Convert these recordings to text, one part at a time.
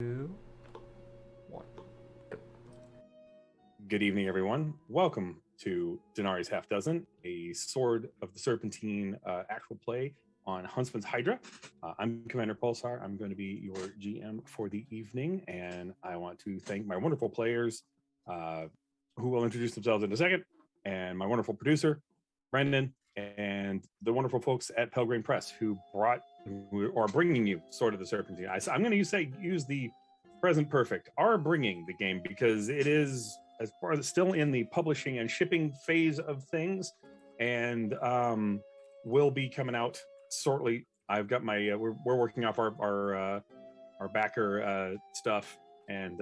2, 1. Good evening, everyone. Welcome to Denari's Half Dozen, a Sword of the Serpentine actual play on Huntsman's Hydra. I'm Commander Pulsar. I'm going to be your GM for the evening, and I want to thank my wonderful players who will introduce themselves in a second, and my wonderful producer, Brendan, and the wonderful folks at Pelgrane Press who are bringing you Sword of the Serpentine. I'm going to use the present perfect, are bringing the game because it is, as far as it's still in the publishing and shipping phase of things, and will be coming out shortly. I've got my we're working off our backer stuff, and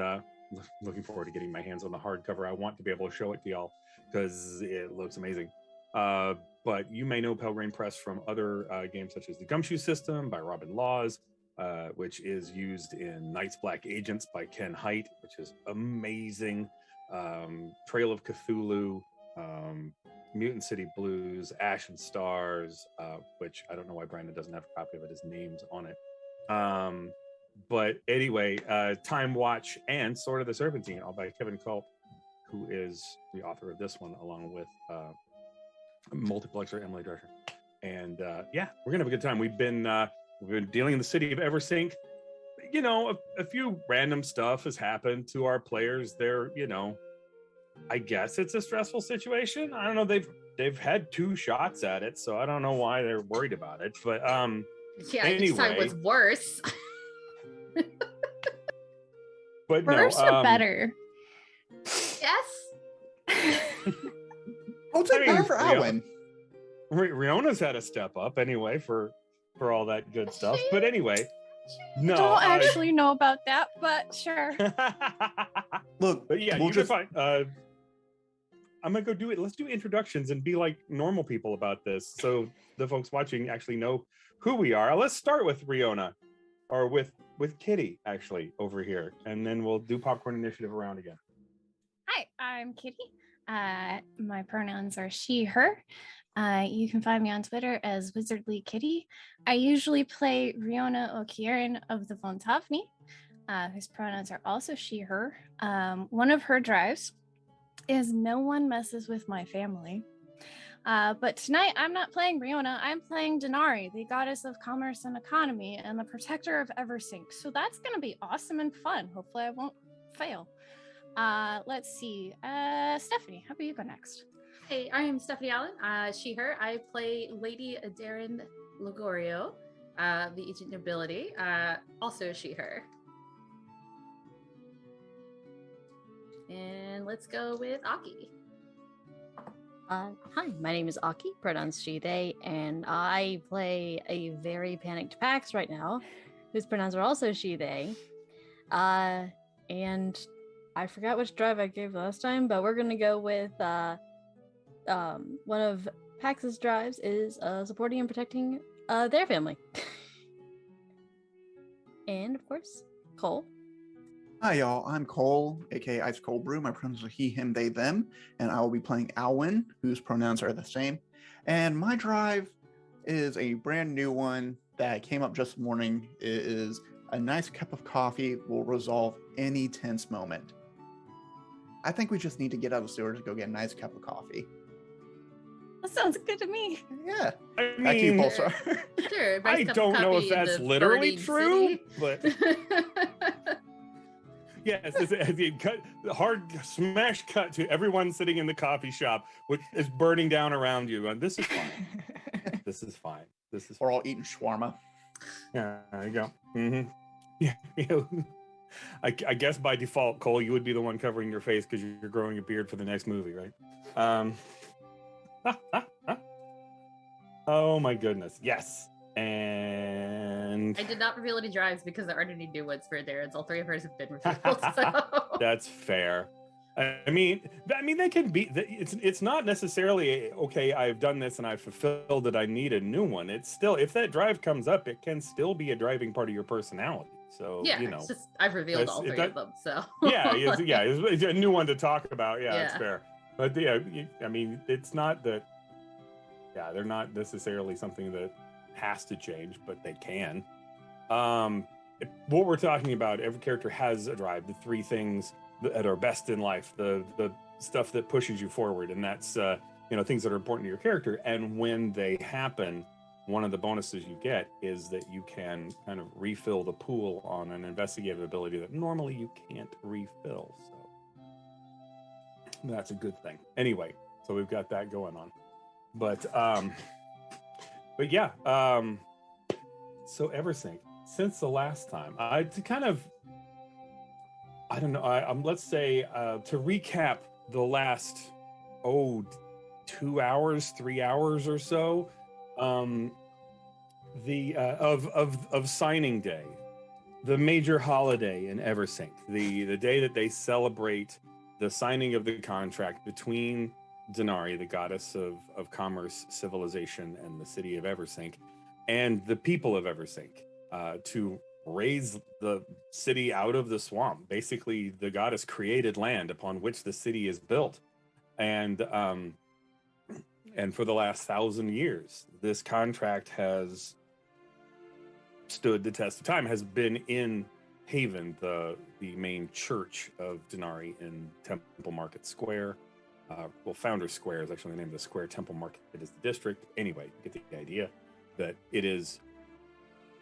looking forward to getting my hands on the hardcover. I want to be able to show it to y'all because it looks amazing. But you may know Pelgrane Press from other games such as the Gumshoe System by Robin Laws, which is used in Night's Black Agents by Ken Hite, which is amazing. Trail of Cthulhu, Mutant City Blues, Ash and Stars, which I don't know why Brandon doesn't have a copy of it. His name's on it. But anyway, Time Watch and Sword of the Serpentine, all by Kevin Culp, who is the author of this one, along with multiplexer Emily Drescher. And yeah, we're gonna have a good time. We've been dealing in the city of Eversink. You know, a few random stuff has happened to our players. They're, you know, I guess it's a stressful situation. I don't know. They've had 2 shots at it, so I don't know why they're worried about it. But yeah, anyway, each time was worse. But worse no, or better? Yes. I'll take better for Alwyn. Riona's had a step up anyway for all that good stuff. But anyway, no, I don't actually know about that, but sure. Look, but yeah, we'll you just can find. I'm gonna go do it. Let's do introductions and be like normal people about this, so the folks watching actually know who we are. Let's start with Riona, or with Kitty actually over here, and then we'll do popcorn initiative around again. Hi, I'm Kitty. My pronouns are she, her. You can find me on Twitter as Wizardly Kitty. I usually play Riona O'Kieran of the Von Tafni, whose pronouns are also she, her. One of her drives is no one messes with my family. But tonight I'm not playing Riona, I'm playing Denari, the goddess of commerce and economy and the protector of Eversink. So that's going to be awesome and fun. Hopefully I won't fail. Let's see. Stephanie, how about you go next? Hey, I am Stephanie Allen, she, her. I play Lady Darren Ligorio, the Ancient Nobility, also she, her. And let's go with Aki. Hi, my name is Aki, pronouns she, they, and I play a very panicked Pax right now, whose pronouns are also she, they. And I forgot which drive I gave last time, but we're going to go with one of Pax's drives is supporting and protecting their family. And, of course, Cole. Hi, y'all. I'm Cole, aka Ice Cold Brew. My pronouns are he, him, they, them, and I will be playing Alwyn, whose pronouns are the same. And my drive is a brand new one that came up just this morning. It is a nice cup of coffee will resolve any tense moment. I think we just need to get out of the sewers to go get a nice cup of coffee. That sounds good to me. Yeah. I Back to you, mean, Pulsar. Sure. I don't know if that's literally true, but yes, it's a hard smash cut to everyone sitting in the coffee shop, which is burning down around you. And this is fine. This is fine. This is. We're all eating shawarma. Yeah, there you go. Mm-hmm. Yeah. I guess by default, Cole, you would be the one covering your face because you're growing a beard for the next movie, right? Oh my goodness, yes. And I did not reveal any drives because there aren't any new ones for Darren's. All 3 of hers have been revealed. So. That's fair. I mean, they can be. It's not necessarily okay. I've done this and I've fulfilled it. I need a new one. It's still, if that drive comes up, it can still be a driving part of your personality. So yeah, you know, it's just I've revealed all 3 of them. So yeah, it's a new one to talk about. Yeah, it's Yeah. fair. But yeah, I mean, it's not that. Yeah, they're not necessarily something that has to change, but they can. what we're talking about, every character has a drive, the three things that are best in life, the stuff that pushes you forward, and that's things that are important to your character. And when they happen, one of the bonuses you get is that you can kind of refill the pool on an investigative ability that normally you can't refill. So that's a good thing. Anyway, so we've got that going on. But yeah, so Eversync, since the last time, let's say to recap the last 2 hours, 3 hours or so, of signing day, the major holiday in Eversync, the day that they celebrate the signing of the contract between Denari, the goddess of commerce, civilization, and the city of Eversync, and the people of Eversync, to raise the city out of the swamp. Basically, the goddess created land upon which the city is built, and for the last 1,000 years, this contract has stood the test of time. Has been in Haven, the main church of Denari in Temple Market Square. Founders Square is actually the name of the square. Temple Market is the district. Anyway, you get the idea that it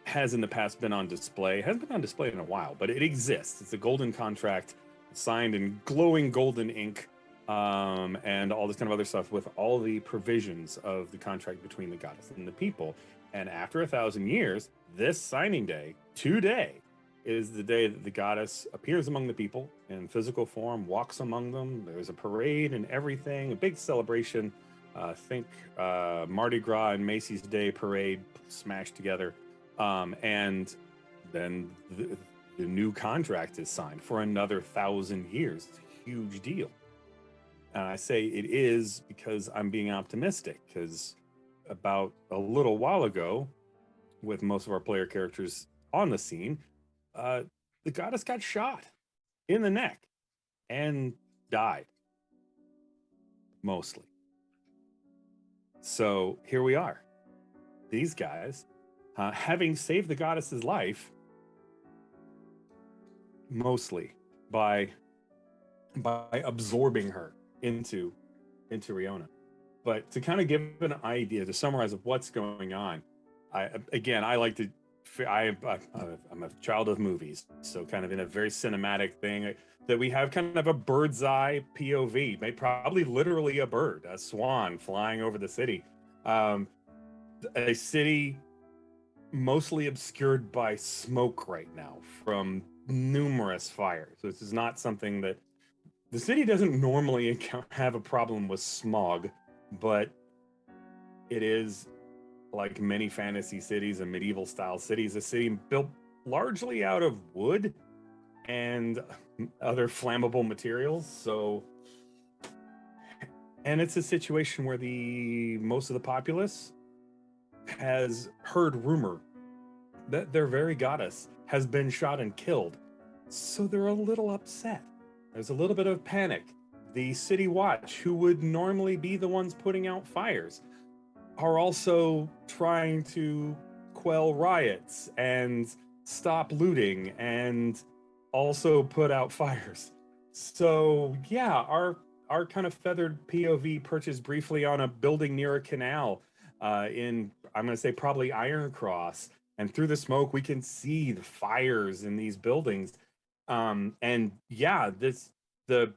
has in the past been on display. Hasn't been on display in a while, but it exists. It's a golden contract signed in glowing golden ink, and all this kind of other stuff with all the provisions of the contract between the goddess and the people. And after 1,000 years, this signing day, today, is the day that the goddess appears among the people in physical form, walks among them. There's a parade and everything, a big celebration. Think Mardi Gras and Macy's Day Parade smashed together. And then the new contract is signed for another 1,000 years. It's a huge deal. And I say it is because I'm being optimistic, because about a little while ago, with most of our player characters on the scene, the goddess got shot in the neck and died, mostly. So here we are. These guys, having saved the goddess's life, mostly by absorbing her into Riona. But to kind of give an idea, to summarize of what's going on, I'm a child of movies, so kind of in a very cinematic thing that we have kind of a bird's eye POV, probably literally a bird, a swan flying over the city. A city mostly obscured by smoke right now from numerous fires. So this is not something that the city doesn't normally have a problem with smog, but it is, like many fantasy cities and medieval style cities, a city built largely out of wood and other flammable materials. So, and it's a situation where most of the populace has heard rumor that their very goddess has been shot and killed. So they're a little upset. There's a little bit of panic. The city watch, who would normally be the ones putting out fires, are also trying to quell riots and stop looting and also put out fires. So yeah, our kind of feathered POV perches briefly on a building near a canal in, I'm going to say, probably Iron Cross. And through the smoke, we can see the fires in these buildings. And yeah, the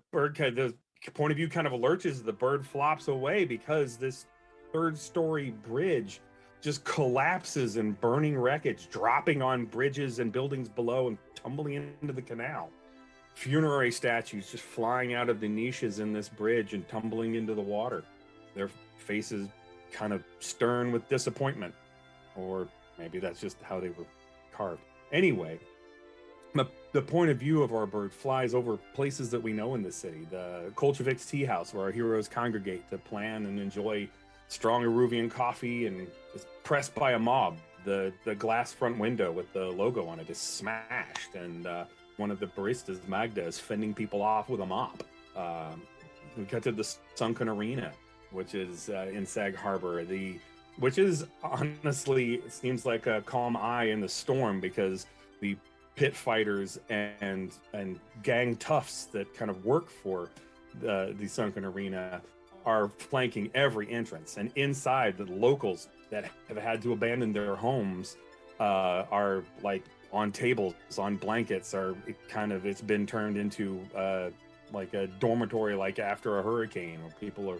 point of view kind of lurches. The bird flops away because this third-story bridge just collapses in burning wreckage, dropping on bridges and buildings below and tumbling into the canal. Funerary statues just flying out of the niches in this bridge and tumbling into the water. Their faces kind of stern with disappointment, or maybe that's just how they were carved. Anyway, the point of view of our bird flies over places that we know in the city. The Kolchevik's Tea House, where our heroes congregate to plan and enjoy strong Eruvian coffee, and is pressed by a mob. The glass front window with the logo on it is smashed, and one of the baristas, Magda, is fending people off with a mop. We cut to the Sunken Arena, which is in Sag Harbor, which is honestly, it seems like a calm eye in the storm, because the pit fighters and gang toughs that kind of work for the sunken arena are flanking every entrance, and inside the locals that have had to abandon their homes are like on tables, on blankets, it's been turned into like a dormitory, like after a hurricane, where people are,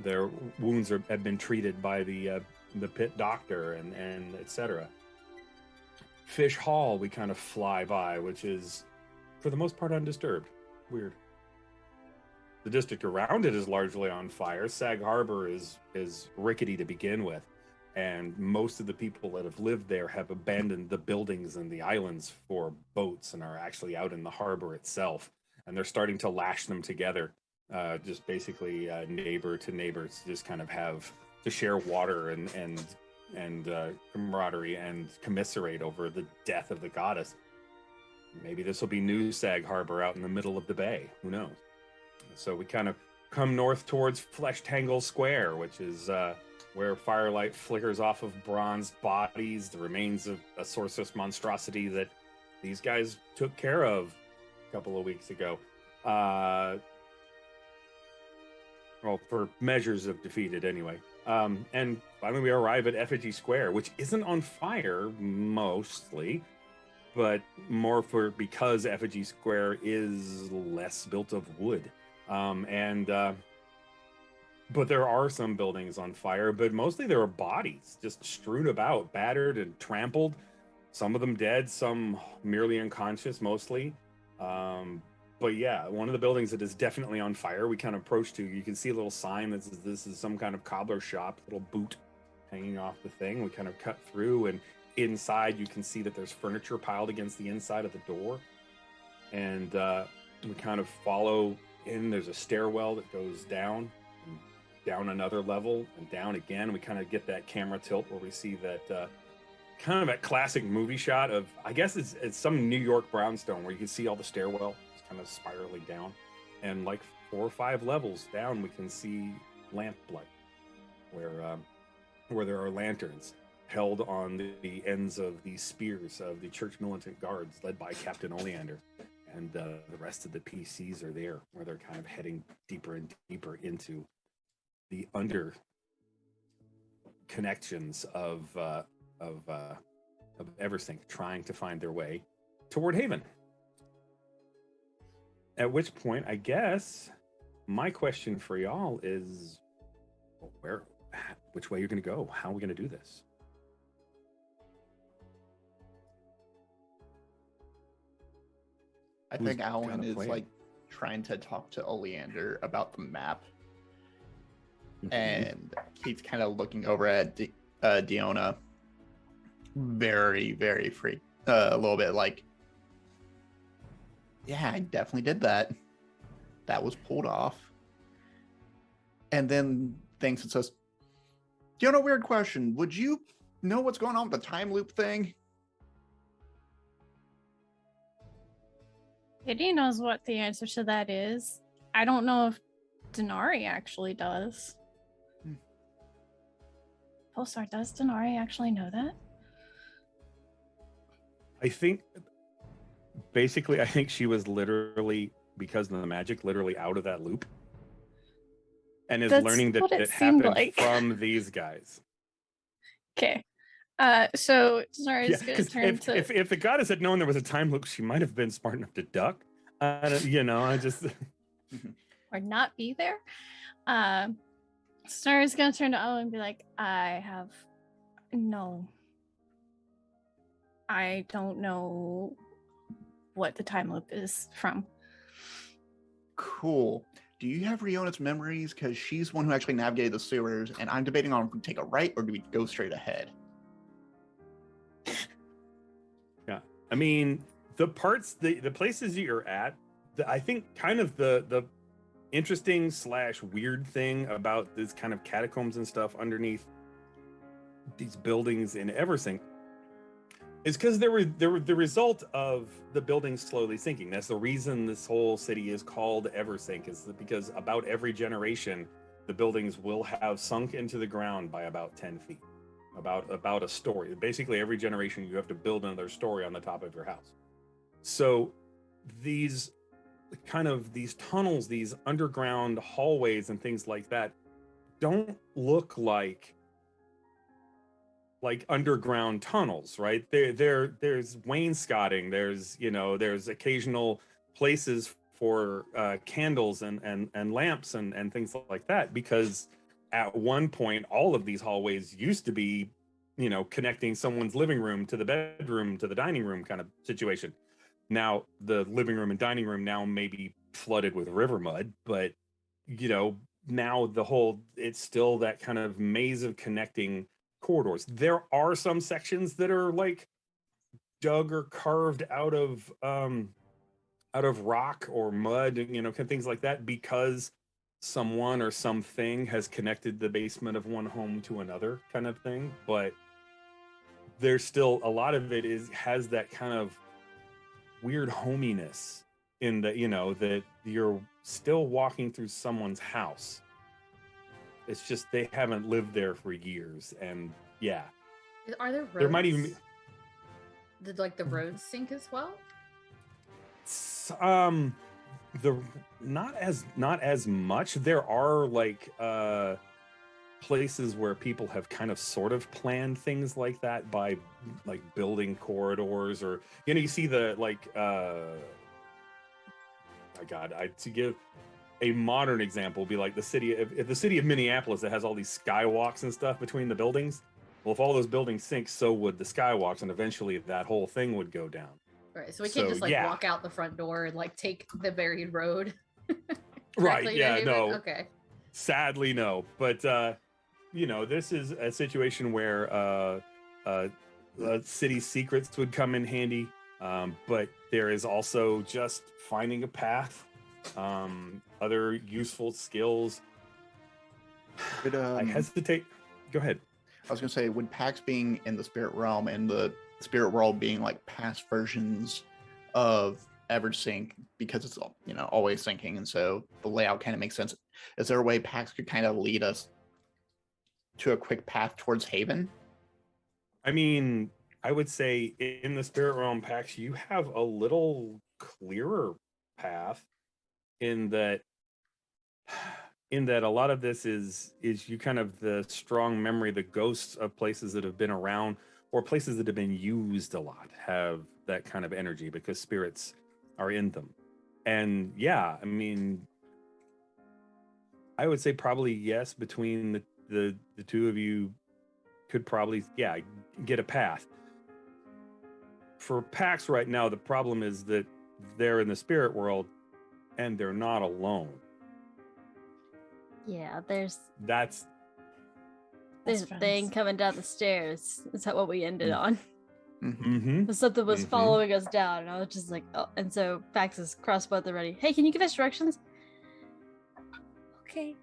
their wounds have been treated by the pit doctor and etc. Fish Hall we kind of fly by, which is for the most part undisturbed. Weird. The district around it is largely on fire. Sag Harbor is rickety to begin with, and most of the people that have lived there have abandoned the buildings and the islands for boats and are actually out in the harbor itself, and they're starting to lash them together, just basically neighbor to neighbor, to just kind of have to share water and camaraderie and commiserate over the death of the goddess. Maybe this will be new Sag Harbor out in the middle of the bay. Who knows? So we kind of come north towards Flesh Tangle Square, which is where firelight flickers off of bronzed bodies, the remains of a sorceress monstrosity that these guys took care of a couple of weeks ago. Well, for measures of defeated anyway. And finally we arrive at Effigy Square, which isn't on fire mostly, but more because Effigy Square is less built of wood. But there are some buildings on fire, but mostly there are bodies just strewn about, battered and trampled. Some of them dead, some merely unconscious, mostly. But yeah, one of the buildings that is definitely on fire, we kind of approach to, you can see a little sign that says this is some kind of cobbler shop, little boot hanging off the thing. We kind of cut through, and inside you can see that there's furniture piled against the inside of the door. And we kind of follow in. There's a stairwell that goes down, and down another level, and down again. We kind of get that camera tilt where we see that kind of that classic movie shot of, I guess it's some New York brownstone, where you can see all the stairwell kind of spiraling down, and like 4 or 5 levels down we can see lamplight, where there are lanterns held on the ends of the spears of the church militant guards led by Captain Oleander, and the rest of the PCs are there, where they're kind of heading deeper and deeper into the under connections of Eversink, trying to find their way toward Haven. At which point, I guess my question for y'all is, which way you're going to go? How are we going to do this? I think Alan is like trying to talk to Oleander about the map, and he's kind of looking over at Diona, very, very a little bit like, yeah, I definitely did that. That was pulled off. And then thinks and says, Diona, weird question. Would you know what's going on with the time loop thing? Kitty knows what the answer to that is. I don't know if Denari actually does. Pulsar, does Denari actually know that? I think she was literally, because of the magic, literally out of that loop, and is learning that it happened from these guys. Okay. So Denari's gonna turn to... If the goddess had known there was a time loop, she might have been smart enough to duck. I just or not be there. Denari's gonna turn to Owen and be like, I don't know what the time loop is from. Cool. Do you have Riona's memories? Because she's one who actually navigated the sewers, and I'm debating on if we take a right or do we go straight ahead. Yeah, I mean, the places you're at, I think kind of the interesting / weird thing about this kind of catacombs and stuff underneath these buildings in Eversink is because they were the result of the buildings slowly sinking. That's the reason this whole city is called Eversink, is because about every generation, the buildings will have sunk into the ground by about 10 feet, about a story. Basically, every generation you have to build another story on the top of your house. So these tunnels, these underground hallways and things like that don't look like underground tunnels, right? There's wainscoting, there's occasional places for candles and lamps and things like that, because at one point all of these hallways used to be, connecting someone's living room to the bedroom to the dining room kind of situation. Now the living room and dining room now may be flooded with river mud, but now it's still that kind of maze of connecting corridors. There are some sections that are like dug or carved out of rock or mud, things like that, because someone or something has connected the basement of one home to another kind of thing. But there's still a lot of it has that kind of weird hominess in that, that you're still walking through someone's house. It's just they haven't lived there for years, and yeah. Are there roads? There might even be... Did the roads sink as well? Not as much. There are places where people have kind of sort of planned things like that by building corridors, or you see the my God, to give a modern example would be like the city of Minneapolis that has all these skywalks and stuff between the buildings. Well, if all those buildings sink, so would the skywalks, and eventually that whole thing would go down. Right, so we can't just walk out the front door and take the buried road. Right, yeah, no. Okay. Sadly, no. But this is a situation where city secrets would come in handy. But there is also just finding a path, other useful skills. I hesitate. Go ahead. I was going to say, would PAX being in the spirit realm and the spirit world being past versions of Average Sync, because it's always syncing, and so the layout kind of makes sense. Is there a way PAX could kind of lead us to a quick path towards Haven? I mean, I would say in the spirit realm PAX, you have a little clearer path in that a lot of this is you kind of the strong memory, the ghosts of places that have been around or places that have been used a lot have that kind of energy because spirits are in them. And yeah, I mean, I would say probably yes, between the two of you could probably, get a path. For PAX right now, the problem is that they're in the spirit world and they're not alone. Yeah, there's a thing coming down the stairs. Is that what we ended on? Mm-hmm. Something was following us down, and I was just like, oh. And so Pax is crossbow at the ready. Hey, can you give us directions? Okay.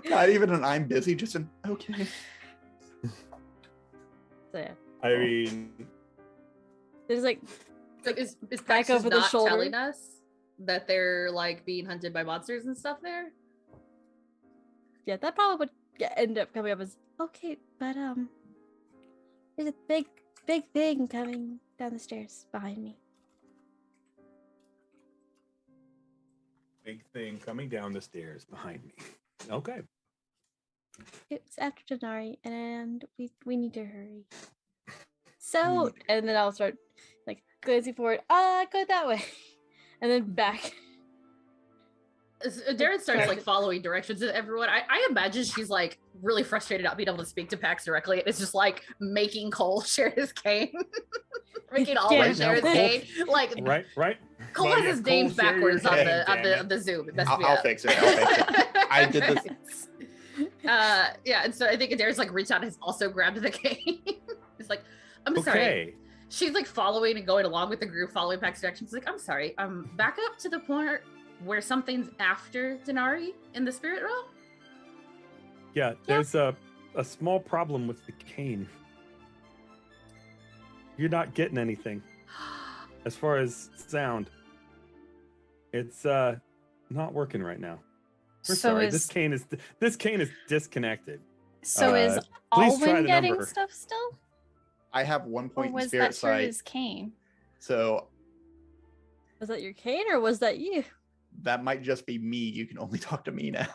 Not even an I'm busy, just an okay. So yeah. I mean, there's is back Pax over the not shoulder telling us that they're being hunted by monsters and stuff there? Yeah, that probably would end up coming up as okay, but there's a big thing coming down the stairs behind me. Big thing coming down the stairs behind me. Okay. It's after Denari, and we need to hurry. So, and then I'll start glancing forward. Go that way, and then back. Darren starts following directions to everyone. I imagine she's really frustrated not being able to speak to Pax directly. It's just making Cole share his cane, making all share his cane. Right. Cole has his name backwards on the Zoom. I'll fix it. I did this. And so I think Darren's reached out and has also grabbed the cane. It's I'm sorry. She's following and going along with the group, following Pax's directions. She's I'm sorry. Back up to the point where something's after Denari in the spirit realm. Yeah, there's a small problem with the cane. You're not getting anything as far as sound. It's not working right now. We're sorry. This cane is disconnected. So is Alwyn getting stuff still? I have 1 Or point in was spirit that for sight, his cane? so Was that your cane or was that you? that might just be me. You can only talk to me now.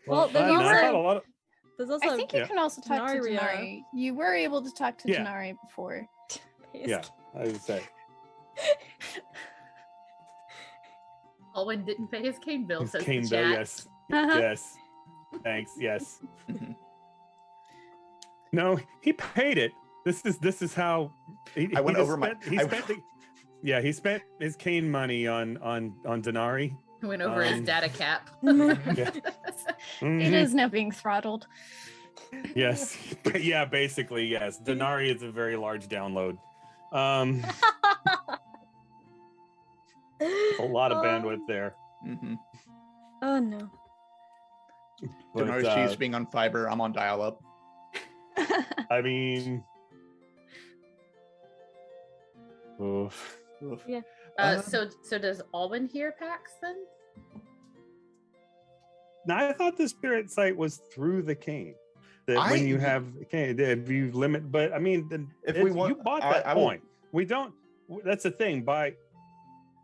Well, there's no, I thought a also lot of there's also I think you yeah. can also talk to Denari, Denari. You were able to talk to Yeah. Denari before. yeah. I would say Alwyn didn't pay his cane bill, his says cane the bill. chat. Yes, Uh-huh. yes. Thanks. Yes. Mhm. No, he paid it. This is how I went just over my- spent, he I- spent the, yeah, he spent his cane money on Denari. Went over his data cap. Yeah. It Mhm. is now being throttled. Yes. Yeah, basically, yes. Denari is a very large download. A lot of bandwidth there. Mhm. Oh no. But, Denari's cheese being on fiber. I'm on dial-up. I mean, oof. Oof. Yeah. So does Alwyn hear PAX then? Now I thought the spirit sight was through the cane. That I- when you have cane, if you limit, but I mean, If if we you want- bought I- that I will- point. We don't. That's the thing.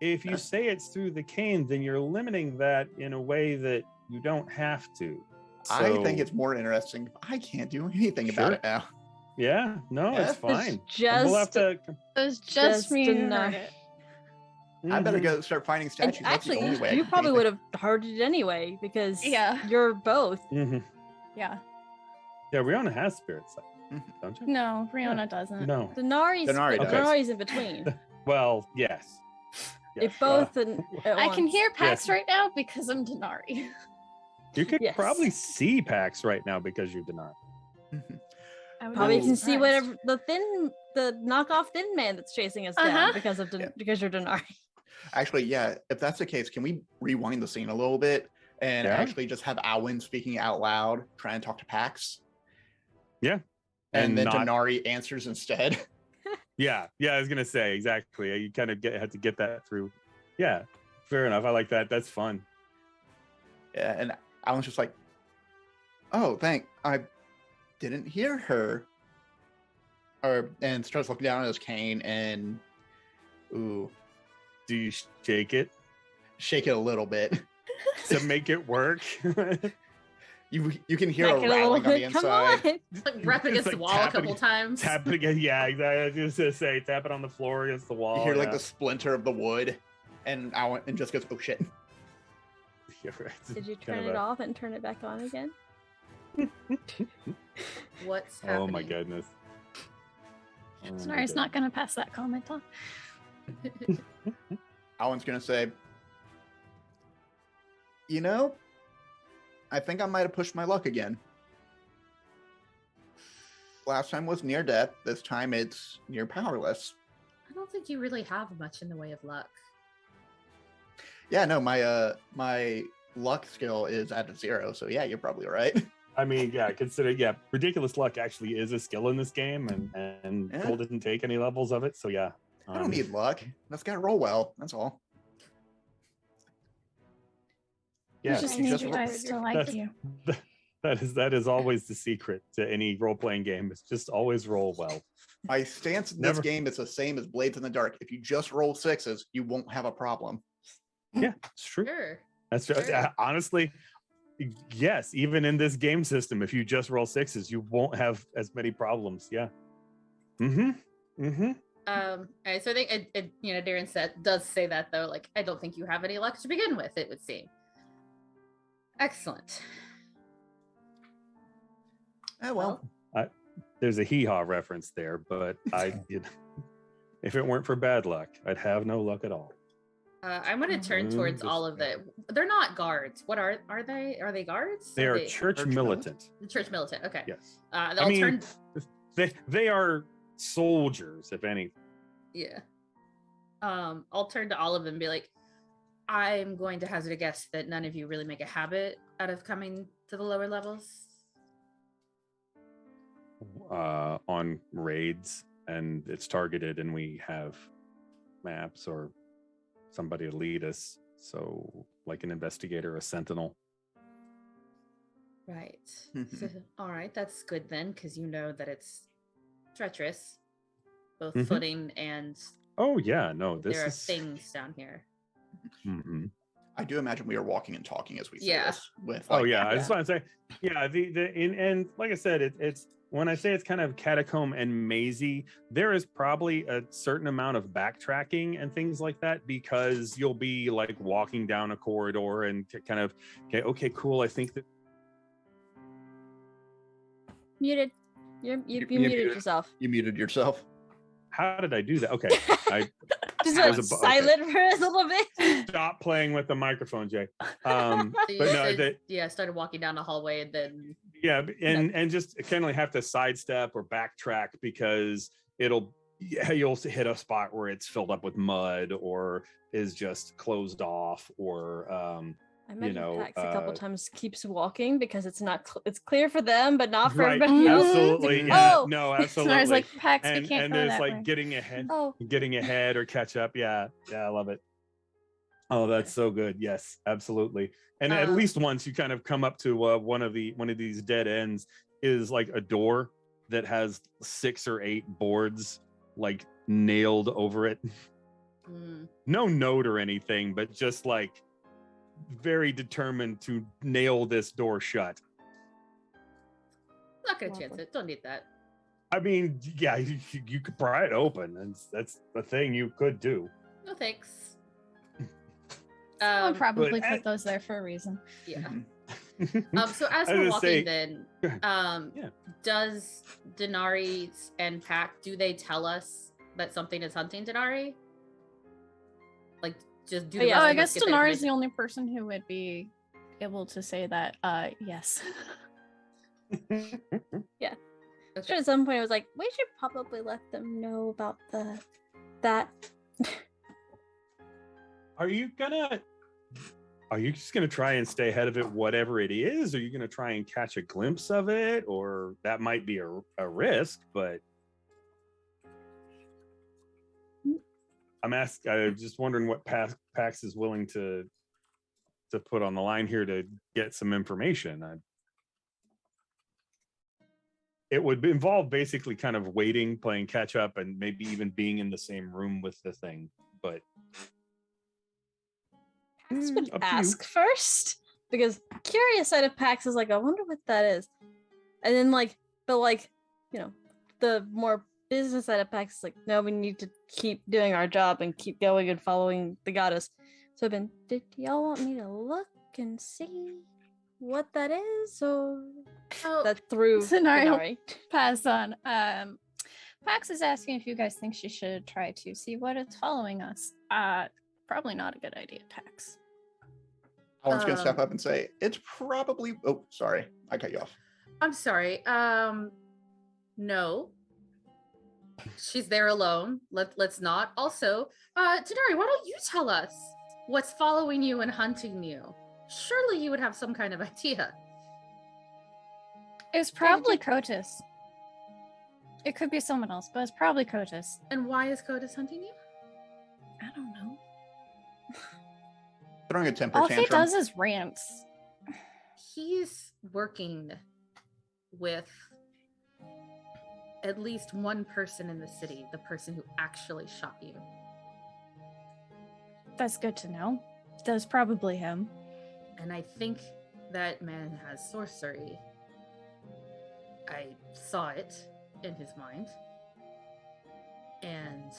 If you say it's through the cane, then you're limiting that in a way that you don't have to. I think So, it's more interesting. I can't do anything Sure. about it now. yeah. No, Yeah. it's fine. just- We'll have to. It was just Just me who Denari. heard it. I better Mhm. go start finding And statues. That's the actually, only way I you can probably do would have heard it anyway because Yeah. you're both. Mhm. Yeah. Yeah, Rihanna has spirit sight, Mhm. don't you? No, Rihanna doesn't. No. Denari's Denari does. Denari's in between. Well, yes. If Yes. both at I can once. hear PAX Yes. right now because I'm Denari. You could Yes. probably see PAX right now because you're Denari. Mhm. I would Probably not be can see surprised. whatever the knockoff thin man that's chasing us down Uh-huh. because of Yeah. because you're Denari. Actually, yeah, if that's the case, can we rewind the scene a little bit and Yeah. actually just have Alwyn speaking out loud, trying to talk to Pax? Yeah. And then not- Denari answers instead. Yeah, I was gonna say exactly. You kind of had to get that through. Yeah, fair enough. I like that. That's fun. Yeah, and Alwyn's just like, "Oh, I didn't hear her." And starts looking down at his cane and, ooh, Do you shake it shake it a little bit. to make it work? You can hear Back a it a little rattling on the bit. Come inside. on. It's like rep It's against like the wall a tapping- couple times. Tap it again. Yeah, exactly. I was just gonna say, tap it on the floor against the wall. You hear like yeah. the splinter of the wood, and Alwyn and just goes, "Oh shit!" Yeah, right. It's Did you kind turn of it a- off and turn it back on again? What's happening? Oh my goodness. Oh my Denari's not going to pass that comment on. Alwyn's gonna say, "You know, I think I might have pushed my luck again. Last time was near death. This time it's near powerless." I don't think you really have much in the way of luck. Yeah, no, my luck skill is at 0, so yeah, you're probably right. I mean, yeah, ridiculous luck actually is a skill in this game, and Yeah. Cole didn't take any levels of it, so yeah. I don't need luck. Let's gotta roll well. That's all. Yeah, I just you need just you roll- guys to like that's- you. that is always the secret to any role playing game. It's just always roll well. My stance in this Never- game is the same as Blades in the Dark. If you just roll 6s, you won't have a problem. Yeah, it's true. Sure. That's just, Sure. honestly, yes. Even in this game system, if you just roll 6s, you won't have as many problems. Yeah. Mm-hmm. Mm-hmm. And so I think Darren does say that though. Like, I don't think you have any luck to begin with. It would seem. Excellent. Oh well. There's a hee-haw reference there, but if it weren't for bad luck, I'd have no luck at all. I'm going to turn towards all of the. They're not guards. What are they? Are they guards? They are Church church militant. The church militant. Okay. Yes. I'll I mean, turn. they are soldiers, if any. Yeah. I'll turn to all of them and be like, I'm going to hazard a guess that none of you really make a habit out of coming to the lower levels. On raids, and it's targeted, and we have maps or somebody to lead us. So, like an investigator, a sentinel. Right. So, all right, that's good then, because you know that it's treacherous, both footing and. Oh yeah, no, this there are is things down here. I do imagine we are walking and talking as we say this. With I just want to say, and like I said, it's when I say it's kind of catacomb and mazy, there is probably a certain amount of backtracking and things like that, because you'll be like walking down a corridor and kind of, okay, cool. I think that Muted. You muted yourself. You muted yourself. How did I do that? Okay, I just went silent for a little bit. Stop playing with the microphone, Jay. Started walking down the hallway and then. Yeah, and just kind of have to sidestep or backtrack because you'll hit a spot where it's filled up with mud or is just closed off, or I imagine Pax a couple times keeps walking because it's not it's clear for them, but not for everybody else. Absolutely, yeah, no, absolutely. So I was like, Pax, and we can't go there's that like way. getting ahead or catch up. Yeah, I love it. Oh, that's so good. Yes, absolutely. And at least once you kind of come up to one of these dead ends is like a door that has 6 or 8 boards like nailed over it. No note or anything, but just like very determined to nail this door shut. Not gonna chance it. Don't need that. I mean, yeah, you could pry it open, and that's the thing you could do. No thanks. I'll probably put those there for a reason. Yeah. So as we're walking, then, does Denari and Pac, do they tell us that something is hunting Denari? Like, just do. I guess Denari is the only person who would be able to say that. Yes. Yeah. Okay. Sure. At some point, I was like, we should probably let them know about that. Are you just gonna try and stay ahead of it, whatever it is? Are you gonna try and catch a glimpse of it? Or that might be a risk, but I'm just wondering what Pax is willing to put on the line here to get some information. It would involve basically kind of waiting, playing catch up, and maybe even being in the same room with the thing, but Pax would ask first, because curious side of Pax is like, I wonder what that is, and then the more business side of Pax is like, no, we need to keep doing our job and keep going and following the goddess. So I've been, did y'all want me to look and see what that is, or that through Denari? Pass on. Pax is asking if you guys think she should try to see what is following us. Probably not a good idea, Pax. Alan's gonna step up and say, it's probably. Oh, sorry, I cut you off. I'm sorry. No. She's there alone. Let's not. Also, Denari, why don't you tell us what's following you and hunting you? Surely you would have some kind of idea. It's probably Kotis. It could be someone else, but it's probably Kotis. And why is Kotis hunting you? I don't know. Throwing a temper All tantrum. he does is rants. He's working with at least one person in the city, the person who actually shot you. That's good to know. That's probably him. And I think that man has sorcery. I saw it in his mind. And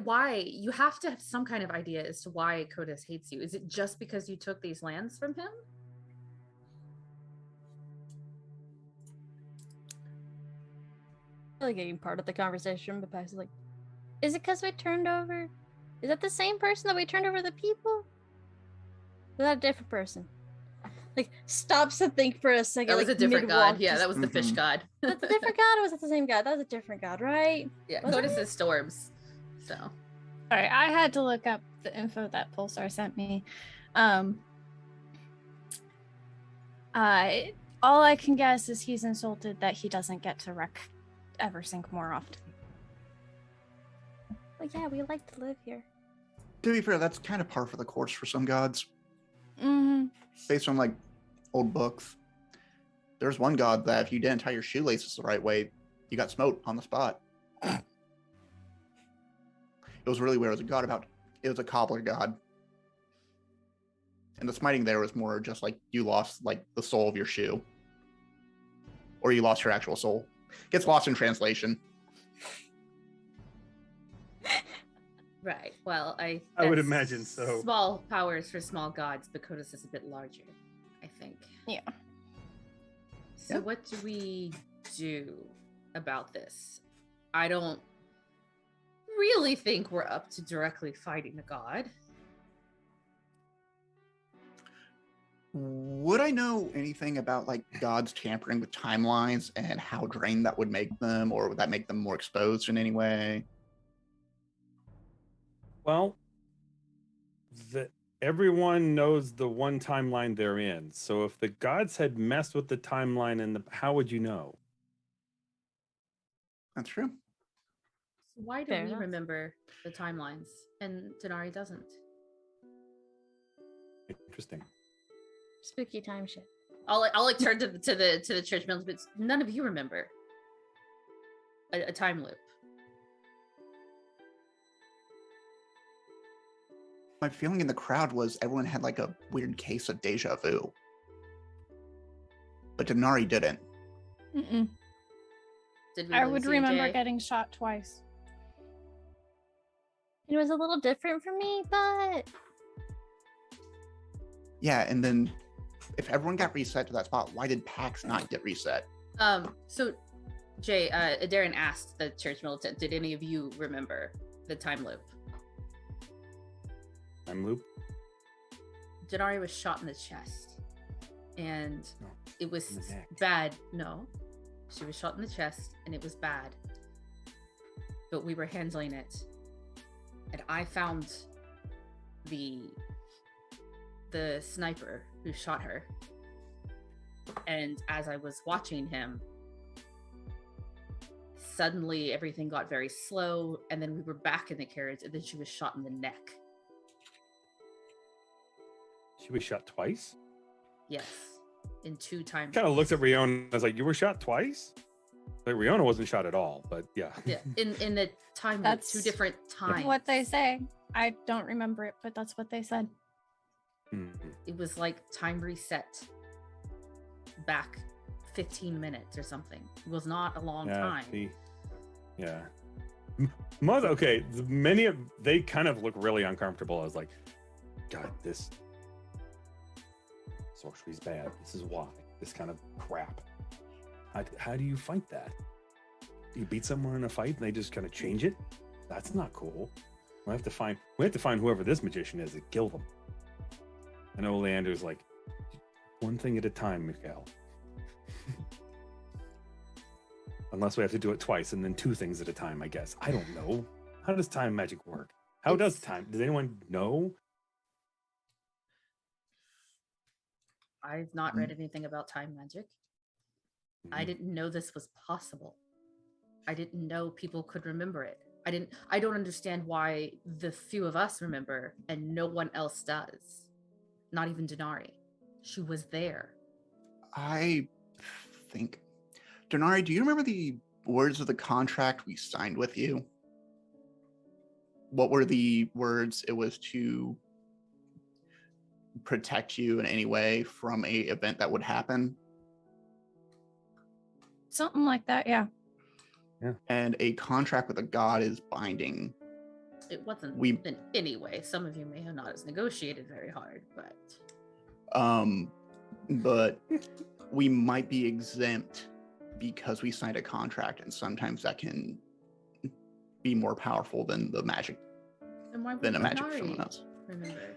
why you have to have some kind of idea as to why Kotis hates you. Is it just because you took these lands from him? I like getting part of the conversation, but Pax is like, is it because we turned over? Is that the same person that we turned over the people? Or is that a different person? Like, stops to think for a second. That was like, a different god. Yeah, that was the Mhm. fish god. That's a different god, or was that the same god? That was a different god, right? Yeah, Was Kotis it? is storms. So Sorry, I had to look up the info that Pulsar sent me. All I can guess is he's insulted that he doesn't get to wreck Eversink more often. Well, yeah, we like to live here. To be fair, that's kind of par for the course for some gods. Mm-hmm. Based on like old books. There's one god that if you didn't tie your shoelaces the right way, you got smote on the spot. It was really weird. It was a cobbler god. And the smiting there was more just like you lost like the soul of your shoe. Or you lost your actual soul. Gets lost in translation. Right. Well, I would that's imagine so. Small powers for small gods. Bakotas is a bit larger, I think. Yeah. So what do we do about this? I don't really think we're up to directly fighting a god. Would I know anything about like gods tampering with timelines and how drained that would make them, or would that make them more exposed in any way? Well, everyone knows the one timeline they're in. So if the gods had messed with the timeline, how would you know? That's true. So why do Fair we enough. remember the timelines and Denari doesn't? Interesting. Spooky time shit. I'll like turn to the church members, but none of you remember a time loop. My feeling in the crowd was everyone had like a weird case of deja vu. But Denari didn't. Mm-mm. Did we I lose would you, remember Jay? getting shot twice. It was a little different for me, but Yeah, and then if everyone got reset to that spot, why did PAX not get reset? So Jay, Darren asked the church militant, did any of you remember the time loop? Time loop? Denari was shot in the chest, and No, it was in the neck. bad. No, she was shot in the chest, and it was bad. But we were handling it, and I found the sniper who shot her. And as I was watching him, suddenly everything got very slow, and then we were back in the carriage, and then she was shot in the neck. She was shot twice? Yes, in 2 times. Kind of looked at Riona and was like, you were shot twice? Like, Riona wasn't shot at all, but yeah. Yeah, in the time loop, That's 2 different times. What they say. I don't remember it, but that's what they said. Mhm. It was like time reset back 15 minutes or something. It was not a long time. Yeah. Okay, they kind of look really uncomfortable. I was like, God, this sorcery's bad. This is why. This kind of crap. How do you fight that? You beat someone in a fight and they just kind of change it? That's not cool. We have to find whoever this magician is and kill them. And Oleander's like, one thing at a time, Mikhail. Unless we have to do it twice and then 2 things at a time, I guess. I don't know. How does time magic work? Does anyone know? I've not read anything about time magic. I didn't know this was possible. I didn't know people could remember it. I don't understand why the few of us remember and no one else does. Not even Denari. She was there. I think. Denari, do you remember the words of the contract we signed with you? What were the words? It was to protect you in any way from a event that would happen. Something like that, yeah. And a contract with a god is binding. It wasn't We- in any way. Some of you may have not as negotiated very hard, but But we might be exempt because we signed a contract, and sometimes that can be more powerful than the magic then why would than a magic for Denari someone else. remember?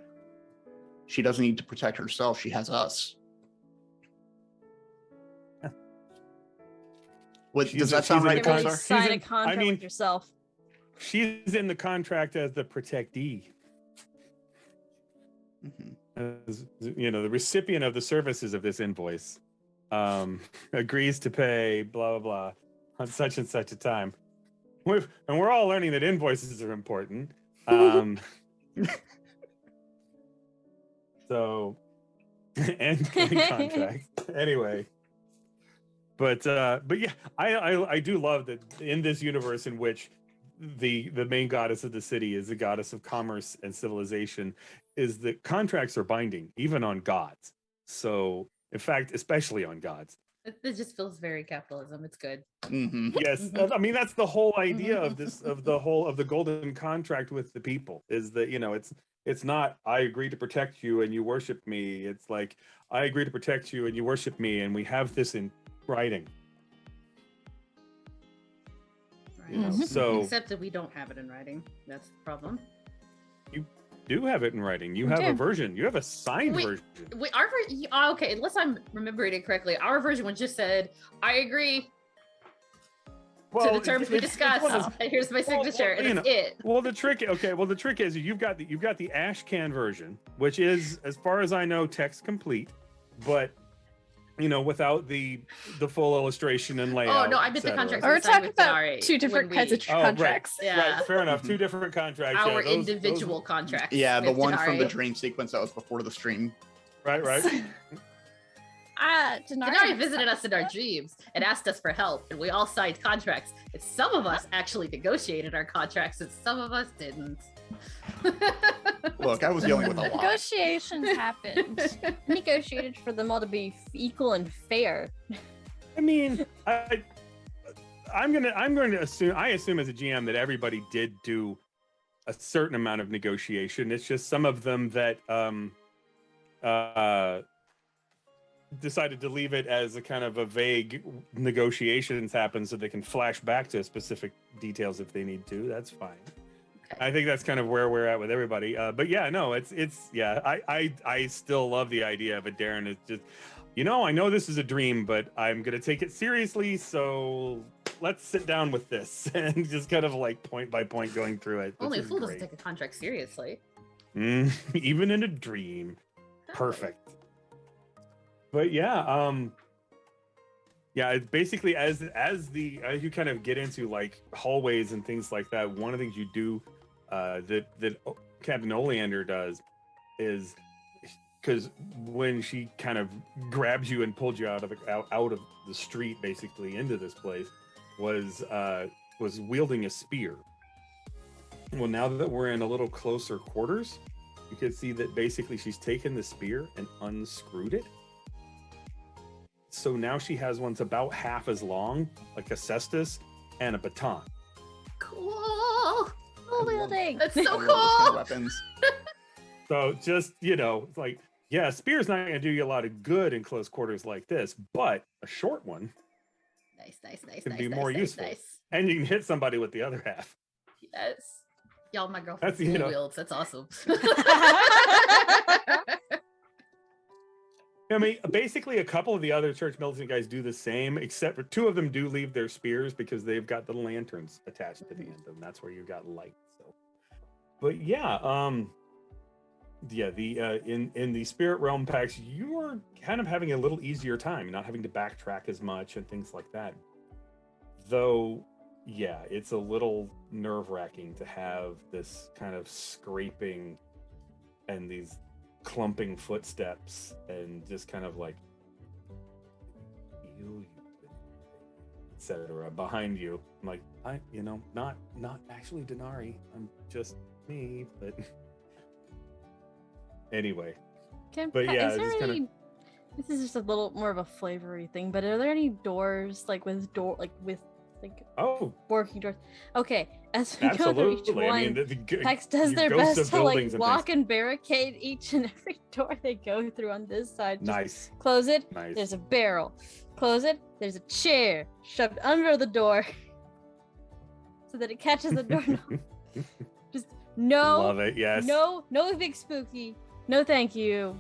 She doesn't need to protect herself. She has us. Does that sound right, She's in the Maybe Pulsar? con- sign a in- contract with yourself. She's in the contract as the protectee. Mhm. As, the recipient of the services of this invoice agrees to pay blah blah blah on such and such a time. And we're all learning that invoices are important. So, and contract. Anyway. But yeah, I do love that in this universe in which the main goddess of the city is the goddess of commerce and civilization, is that contracts are binding even on gods. So in fact, especially on gods. It just feels very capitalism. It's good. Mm-hmm. Yes, I mean that's the whole idea of this, of the golden contract with the people, is that, you know, it's not I agree to protect you and you worship me. It's like I agree to protect you and you worship me, and we have this in writing. You know, so except that we don't have it in writing. That's the problem. You do have it in writing. You have a version. You have a signed version. Okay, unless I'm remembering it correctly, our version was just said, "I agree to the terms we discussed. Here's my signature." And that's it. Well, the trick is you've got the Ashcan version, which is, as far as I know, text complete, but you know, without the full illustration and layout. Oh no, I meant the contract. Or we're talking about two different kinds of contracts. Right, yeah. Right, fair enough. Two different contracts. Our individual contracts. Yeah, the one from the dream sequence that was before the stream. Right. Denari visited us in our dreams and asked us for help, and we all signed contracts. And some of us actually negotiated our contracts, and some of us didn't. Look, I was dealing with a lot. Negotiations happened. Negotiated for them all to be equal and fair. I mean, I'm going to assume as a GM that everybody did do a certain amount of negotiation. It's just some of them that decided to leave it as a kind of a vague negotiations happen so they can flash back to specific details if they need to. That's fine. I think that's kind of where we're at with everybody. But yeah, no, it's I still love the idea of it. Darren is just, you know, I know this is a dream, but I'm going to take it seriously. So let's sit down with this and just kind of like point by point going through it. Only a fool doesn't take a contract seriously. Even in a dream. Perfect. But yeah, it's basically as you kind of get into like hallways and things like that, one of the things you do that Captain Oleander does is, because when she kind of grabs you and pulled you out of the street basically into this place, was wielding a spear. Well, now that we're in a little closer quarters, you can see that basically she's taken the spear and unscrewed it. So now she has one's about half as long, like a cestus, and a baton. Cool. Wielding. That's so cool. Kind of weapons. So just, you know, like, yeah, a spear's not going to do you a lot of good in close quarters like this, but a short one can be more useful. And you can hit somebody with the other half. Yes. Y'all, my girlfriend's wields. That's awesome. I mean, basically, a couple of the other church militant guys do the same, except for two of them do leave their spears because they've got the lanterns attached to the end of them. That's where you got light. So, but yeah, in the spirit realm packs, you are kind of having a little easier time, not having to backtrack as much and things like that. Though, yeah, it's a little nerve-wracking to have this kind of scraping and these clumping footsteps and just kind of like etc. behind you. I'm like, not actually Denari. I'm just me, but anyway. But yeah, is there any, this is just a little more of a flavory thing, but are there any doors with working doors? Okay, as we go through each one, Hex does their best to like lock and barricade each and every door they go through on this side. Just nice. Close it. Nice. There's a barrel. Close it. There's a chair shoved under the door so that it catches the door. Just no. Love it. Yes. No big spooky. No, thank you.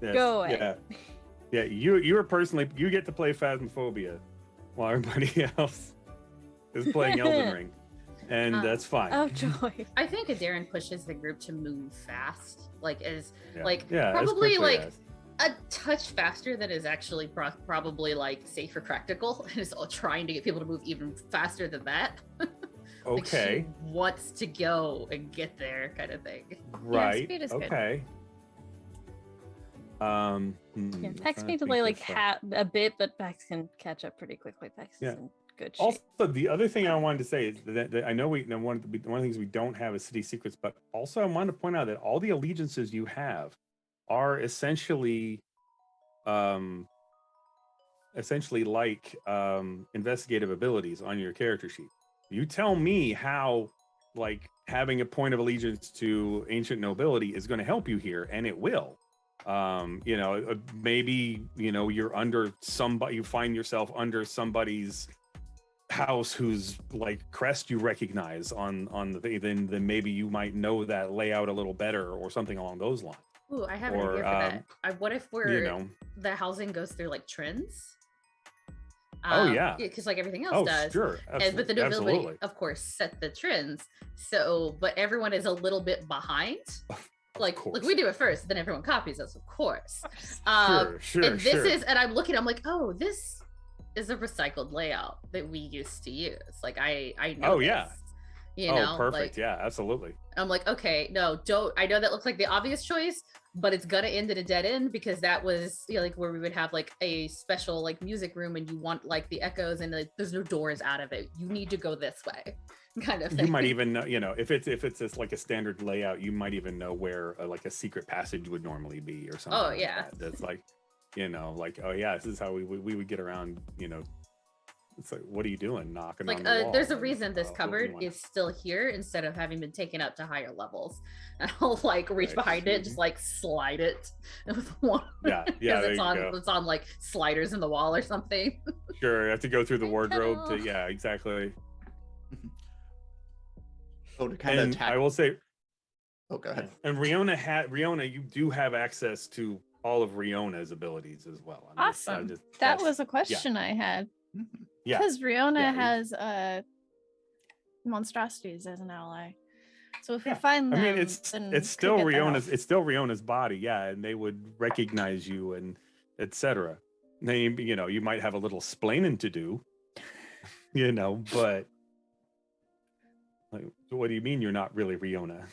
Yes. Go away. Yeah. You get to play Phasmophobia while everybody else is playing Elden Ring, and that's fine. Oh joy! I think Darren pushes the group to move fast, probably a touch faster than is actually probably like safe or practical, and is trying to get people to move even faster than that. Like Okay. she wants to go and get there, kind of thing. Right. speed is good. Okay. Yeah, Pax may delay like a bit, but Pax can catch up pretty quickly. Pax is in good shape. Also, the other thing I wanted to say is that I know one of the things we don't have is city secrets, but also I wanted to point out that all the allegiances you have are essentially like investigative abilities on your character sheet. You tell me how like having a point of allegiance to ancient nobility is going to help you here, and it will. Maybe you're under somebody, you find yourself under somebody's house whose like crest you recognize on the thing, then maybe you might know that layout a little better or something along those lines. Ooh, I have an idea for that. What if the housing goes through like trends? Because like everything else does. Sure. But the nobility, of course, set the trends. So, but everyone is a little bit behind. Like we do it first, then everyone copies us, of course. Sure. And this is, and I'm looking, I'm like, oh, this is a recycled layout that we used to use. Like I know. Oh yeah. Perfect. Like, yeah, absolutely. I'm like, okay, no, don't. I know that looks like the obvious choice, but it's gonna end in a dead end because that was like where we would have like a special like music room, and you want like the echoes, and like, there's no doors out of it. You need to go this way, kind of thing. You might even know, if it's just like a standard layout, you might even know where like a secret passage would normally be or something. Oh yeah, that's like, oh yeah, this is how we would get around. It's like, what are you doing, knocking on the wall? There's a reason this cupboard is still here instead of having been taken up to higher levels. And I'll like reach behind it, just like slide it with one. Yeah, it's on like sliders in the wall or something. Sure, you have to go through the wardrobe to exactly. So to kind of attack, I will say. Oh, go ahead. And Riona, you do have access to all of Riona's abilities as well. Awesome. That was a question I had. Yeah, because Riona has monstrosities as an ally, so if we find them, I mean, it's still Riona's body, and they would recognize you and etc. You might have a little splaining to do, but like, what do you mean you're not really Riona?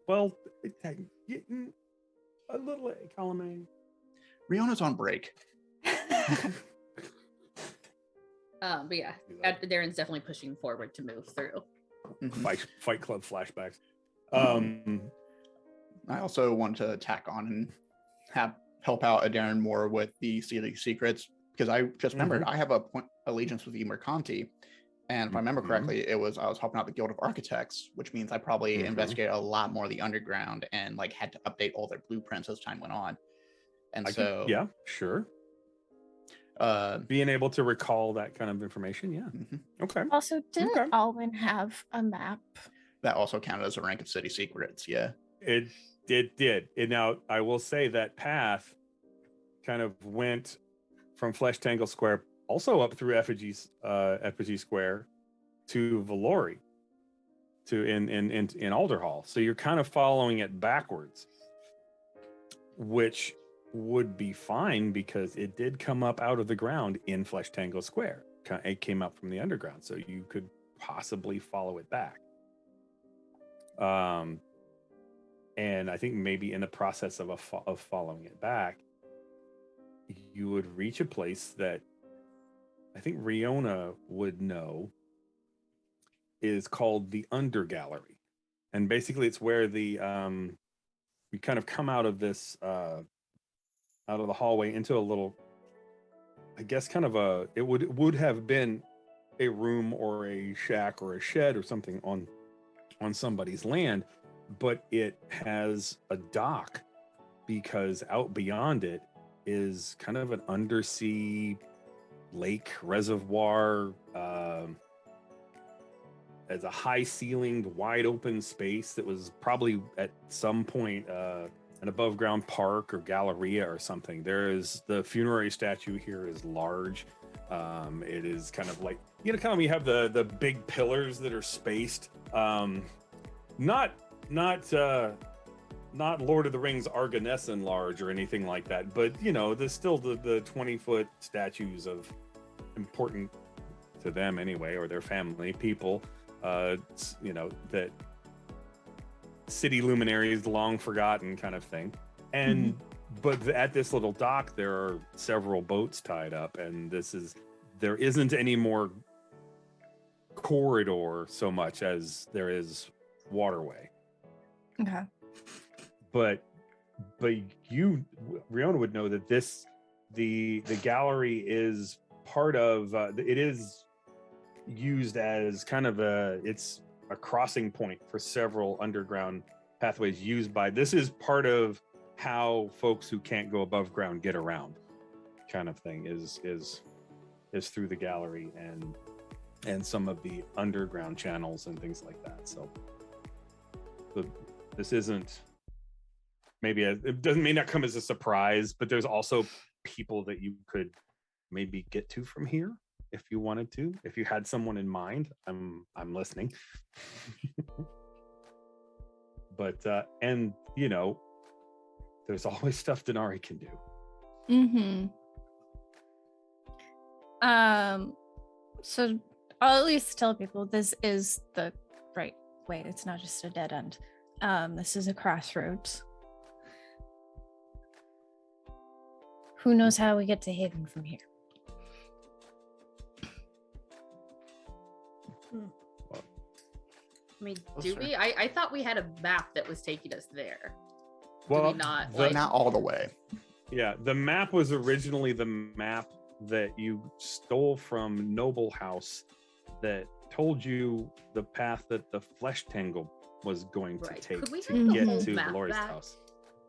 Well, getting a little column A. Riona's on break. But yeah, Darren's definitely pushing forward to move through. Fight Club flashbacks. I also want to tack on and help out Darren more with the city secrets, because I just remembered I have a point allegiance with the Mercanti, and if I remember correctly, I was helping out the Guild of Architects, which means I probably investigated a lot more of the underground and like had to update all their blueprints as time went on. And sure. Being able to recall that kind of information, Okay. Also, didn't Alwyn have a map that also counted as a rank of city secrets? It did. And now I will say that path kind of went from Flesh Tangle Square also up through Effigy Square to Valori to in Alderhall. So you're kind of following it backwards, which would be fine because it did come up out of the ground in Flesh Tangle Square. It came up from the underground, so you could possibly follow it back. And I think maybe in the process of following it back, you would reach a place that I think Riona would know is called the Under Gallery, and basically it's where the we kind of come out of this. Out of the hallway into a little, I guess, kind of it would have been a room or a shack or a shed or something on somebody's land, but it has a dock because out beyond it is kind of an undersea lake reservoir. As a high ceilinged, wide open space that was probably at some point an above ground park or galleria or something. The funerary statue here is large. It is kind of like, we have the big pillars that are spaced. Not Lord of the Rings Argonesson large or anything like that, but there's still the 20-foot statues of important to them anyway, or their family people. that city luminaries long forgotten kind of thing. And but at this little dock there are several boats tied up, and there isn't any more corridor so much as there is waterway. Okay. But you, Riona, would know that the gallery is part of it is used as kind of it's a crossing point for several underground pathways used by, this is part of how folks who can't go above ground get around, kind of thing, is through the gallery and some of the underground channels and things like that. So this isn't it may not come as a surprise, but there's also people that you could maybe get to from here if you wanted to. If you had someone in mind, I'm listening. But and there's always stuff Denari can do. So I'll at least tell people this is the right way. It's not just a dead end. This is a crossroads. Who knows how we get to Haven from here? I mean, do we? I thought we had a map that was taking us there. Well, do we not? Not all the way. Yeah, the map was originally the map that you stole from Noble House that told you the path that the Flesh Tangle was going to take Could we to have the get whole to map Lori's back? house.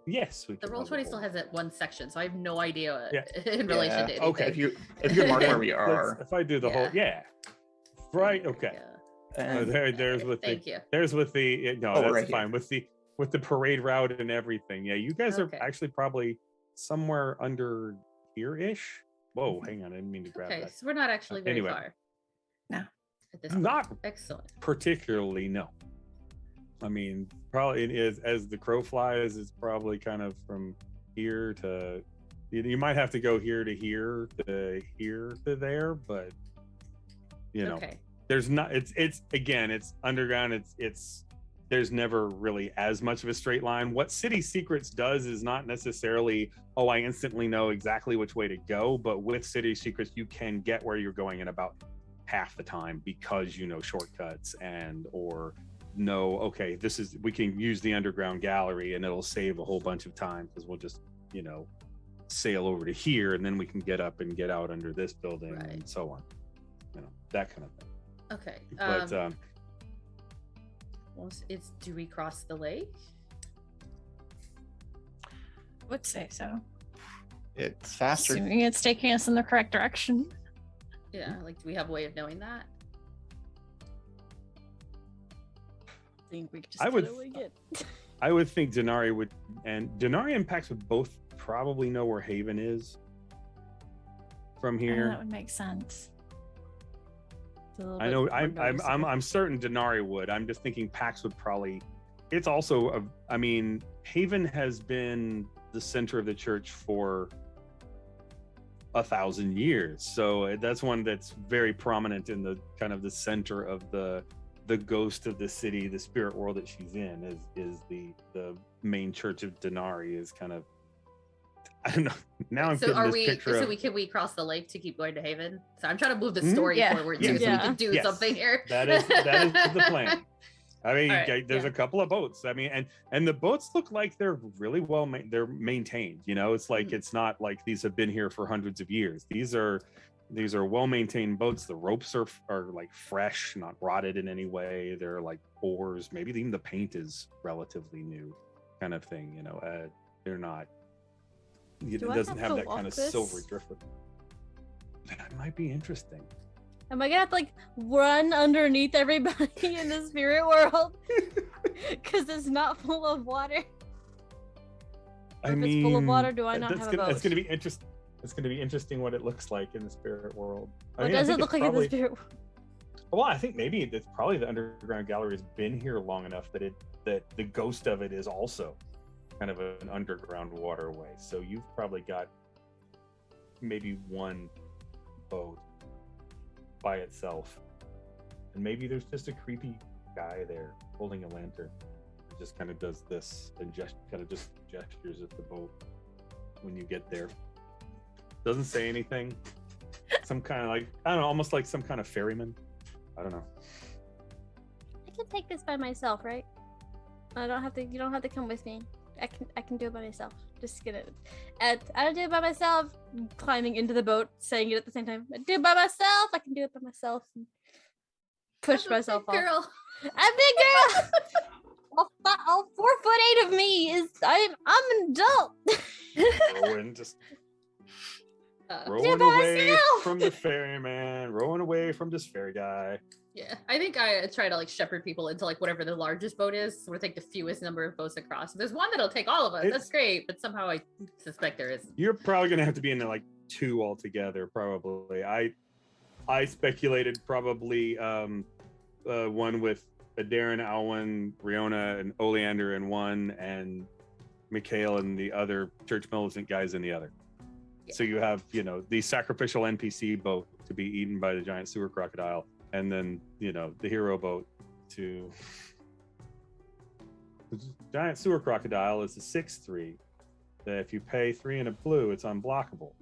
Yes, we The can Roll20 have the still whole- has that one section, so I have no idea Yeah. in relation to anything. Okay, if you mark where we are. If I do the whole, right, okay. And There's with Thank the you. there's with the no, Oh, that's right fine with the parade route and everything. Yeah, you guys Okay. are actually probably somewhere under here-ish. Whoa, hang on, I didn't mean to grab Okay, that. so we're not actually very Anyway. far. No. At this Not point. Excellent. particularly, no. I mean, probably it is, as the crow flies, it's probably kind of from here to, you might have to go here to there, but Okay. there's not, it's again, it's underground, it's there's never really as much of a straight line. What City Secrets does is not necessarily, oh, I instantly know exactly which way to go, but with City Secrets you can get where you're going in about half the time because you know shortcuts or know, okay, we can use the underground gallery and it'll save a whole bunch of time because we'll just sail over to here and then we can get up and get out under this building and so on, that kind of thing. Okay. But do we cross the lake? Would say so. it's faster. Assuming it's taking us in the correct direction. Yeah, like do we have a way of knowing that? I think we just I would- gotta wing it. I would think Denari and Pax would both probably know where Haven is from here. That would make sense. It's a little I bit know. more I'm noticeable. certain Denari would. I'm just thinking Pax would probably. It's also. I mean, Haven has been the center of the church for 1,000 years, so that's one that's very prominent in the kind of the center of the ghost of the city, the spirit world that she's in. Is the main church of Denari is kind of. I don't know. Now I'm So getting are this we? picture So of. can we cross the lake to keep going to Haven? So I'm trying to move the story Yeah. forward Yes. too, so we Yeah. can do Yes. something here. That is the plan. I mean, All right, there's yeah. a couple of boats. I mean, and the boats look like they're really well they're maintained. It's like Mhm. it's not like these have been here for hundreds of years. These are well maintained boats. The ropes are like fresh, not rotted in any way. They're like oars. Maybe even the paint is relatively new, kind of thing. They're not. It Do I doesn't have have to that kind of walk this? silvery driftwood. That might be interesting. Am I gonna have to like run underneath everybody in the spirit world? Because it's not full of water. I If mean, it's full of water, do I not that's have a gonna, It's boat? gonna be interesting. It's gonna be interesting what it looks like in the spirit world. What does it look like in the spirit world? Well, I think maybe it's probably the underground gallery has been here long enough that the ghost of it is also kind of an underground waterway. So you've probably got maybe one boat by itself And maybe there's just a creepy guy there holding a lantern. It just kind of does this and just gestures at the boat when you get there. Doesn't say anything. Some kind of like, I don't know, almost like some kind of ferryman. I don't know. I can take this by myself, right? I don't have to. You don't have to come with me. I can do it by myself. Just gonna. I don't do it by myself. Climbing into the boat, saying it at the same time. I do it by myself. I can do it by myself. Push myself off. Girl. I'm a big girl. all 4'8" of me is. I'm an adult. Rowan just rowing do it by away myself. from the ferryman, rowing away from this ferry guy. Yeah, I think I try to like shepherd people into like whatever the largest boat is. So we'll take the fewest number of boats across. If there's one that'll take all of us. That's great, but somehow I suspect there is. You're probably gonna have to be in like 2 altogether. Probably. I speculated probably one with Darren, Alwyn, Riona, and Oleander in one, and Mikhail and the other church militant guys in the other. Yeah. So you have, the sacrificial NPC boat to be eaten by the giant sewer crocodile, and then, the hero boat to... The giant sewer crocodile is a 6/3, that if you pay 3 and a blue, it's unblockable.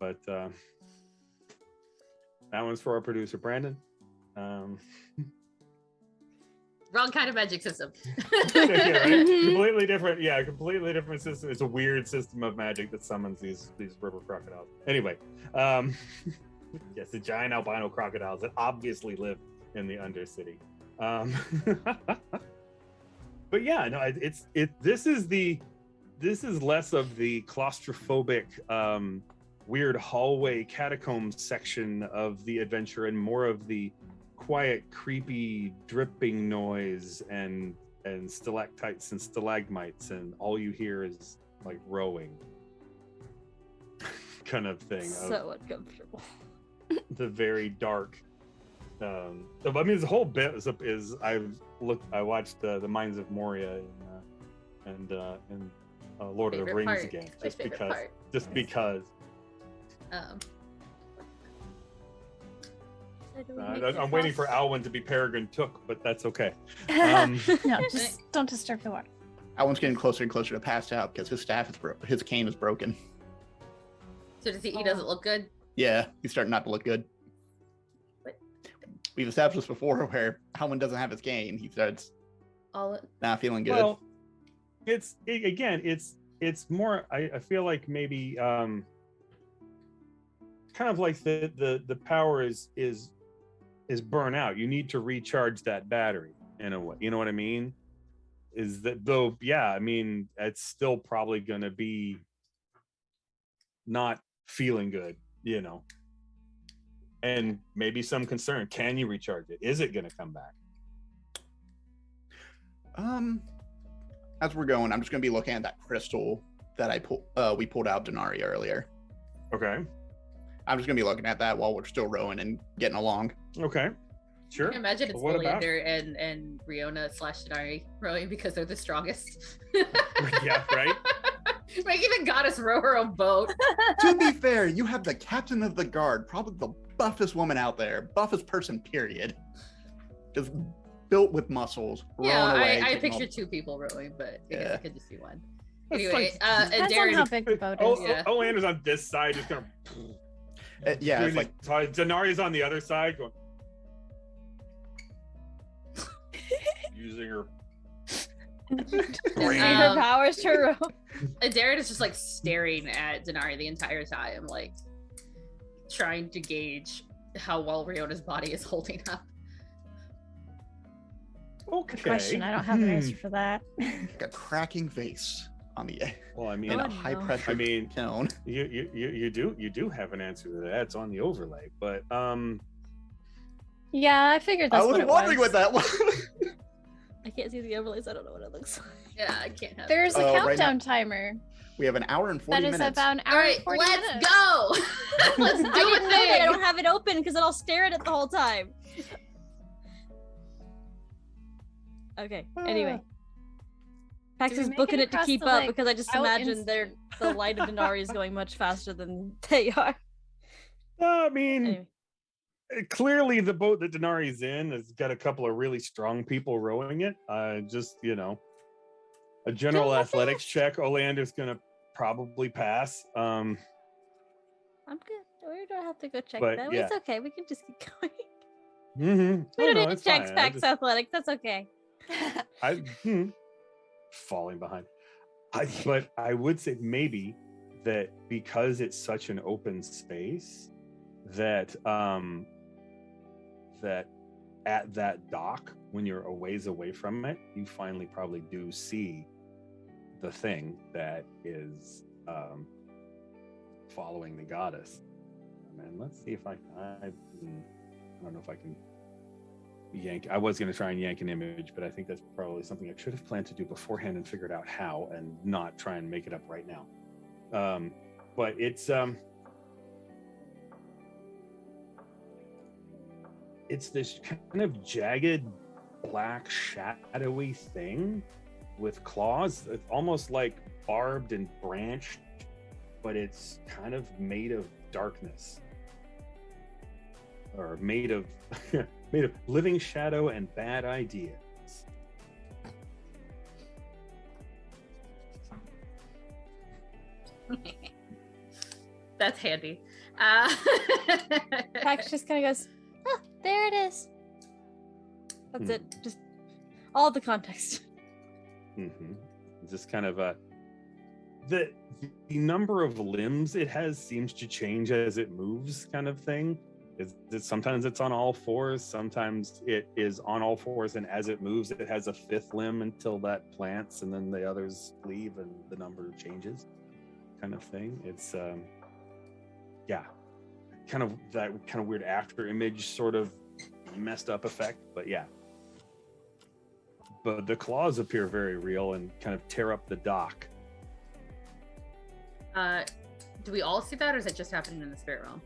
But that one's for our producer, Brandon. Wrong kind of magic system. Yeah, right? Completely different system. It's a weird system of magic that summons these river crocodiles. Anyway, yes, the giant albino crocodiles that obviously live in the Undercity. But yeah, no, this is less of the claustrophobic, weird hallway catacomb section of the adventure and more of the quiet, creepy, dripping noise and stalactites and stalagmites, and all you hear is like rowing kind of thing. So uncomfortable. The very dark. I mean, the whole bit is I watched the Mines of Moria and Lord of the Rings again, just because. I'm waiting for Alwyn to be Peregrine Took, but that's okay. No, just don't disturb the water. Alwyn's getting closer and closer to pass out because his cane is broken. So does he doesn't look good? Yeah, he's starting not to look good. What? We've established this before where Alwyn doesn't have his cane. He starts not feeling good. Well, it's more, I feel like maybe kind of like the power is burn out. You need to recharge that battery in a way. You know what I mean? Is that though? Yeah, I mean, it's still probably going to be not feeling good, and maybe some concern. Can you recharge it? Is it going to come back? As we're going, I'm just going to be looking at that crystal that we pulled out Denari earlier. Okay. I'm just going to be looking at that while we're still rowing and getting along. Okay. Sure. I can imagine it's Oleander and Riona / Denari rowing because they're the strongest. Yeah, right? Making the goddess row her own boat. To be fair, you have the captain of the guard, probably the buffest woman out there, buffest person, period. Just built with muscles. Yeah, away, I pictured 2 people rowing, but I guess I could just see one. That's Anyway, like, and Depends on how big the boat is. Oleander's on this side, just kind of. Yeah, it's like Denari's on the other side, going. Using her. Her powers to row. And Darren is just like staring at Denari the entire time, like trying to gauge how well Riona's body is holding up. Okay. Good question. I don't have an answer for that. like a cracking vase on the Well, I mean, in a high pressure tone. You do have an answer to that. It's on the overlay, but Yeah, I figured that's what it was. I was wondering what that was. I can't see the overlays. I don't know what it looks like. Yeah, I can't have There's a right countdown now- timer. We have an hour and 40 That minutes. is about an All hour right, and 40 let's minutes. go. Let's do I didn't know that. I it. don't have it open because then I'll stare at it the whole time. Okay. Anyway, Pax Do we is make booking it it to across keep the up lake because I just without imagine the light of Denari is going much faster than they are. I mean, Anyway. clearly the boat that Denari's in has got a couple of really strong people rowing it. Just, a general Doing my athletics best. check. Oleander's gonna probably pass. I'm good. We don't have to go check But, that. yeah. It's okay. We can just keep going. Mm-hmm. We don't need to it's check fine. Pax Athletics. That's okay. Falling behind. But I would say maybe that because it's such an open space, that that at that dock, when you're a ways away from it, you finally probably do see the thing that is following the goddess. And let's see if I don't know if I can yank. I was going to try and yank an image, but I think that's probably something I should have planned to do beforehand and figured out how, and not try and make it up right now. But it's this kind of jagged, black, shadowy thing with claws. It's almost like barbed and branched, but it's kind of made of darkness, or made of made of living shadow and bad ideas. That's handy. Pax just kind of goes, oh, there it is. That's it. Hmm. Just all the context. Mm-hmm. Just kind of the number of limbs it has seems to change as it moves, kind of thing. Sometimes it's on all fours, sometimes it is on all fours, and as it moves, it has a fifth limb until that plants, and then the others leave, and the number changes, kind of thing. It's kind of that kind of weird after image, sort of messed up effect, but yeah. But the claws appear very real and kind of tear up the dock. Do we all see that, or is it just happening in the spirit realm?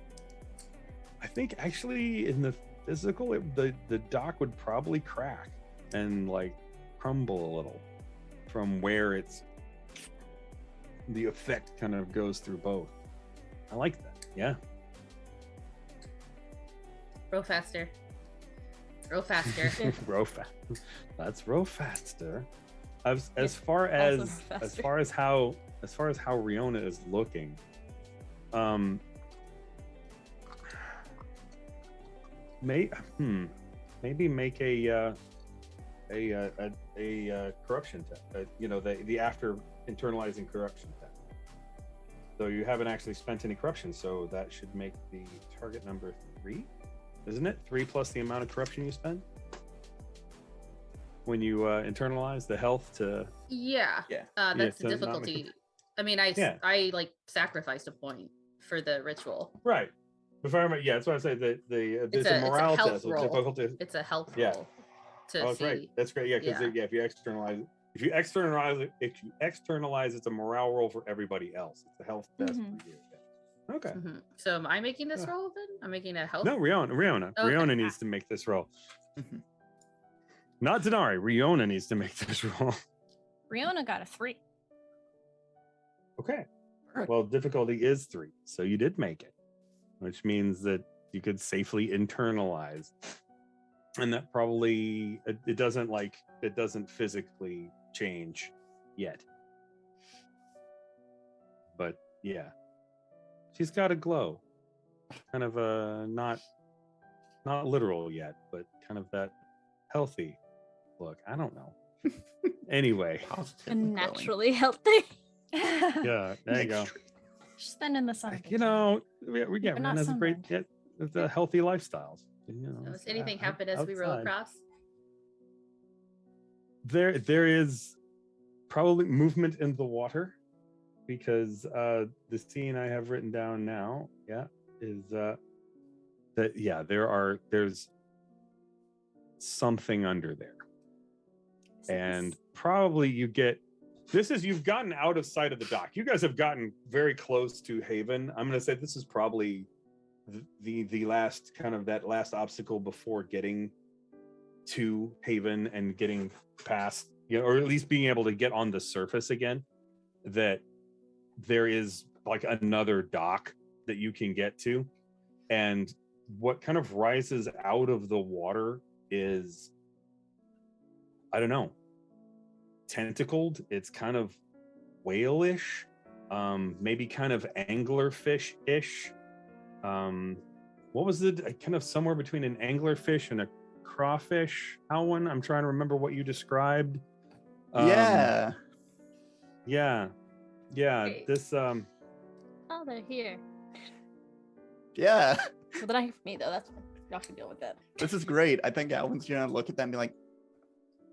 I think actually in the physical, the dock would probably crack and like crumble a little from where it's the effect kind of goes through both. I like that. Yeah. Row faster. Row faster. Row fast. Let's row faster. As far also as row as faster. far as how Riona is looking, maybe make a corruption test. The after internalizing corruption test. So you haven't actually spent any corruption, so that should make the target number 3, isn't it? 3 plus the amount of corruption you spend when you internalize the health to. Yeah. Yeah. That's the does not make difficulty. it- I mean, I Yeah. I like sacrificed a point for the ritual. Right. If I remember, that's why I say that It's it's a morale health test. So roll. difficulty. It's a health Yeah. roll to Oh, see. great. That's great. Yeah, because Yeah. if you externalize, it's a morale roll for everybody else. It's a health test Mhm. for you. Yeah. Okay. Mhm. So am I making this roll then? I'm making a health. No, Riona. Okay. Riona needs to make this roll. Mhm. Not Denari. Riona needs to make this roll. Riona got a 3. Okay. Well, difficulty is 3, so you did make it, which means that you could safely internalize, and that probably it doesn't physically change yet, but yeah, she's got a glow, kind of not literal yet, but kind of that healthy look. I don't know. Anyway, Positive And and glowing. naturally healthy. yeah, there you go. She's been in the sun. We But not that's a great. sunburned. It's a healthy lifestyles. Does anything happen as we row outside. across? There is probably movement in the water, because the scene I have written down now, is there's something under there, and probably you've gotten out of sight of the dock. You guys have gotten very close to Haven. I'm going to say this is probably the last kind of that last obstacle before getting to Haven and getting past, or at least being able to get on the surface again. That there is like another dock that you can get to, and what kind of rises out of the water is, I don't know, tentacled. It's kind of whale-ish, maybe kind of anglerfish-ish. What was it? Kind of somewhere between an anglerfish and a crawfish. Alan, I'm trying to remember what you described. Yeah. Yeah. Okay. This Oh, they're here. Yeah. Well, they're not here for me though. That's fine. Y'all can deal with that. This is great. I think Alvin's gonna look at them and be like,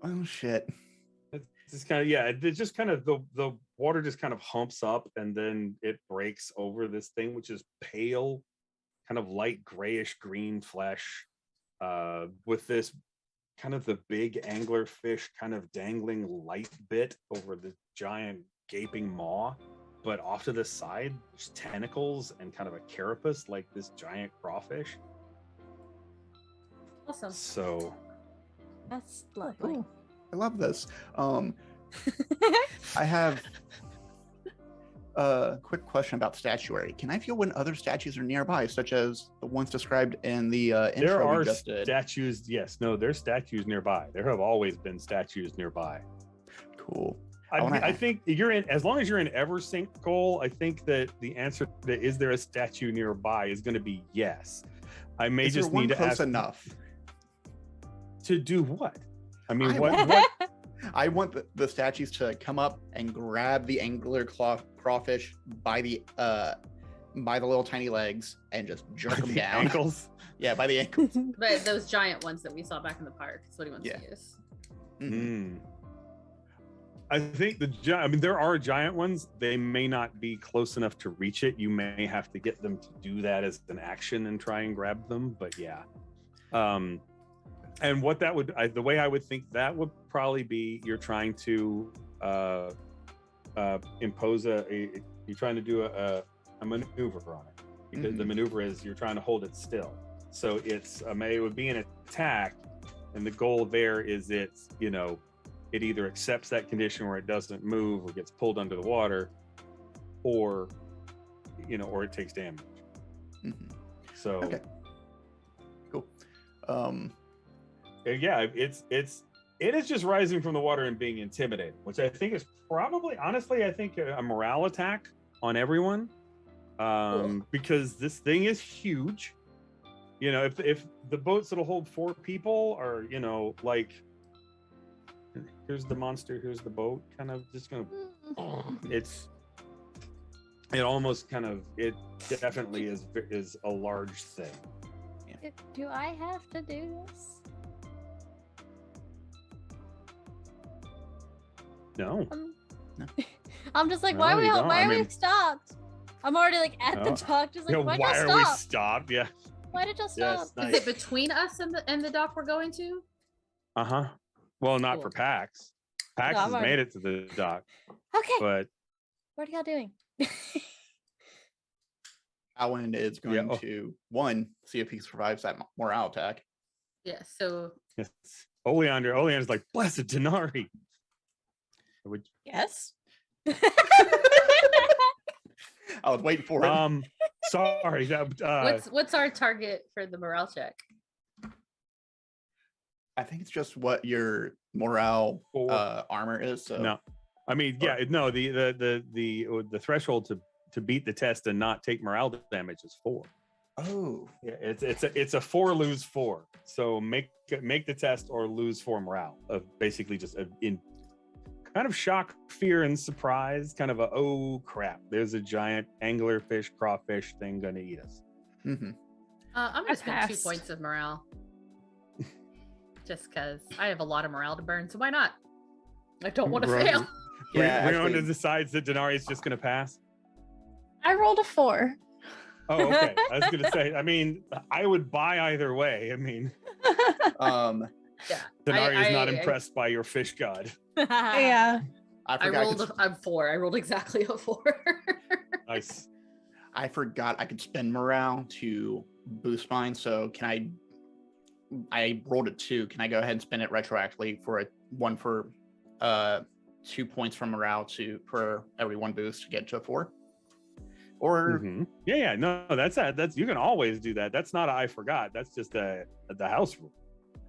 oh shit. it's just kind of, yeah, it's just kind of the water just kind of humps up and then it breaks over this thing, which is pale, kind of light grayish green flesh, with this kind of the big anglerfish kind of dangling light bit over the giant gaping maw, but off to the side there's tentacles and kind of a carapace like this giant crawfish. Awesome. So That's lovely. Oh, I love this. I have a quick question about statuary. Can I feel when other statues are nearby, such as the ones described in the there intro we are just did? statues. Yes, no, there's statues nearby. There have always been statues nearby. Cool. I think you're in, as long as you're in Eversink, Cole, I think that the answer to is there a statue nearby is going to be yes. I may Is just there one need to close ask enough? to do what? I mean, I what I want the statues to come up and grab the angler crawfish by the little tiny legs and just jerk them the down. ankles? Yeah, by the ankles. But those giant ones that we saw back in the park is what he wants Yeah. to use. Mhm. I think I mean, there are giant ones. They may not be close enough to reach it. You may have to get them to do that as an action and try and grab them. But yeah. And what that would, the way I would think that would probably be, you're trying to impose you're trying to do a maneuver on it, because the maneuver is you're trying to hold it still. So it would be an attack, and the goal there is it's, it either accepts that condition where it doesn't move or gets pulled under the water, or it takes damage. So Okay. Cool. yeah, it is just rising from the water and being intimidating, which I think is probably, honestly, I think a morale attack on everyone, because this thing is huge. If the boats that'll hold 4 people are, like, here's the monster, here's the boat, kind of just gonna, it definitely is a large thing. Do I have to do this? No. I'm just like, No, why are we you don't. why I are we mean- stopped? I'm already like at the dock, just like, why'd why y'all are we stop? stopped? Yeah. Why did y'all Yes, stop? Is it between us and the dock we're going to? Uh-huh. Well, not Cool. for PAX. PAX No, I'm has already- made it to the dock, Okay, but what are y'all doing? Alan is going to see if he survives that morale attack. Yeah. So yes. Oleander's like, blessed Denari. Yes. I was waiting for it. Sorry. what's our target for the morale check? I think it's just what your morale 4. armor is. So No, I mean, yeah, no. The threshold to beat the test and not take morale damage is 4. Oh, Yeah, it's a 4 lose 4. So make the test or lose 4 morale, of basically just in kind of shock, fear, and surprise. Kind of oh crap! There's a giant anglerfish, crawfish thing gonna eat us. mm-hmm. I'm gonna spend 2 passed. points of morale, just because I have a lot of morale to burn. So why not? I don't want to Right. fail. Yeah, Riona actually- decides that Denari is just gonna pass. I rolled a 4. Oh, okay. I was gonna say. I mean, I would buy either way. I mean, Yeah. Denari is not impressed by your fish god. Yeah. I I forgot. rolled a 4. I rolled exactly a 4. Nice. I forgot I could spend morale to boost mine. So can I rolled a 2. Can I go ahead and spend it retroactively for a 1 for 2 points from morale for every 1 boost to get to a 4? Or no, that's you can always do that. That's not a I forgot. That's just the house rule.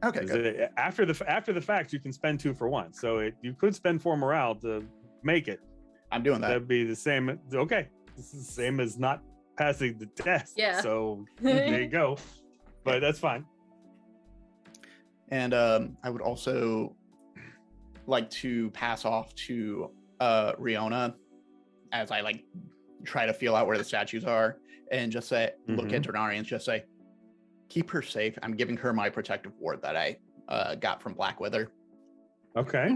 okay, good. After the fact, you can spend 2 for 1. So you could spend 4 morale to make it. I'm doing that. That'd be the same. Okay, this is the same as not passing the test. Yeah. So there you go. But that's fine. And I would also like to pass off to Riona as I like try to feel out where the statues are, and just say, look at Denari and just say, keep her safe. I'm giving her my protective ward that I got from Black Wither. Okay.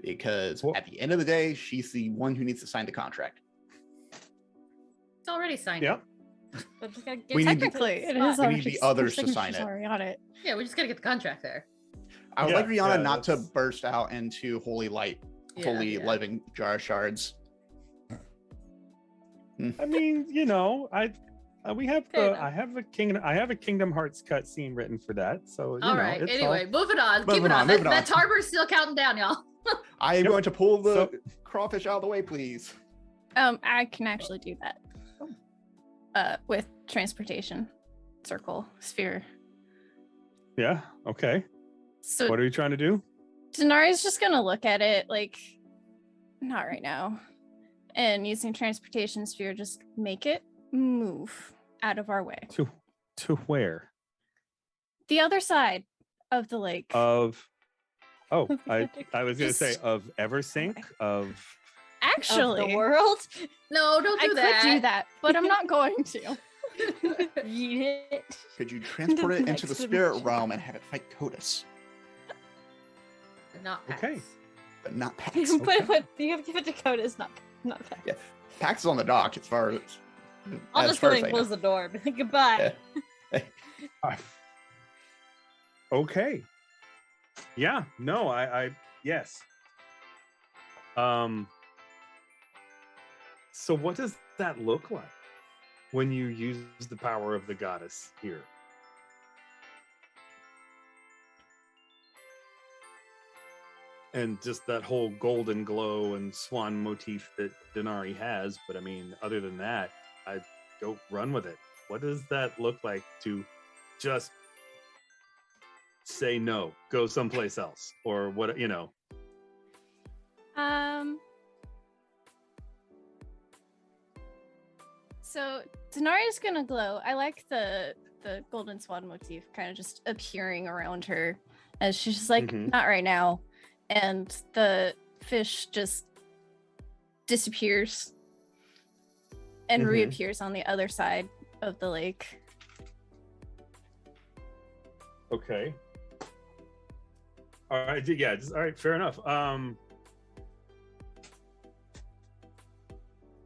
Because at the end of the day, she's the one who needs to sign the contract. It's already signed. Yep. But just gotta get We need Technically, it spot. is We already need the others to signatures sign it. already on it. Yeah, we just gotta get the contract there. I would Yeah, like Rihanna yeah, not to that's- burst out into holy light, holy living jar shards. I mean, we have Fair I have a Kingdom Hearts cutscene written for that. So All right. it's Anyway, moving on. Keep Moving it on, on. moving That on. harbor's still counting down, y'all. I am Yep. going to pull the So- crawfish out of the way, please. I can actually do that. With transportation, circle, sphere. Yeah. Okay. So What are you trying to do? Denari's just gonna look at it like, not right now, and using transportation sphere, just make it move out of our way. To where? The other side of the lake. I was gonna say Just- of Eversink of Of Actually, the world. No, don't I do could that. do that, but I'm not going to. Eat it. Could you transport it into Next the to spirit the- realm and have it fight Kotus, Not Pax. Okay. but not Pax? But you have to give it to Coda's, not that. Yeah, Pax is on the dock as far as. I'll as just far go as and I know. close the door. Be like, goodbye. Okay. Yeah. No. I yes. So what does that look like when you use the power of the goddess here? And just that whole golden glow and swan motif that Denari has. But I mean, other than that, I go run with it. What does that look like to just say no, go someplace else, or what, So Denari's gonna glow. I like the golden swan motif kind of just appearing around her as she's just like, Mhm. not right now. And the fish just disappears and Mhm. reappears on the other side of the lake. Okay. All right. Yeah. All right. Fair enough.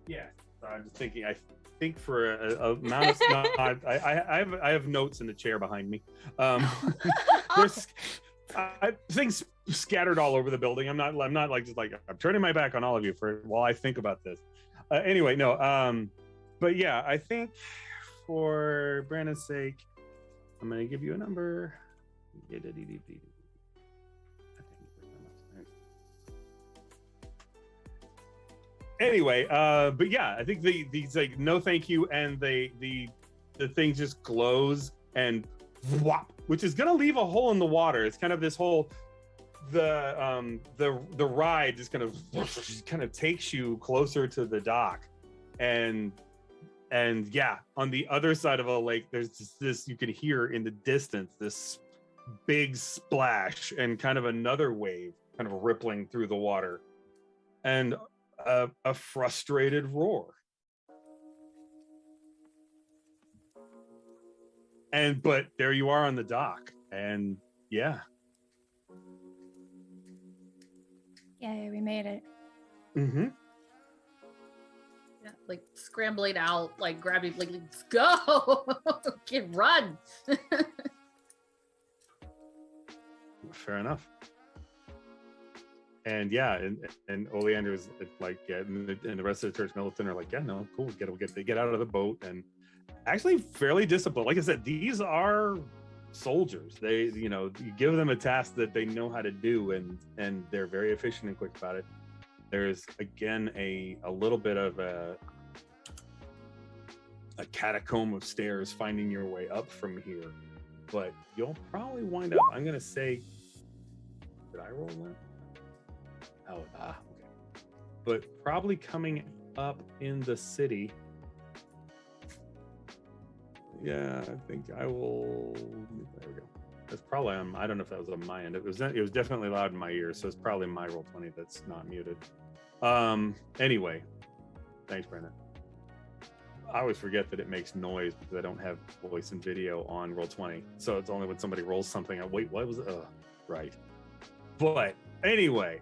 Yeah. I'm just thinking. I think for a amount of I have notes in the chair behind me. There's things scattered all over the building. I'm not like just like I'm turning my back on all of you while I think about this. Anyway, no. But yeah, I think for Brandon's sake, I'm gonna give you a number. Anyway, but yeah, I think these like no thank you, and the thing just glows and whop, which is gonna leave a hole in the water. It's kind of this whole the ride just kind of takes you closer to the dock, and yeah, on the other side of a lake, there's this you can hear in the distance this big splash and kind of another wave kind of rippling through the water, and a frustrated roar. But there you are on the dock, and yeah. Yeah, we made it. Mm-hmm. Yeah, like scrambling out, like grabbing, like let's go, kid, run. Fair enough. And yeah, and Oleander's like, yeah, and the rest of the church militant are like, yeah, no, cool, get out of the boat, and actually fairly disciplined. Like I said, these are soldiers. They, you give them a task that they know how to do, and they're very efficient and quick about it. There's again a little bit of a catacomb of stairs finding your way up from here. But you'll probably wind up, I'm gonna say, did I roll that? Oh, okay. But probably coming up in the city. Yeah, I think I will. There we go. That's probably on. I don't know if that was on my end. It was definitely loud in my ears, so it's probably my roll 20 that's not muted. Anyway, thanks, Brandon. I always forget that it makes noise because I don't have voice and video on roll 20, so it's only when somebody rolls something. Wait, what was it? Right. But anyway,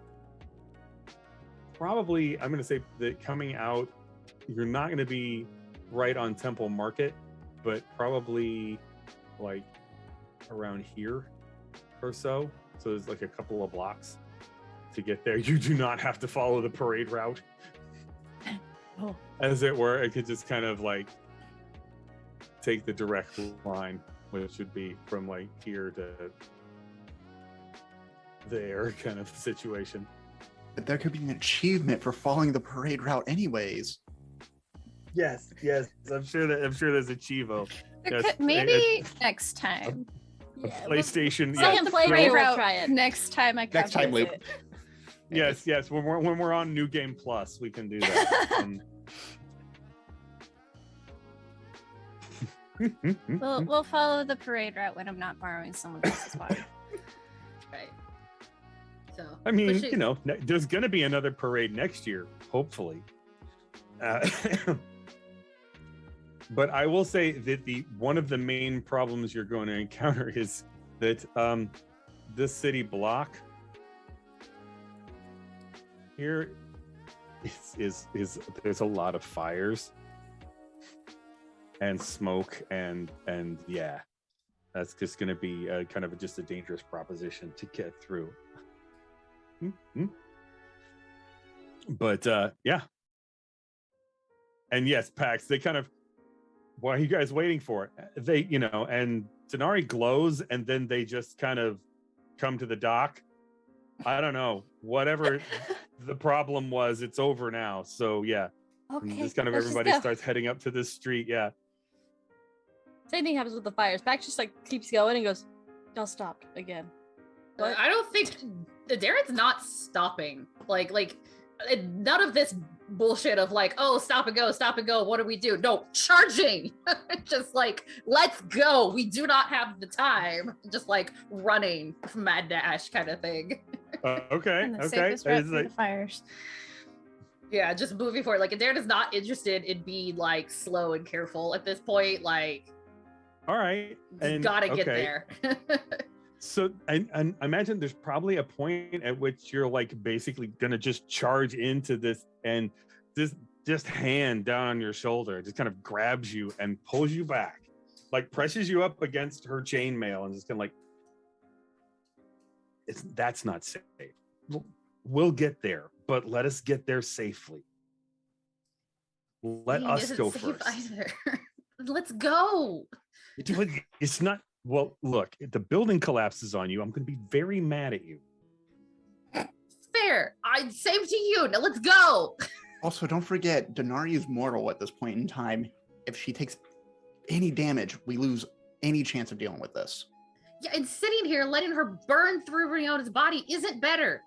probably I'm going to say that coming out, you're not going to be right on Temple Market, but probably like around here or so. So there's like a couple of blocks to get there. You do not have to follow the parade route. Oh. As it were, it could just kind of like take the direct line, which would be from like here to there kind of situation. But there could be an achievement for following the parade route anyways. Yes. I'm sure there's a Chivo. Yes, Maybe next time. a PlayStation. Second play, Parade we'll route try it. next time I come. Next time, Luke. visit. Yes. When we're on New Game Plus, we can do that. We'll follow the parade route when I'm not borrowing someone else's body. Right. So I mean, but she- there's going to be another parade next year, hopefully. But I will say that one of the main problems you're going to encounter is that this city block here is there's a lot of fires and smoke and yeah, that's just going to be kind of just a dangerous proposition to get through. But yeah. And yes, Pax, they kind of, what are you guys waiting for? They, and Denari glows and then they just kind of come to the dock. I don't know, whatever the problem was, it's over now. So yeah, Okay. just kind of let's everybody just go. starts heading up to this street. Yeah. Same thing happens with the fires. Pax just like keeps going and goes, "Y'all stopped again." What? I don't think Darren's not stopping. Like none of this bullshit of like, oh, stop and go. What do we do? No, charging. Just like, let's go. We do not have the time. Just like running mad dash kind of thing. Okay. And the Okay. safest route It's through like- the fires. Yeah, just moving forward. Like, Darren is not interested in being like slow and careful at this point. Like, all right. And gotta get okay. there. So and I imagine there's probably a point at which you're like basically gonna just charge into this, and this just hand down on your shoulder just kind of grabs you and pulls you back, like presses you up against her chainmail and just kind of like, that's not safe. We'll get there, but let us get there safely. Let He us isn't go safe first. either. Let's go. It's not. Well, look, if the building collapses on you, I'm going to be very mad at you. Fair. Same to you. Now let's go. Also, don't forget, Denari is mortal at this point in time. If she takes any damage, we lose any chance of dealing with this. Yeah, and sitting here letting her burn through Riona's body isn't better.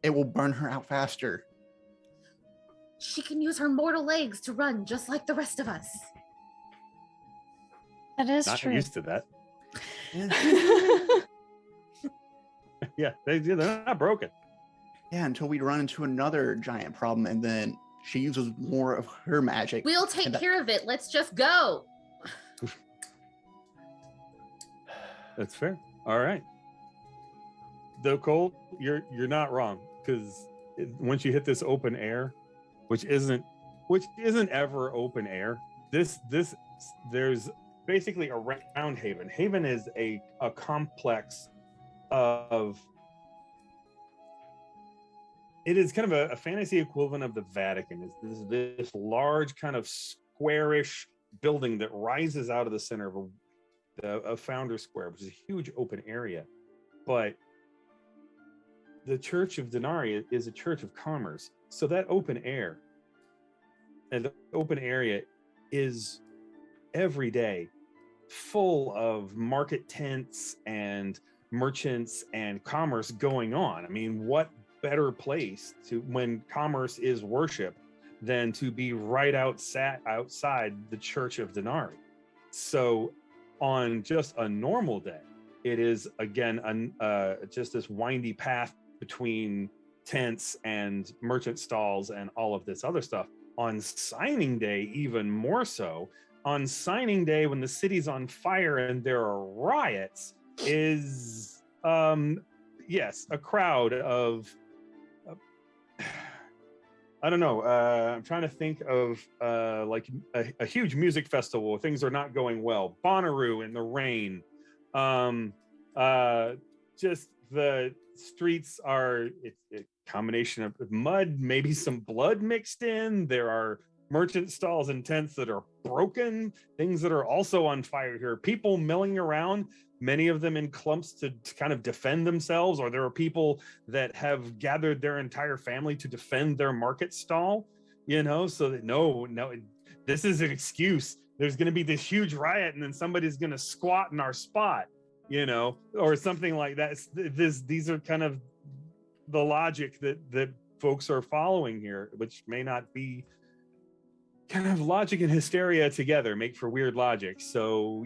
It will burn her out faster. She can use her mortal legs to run just like the rest of us. That is Not true. used to that. Yeah, they're not broken. Yeah, until we run into another giant problem, and then she uses more of her magic. We'll take and care of it. Let's just go. That's fair. All right. Though Cole, you're not wrong, because once you hit this open air, which isn't ever open air, there's basically a round haven. Haven is a complex of, it is kind of a fantasy equivalent of the Vatican. It's this large kind of squarish building that rises out of the center of a Founder Square, which is a huge open area. But the Church of Denari is a church of commerce. So that open air and the open area is every day full of market tents and merchants and commerce going on. I mean, what better place to when commerce is worship than to be right outside the Church of Denari? So on just a normal day, it is again just this windy path between tents and merchant stalls and all of this other stuff. On signing day, even more so. On signing day, when the city's on fire and there are riots, is yes, a crowd of I don't know. I'm trying to think of like a huge music festival where things are not going well. Bonnaroo in the rain. Just the streets are a combination of mud, maybe some blood mixed in. There are merchant stalls and tents that are broken, things that are also on fire here. People milling around, many of them in clumps to kind of defend themselves, or there are people that have gathered their entire family to defend their market stall, so that no, this is an excuse. There's going to be this huge riot and then somebody's going to squat in our spot, or something like that. These are kind of the logic that folks are following here, which may not be kind of logic and hysteria together make for weird logic. So,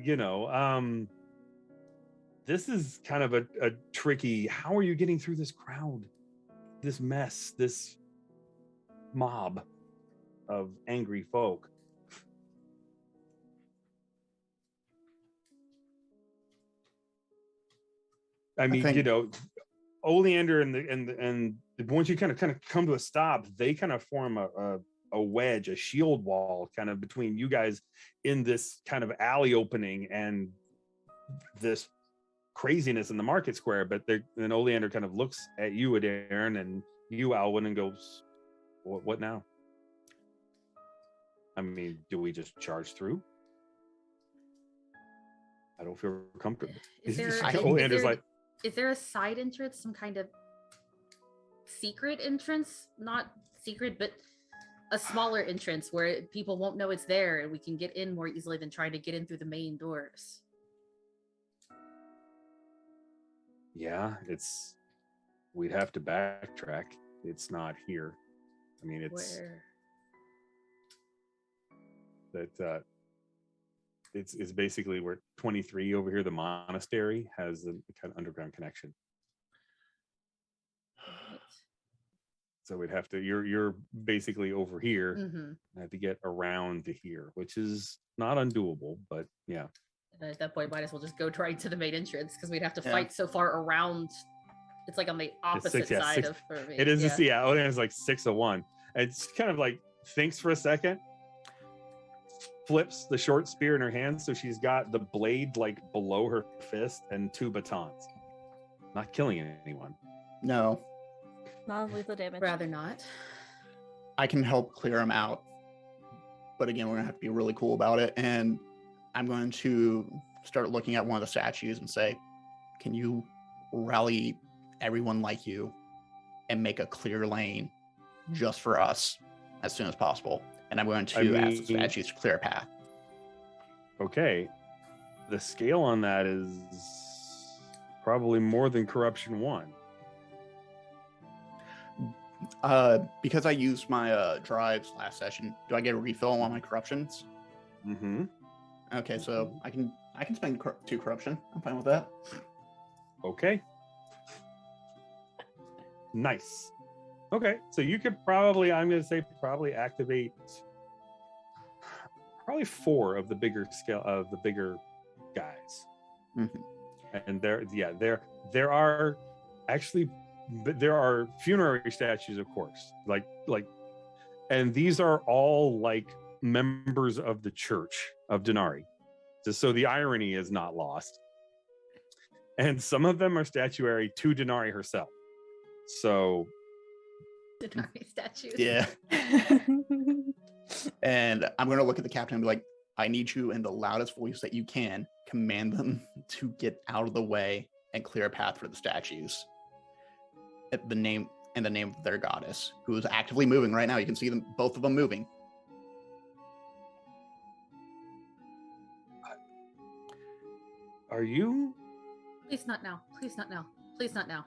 this is kind of a tricky, how are you getting through this crowd, this mess, this mob of angry folk? I mean, Oleander and once you kind of come to a stop, they kind of form a wedge, a shield wall kind of between you guys in this kind of alley opening and this craziness in the market square. But then Oleander kind of looks at you, Adarin, and you, Alwyn, and goes, what now? I mean, do we just charge through? I don't feel comfortable. Oleander's like, is there a side entrance, some kind of secret entrance? Not secret, but a smaller entrance where people won't know it's there and we can get in more easily than trying to get in through the main doors. Yeah, we'd have to backtrack. It's not here. I mean, it's where? That it's basically where 23 over here, the monastery, has a kind of underground connection. Right. So we'd have to, you're basically over here. Mm-hmm. Have to get around to here, which is not undoable, but yeah. And at that point, might as well just go right to the main entrance because we'd have to fight so far around. It's like on the opposite side of. It is just it's like 6 of 1. It's kind of like thinks for a second, flips the short spear in her hand, so she's got the blade like below her fist and 2 batons. Not killing anyone. No. Non-lethal damage. Rather not. I can help clear them out. But again, we're going to have to be really cool about it. And I'm going to start looking at one of the statues and say, can you rally everyone like you and make a clear lane just for us as soon as possible? And I'm going to ask the statues to clear a path. Okay. The scale on that is probably more than Corruption 1. Because I used my drives last session, do I get a refill on my corruptions? Mm-hmm. Okay, so I can spend 2 corruption. I'm fine with that. Okay. Nice. Okay, so you could probably, I'm going to say, probably activate probably 4 of the bigger scale of the bigger guys. Mm-hmm. And there are actually, but there are funerary statues, of course, like, and these are all like members of the Church of Denari, just so the irony is not lost. And some of them are statuary to Denari herself. So Denari statues. Yeah. And I'm going to look at the captain and be like, I need you in the loudest voice that you can command them to get out of the way and clear a path for the statues. The name of their goddess, who is actively moving right now. You can see them, both of them moving. Are you? Please not now. Please not now. Please not now.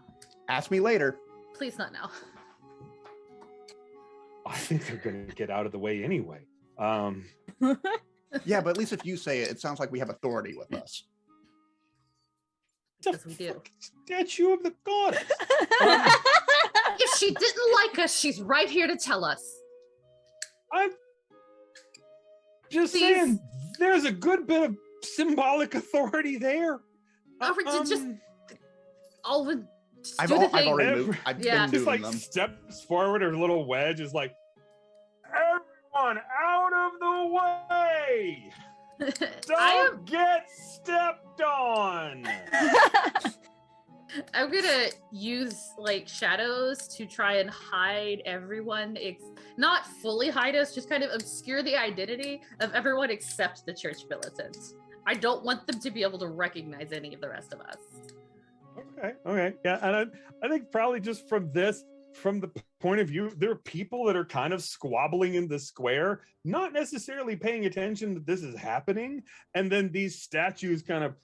Ask me later. Please not now. I think they're going to get out of the way anyway. Yeah, but at least if you say it, it sounds like we have authority with us. Yes, we do. Statue of the goddess. If she didn't like us, she's right here to tell us. I'm just Please. saying, there's a good bit of symbolic authority there. Just Alwyn, just I've do the thing. already moved. I've Yeah. been Just moving like them. steps forward, or a little wedge is like, everyone out of the way. Don't get stepped on. I'm gonna use like shadows to try and hide everyone. Not fully hide us, just kind of obscure the identity of everyone except the church militants. I don't want them to be able to recognize any of the rest of us. Okay. Yeah, and I think probably just from the point of view, there are people that are kind of squabbling in the square, not necessarily paying attention that this is happening, and then these statues kind of,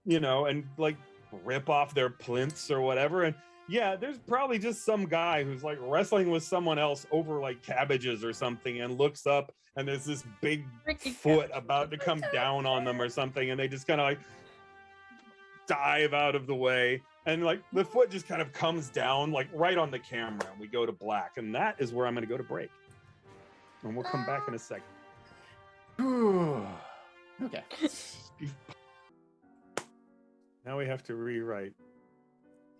and like rip off their plinths or whatever. And yeah, there's probably just some guy who's like wrestling with someone else over like cabbages or something, and looks up and there's this big foot about to come down on them or something, and they just kind of like dive out of the way, and like the foot just kind of comes down like right on the camera, and we go to black, and that is where I'm going to go to break, and we'll come back in a second. Okay. Now we have to rewrite.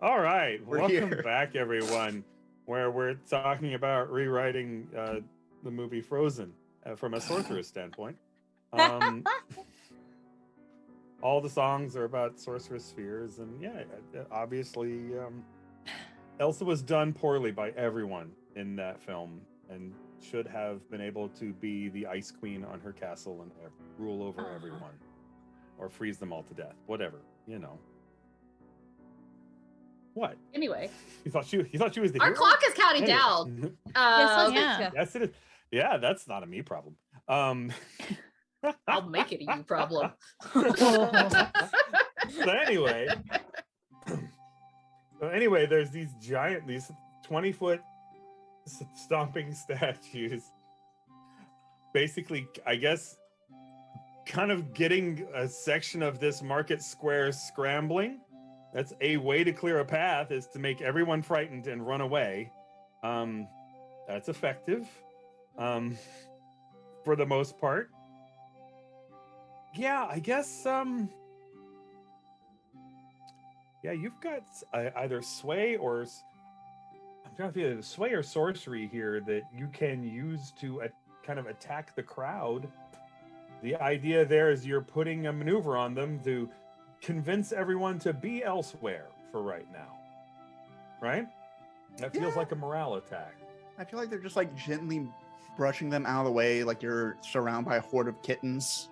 All right, We're welcome here. back, everyone, where we're talking about rewriting the movie Frozen from a sorcerer's standpoint. All the songs are about sorceress spheres, and yeah, obviously Elsa was done poorly by everyone in that film, and should have been able to be the ice queen on her castle and rule over everyone, or freeze them all to death, whatever, What? Anyway, You thought she was the our hero? clock is counting Anyway. down. Yeah. Yes, it is. Yeah, that's not a me problem. I'll make it a you problem. So anyway, there's these 20-foot stomping statues, basically, I guess, kind of getting a section of this market square scrambling. That's a way to clear a path, is to make everyone frightened and run away. That's effective, for the most part. Yeah, I guess, yeah, you've got either sway or I'm trying to think of sway or sorcery here that you can use to kind of attack the crowd. The idea there is you're putting a maneuver on them to convince everyone to be elsewhere for right now, right? That feels like a morale attack. I feel like they're just like gently brushing them out of the way, like you're surrounded by a horde of kittens.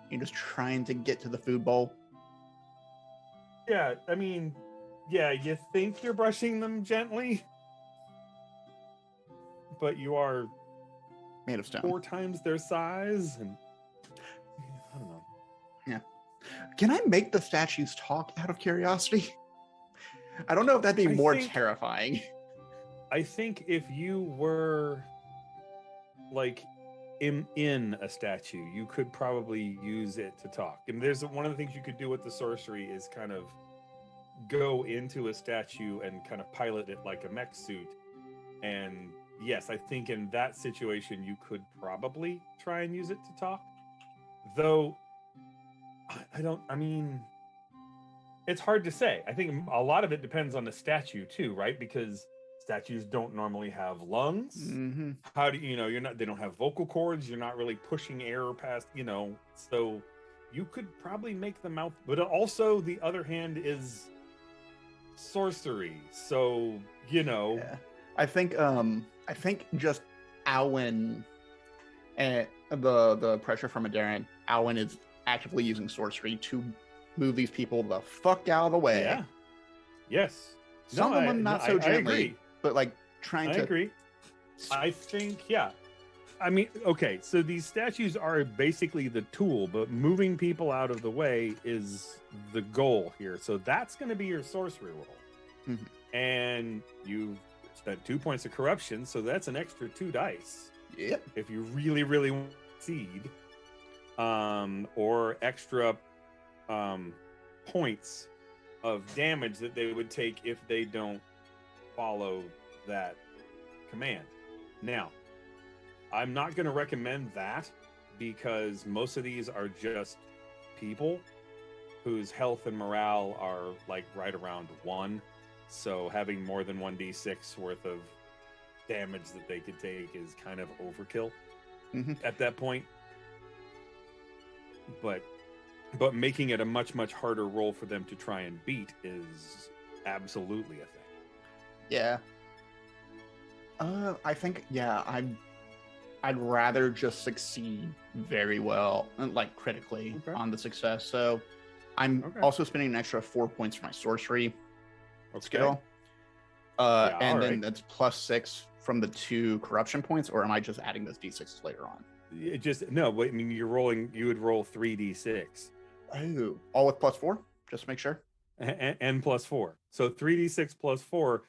You're just trying to get to the food bowl. Yeah, I mean, yeah, you think you're brushing them gently, but you are Made of stone. 4 times their size, and I don't know. Yeah. Can I make the statues talk out of curiosity? I don't know if that'd be more terrifying. I think if you were like in a statue, you could probably use it to talk. And there's one of the things you could do with the sorcery is kind of go into a statue and kind of pilot it like a mech suit. And yes, I think in that situation you could probably try and use it to talk. Though I mean, it's hard to say. I think a lot of it depends on the statue too, right? Because statues don't normally have lungs. Mm-hmm. How do they don't have vocal cords, you're not really pushing air past, so you could probably make the mouth, but also the other hand is sorcery. So, Yeah. I think just Alwyn and the pressure from Adarin, Alwyn is actively using sorcery to move these people the fuck out of the way. Yeah. Yes. Some of them not so gently. I agree. But like trying to agree. I think, yeah. I mean, okay, so these statues are basically the tool, but moving people out of the way is the goal here. So that's going to be your sorcery roll. And you've spent 2 points of corruption, so that's an extra 2 dice. Yep. If you really, really want to succeed, or extra points of damage that they would take if they don't follow that command. Now, I'm not going to recommend that because most of these are just people whose health and morale are like right around 1. So having more than 1d6 worth of damage that they could take is kind of overkill at that point. But making it a much, much harder roll for them to try and beat is absolutely a thing. Yeah. I think, yeah, I'd rather just succeed very well, like critically on the success. So I'm also spending an extra 4 points for my sorcery skill. And then that's +6 from the 2 corruption points, or am I just adding those d6s later on? It just no, I mean you would roll 3d6. Oh, all with +4, just to make sure. And +4. So 3d6 +4.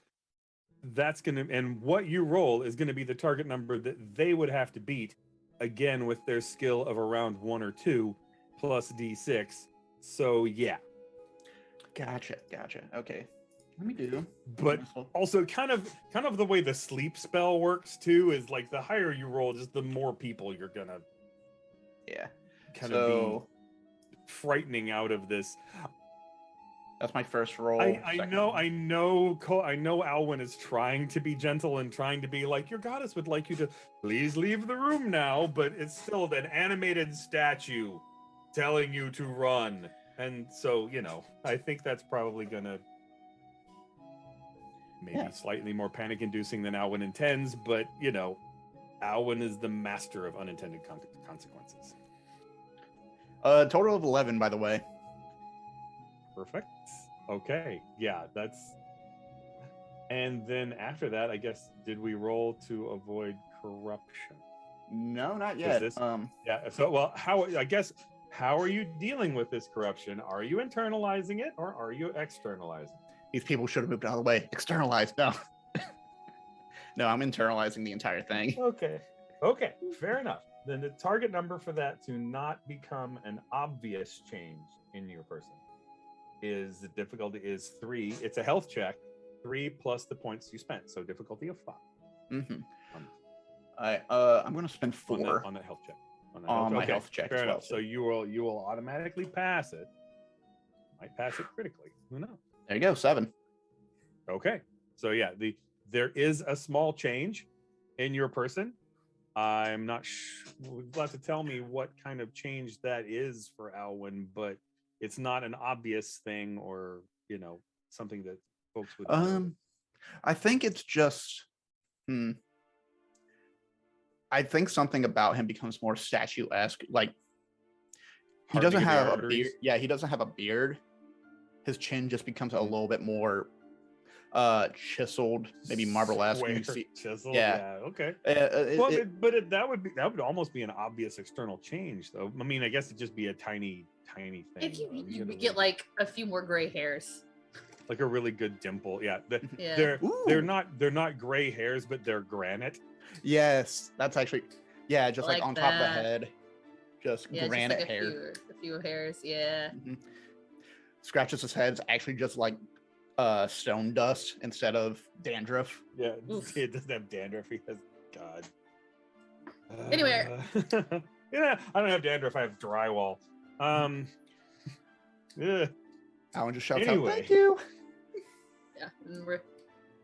That's gonna, and what you roll is gonna be the target number that they would have to beat, again with their skill of around 1 or 2 plus d6. So yeah. Gotcha. Okay. Let me do. But also kind of the way the sleep spell works too is like the higher you roll, just the more people you're gonna kind of be frightening out of this. That's my first roll. I know Alwyn is trying to be gentle and trying to be like, your goddess would like you to please leave the room now, but it's still an animated statue telling you to run. And so, I think that's probably gonna maybe slightly more panic inducing than Alwyn intends, but Alwyn is the master of unintended consequences. Total of 11, by the way. Perfect. Okay. Yeah, that's. And then after that, I guess, did we roll to avoid corruption? No, not yet. Yeah. So, well, how are you dealing with this corruption? Are you internalizing it or are you externalizing? These people should have moved out of the way. Externalized. No. No, I'm internalizing the entire thing. Okay. Fair enough. Then the target number for that to not become an obvious change in your person is the difficulty is 3. It's a health check, 3 plus the points you spent. So difficulty of 5. I'm going to spend 4 on that health check. On my health check. Fair enough. So you will automatically pass it. Might pass it critically. Who knows? There you go, 7. Okay. So yeah, there is a small change in your person. I'm not sure. You'll have to tell me what kind of change that is for Alwyn, but it's not an obvious thing or, something that folks would know. I think it's just I think something about him becomes more statuesque. Like he doesn't have a beard. Yeah, he doesn't have a beard. His chin just becomes a little bit more chiseled, maybe marble-esque. Chiseled. Yeah. Okay. That would almost be an obvious external change, though. I mean, I guess it'd just be a tiny thing. If you get like a few more gray hairs, like a really good dimple. Yeah. They're not gray hairs, but they're granite. Yes, that's actually just like on top of the head, just granite just like hair. A few hairs. Yeah. Scratches his head. It's actually just like stone dust instead of dandruff. Yeah, it doesn't have dandruff. He has God. Anyway, yeah, I don't have dandruff. I have drywall. Yeah. Alan just shouts out, "Thank you." Yeah, and we're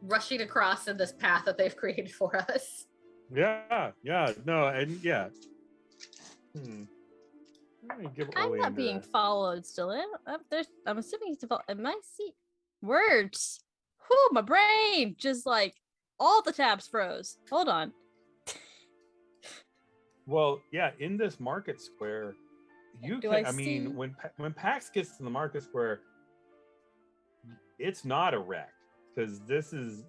rushing across in this path that they've created for us. Yeah, no, and yeah. I'm not being followed still. I'm assuming he's followed. Am I see words? Whew, my brain just like all the tabs froze. Hold on. Well, yeah, in this market square, when Pax gets to the market square, it's not a wreck because this is,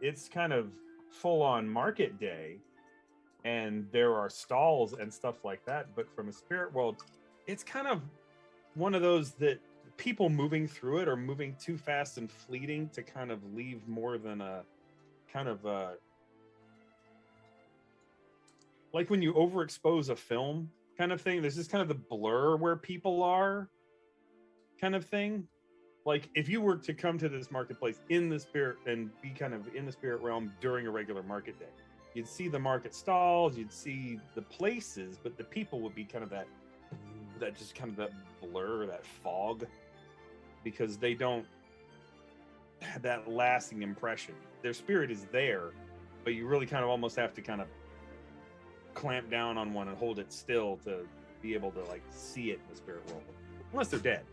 it's kind of full on market day. and there are stalls and stuff like that. But from a spirit world, it's kind of one of those that people moving through it are moving too fast and fleeting to kind of leave more than a kind of like when you overexpose a film kind of thing. There's just kind of the blur where people are kind of thing. Like if you were to come to this marketplace in the spirit and be kind of in the spirit realm during a regular market day, you'd see the market stalls, you'd see the places, but the people would be kind of that just kind of that blur, that fog, because they don't have that lasting impression. Their spirit is there, but you really kind of almost have to kind of clamp down on one and hold it still to be able to like see it in the spirit world, unless they're dead,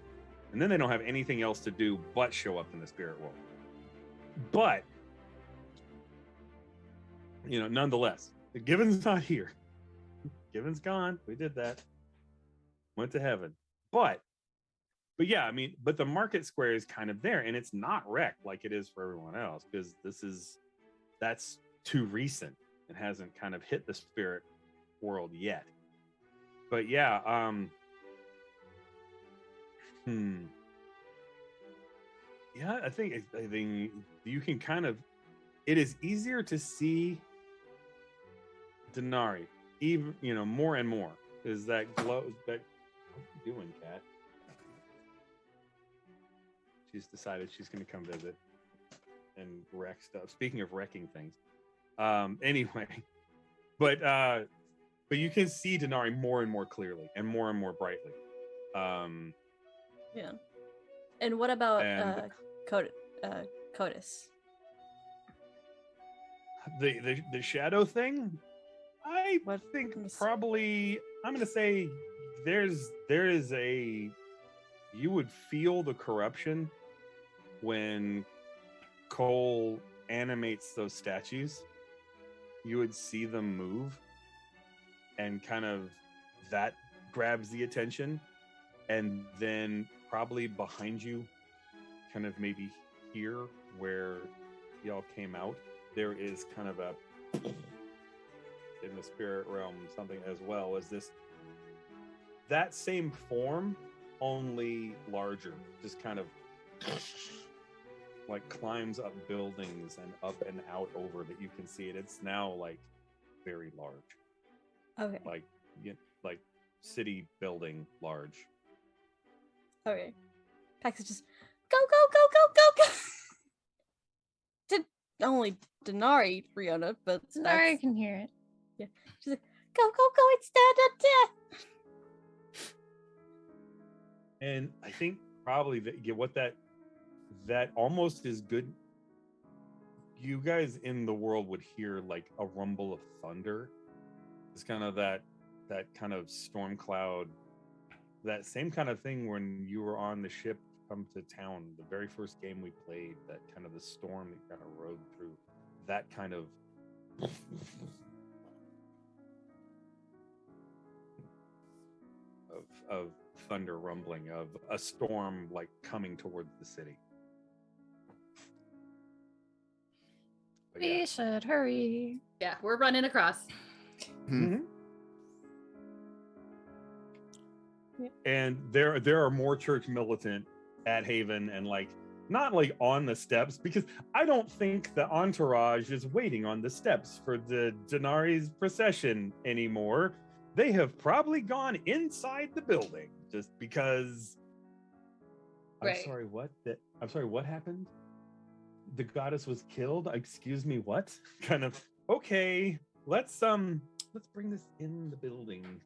and then they don't have anything else to do but show up in the spirit world. But you know, nonetheless, the Given's not here. Given's gone. We did that. Went to heaven. But yeah, I mean, but the market square is kind of there, and it's not wrecked like it is for everyone else, because that's too recent. It hasn't kind of hit the spirit world yet. But yeah, yeah, I think you can kind of, it is easier to see Denari, even, you know, more and more, is that glow. That, what are you doing, cat? She's decided she's going to come visit and wreck stuff. Speaking of wrecking things, anyway, but you can see Denari more and more clearly and more brightly. Yeah. And what about Codis? The shadow thing? I think probably, I'm going to say there is a, you would feel the corruption when Cole animates those statues. You would see them move, and kind of that grabs the attention. And then probably behind you, kind of maybe here where y'all came out, there is kind of a, in the spirit realm, something as well as this, that same form, only larger, just kind of like climbs up buildings and up and out over that you can see it. It's now like very large. Okay. Like city building large. Okay. Pax is just go, go, go, go, go, go. Only Denari, Riona, but Denari can hear it. Yeah. She's like, go, go, go, it's dead. And I think probably that almost is good. You guys in the world would hear like a rumble of thunder. It's kind of that kind of storm cloud, that same kind of thing when you were on the ship come to town, the very first game we played, that kind of the storm that kind of rode through, that kind of of thunder rumbling, of a storm like coming towards the city. We should hurry. Yeah, we're running across. Mm-hmm. And there are more church militant at Haven, and like not like on the steps, because I don't think the entourage is waiting on the steps for the Denari's procession anymore. They have probably gone inside the building just because. Right. I'm sorry, what happened? The goddess was killed? Excuse me, what? Kind of, okay, let's bring this in the building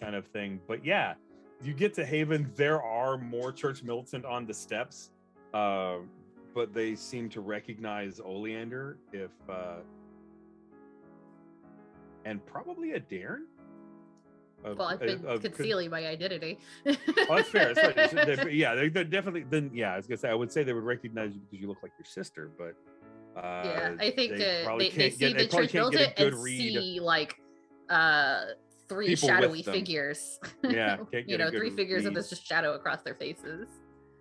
kind of thing. But yeah, you get to Haven, there are more church militant on the steps, but they seem to recognize Oleander and probably a Dairn. Well, I've been concealing my identity. Oh, that's fair. They're definitely. Then, yeah, I was gonna say, I would say they would recognize you because you look like your sister, but yeah, I think they see the church militant and see like three shadowy figures. Yeah, three figures with this shadow across their faces.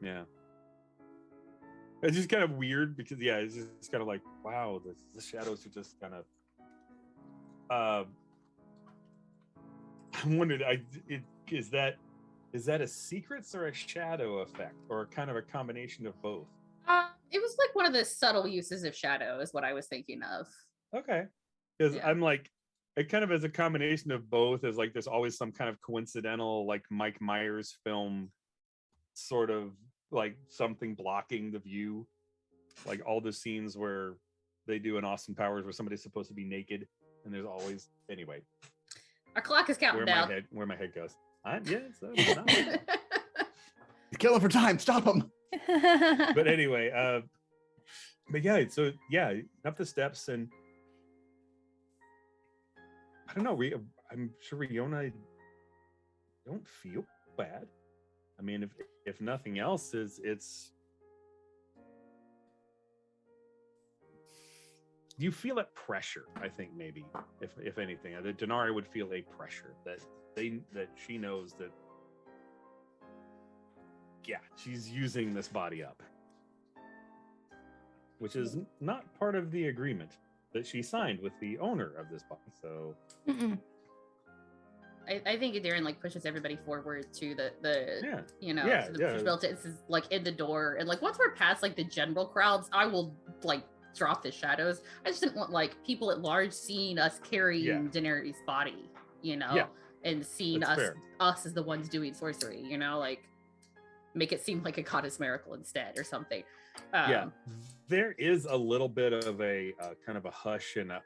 Yeah, it's just kind of weird because it's just kind of like, wow, the shadows are just kind of I'm wondering, is that a secrets or a shadow effect, or kind of a combination of both? It was like one of the subtle uses of shadow is what I was thinking of. Okay, because Yeah. I'm like, it kind of is a combination of both. Is like there's always some kind of coincidental, like Mike Myers film, sort of like something blocking the view, like all the scenes where they do an Austin Powers where somebody's supposed to be naked, and there's always anyway. Our clock is counting down. Where my head goes. Yes. Kill him for time. Stop him. But anyway, but yeah, so yeah, up the steps, and I don't know. I'm sure Riona don't feel bad. I mean, if nothing else, it's you feel that pressure. I think maybe if anything, that Denari would feel a pressure that she knows that. Yeah, she's using this body up, which is not part of the agreement that she signed with the owner of this body. So I think Darren like pushes everybody forward to the is like in the door, and like once we're past like the general crowds, I will like drop the shadows. I just didn't want like people at large seeing us carrying Daenerys' body, and seeing us as the ones doing sorcery, like make it seem like a goddess miracle instead or something. There is a little bit of a kind of a hush and a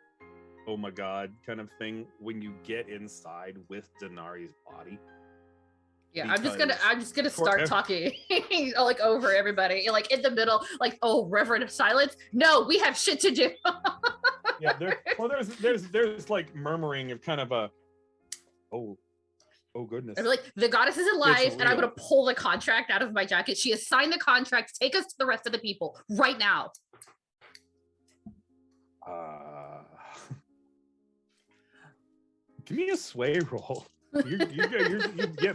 oh my god kind of thing when you get inside with Denari's body. Yeah, I'm just gonna start talking like over everybody, like in the middle, like, oh, reverend silence. No, we have shit to do. Yeah, there's like murmuring of kind of a oh goodness. I'm like, the goddess is alive, and I'm gonna pull the contract out of my jacket. She has signed the contract. Take us to the rest of the people right now. Give me a sway roll.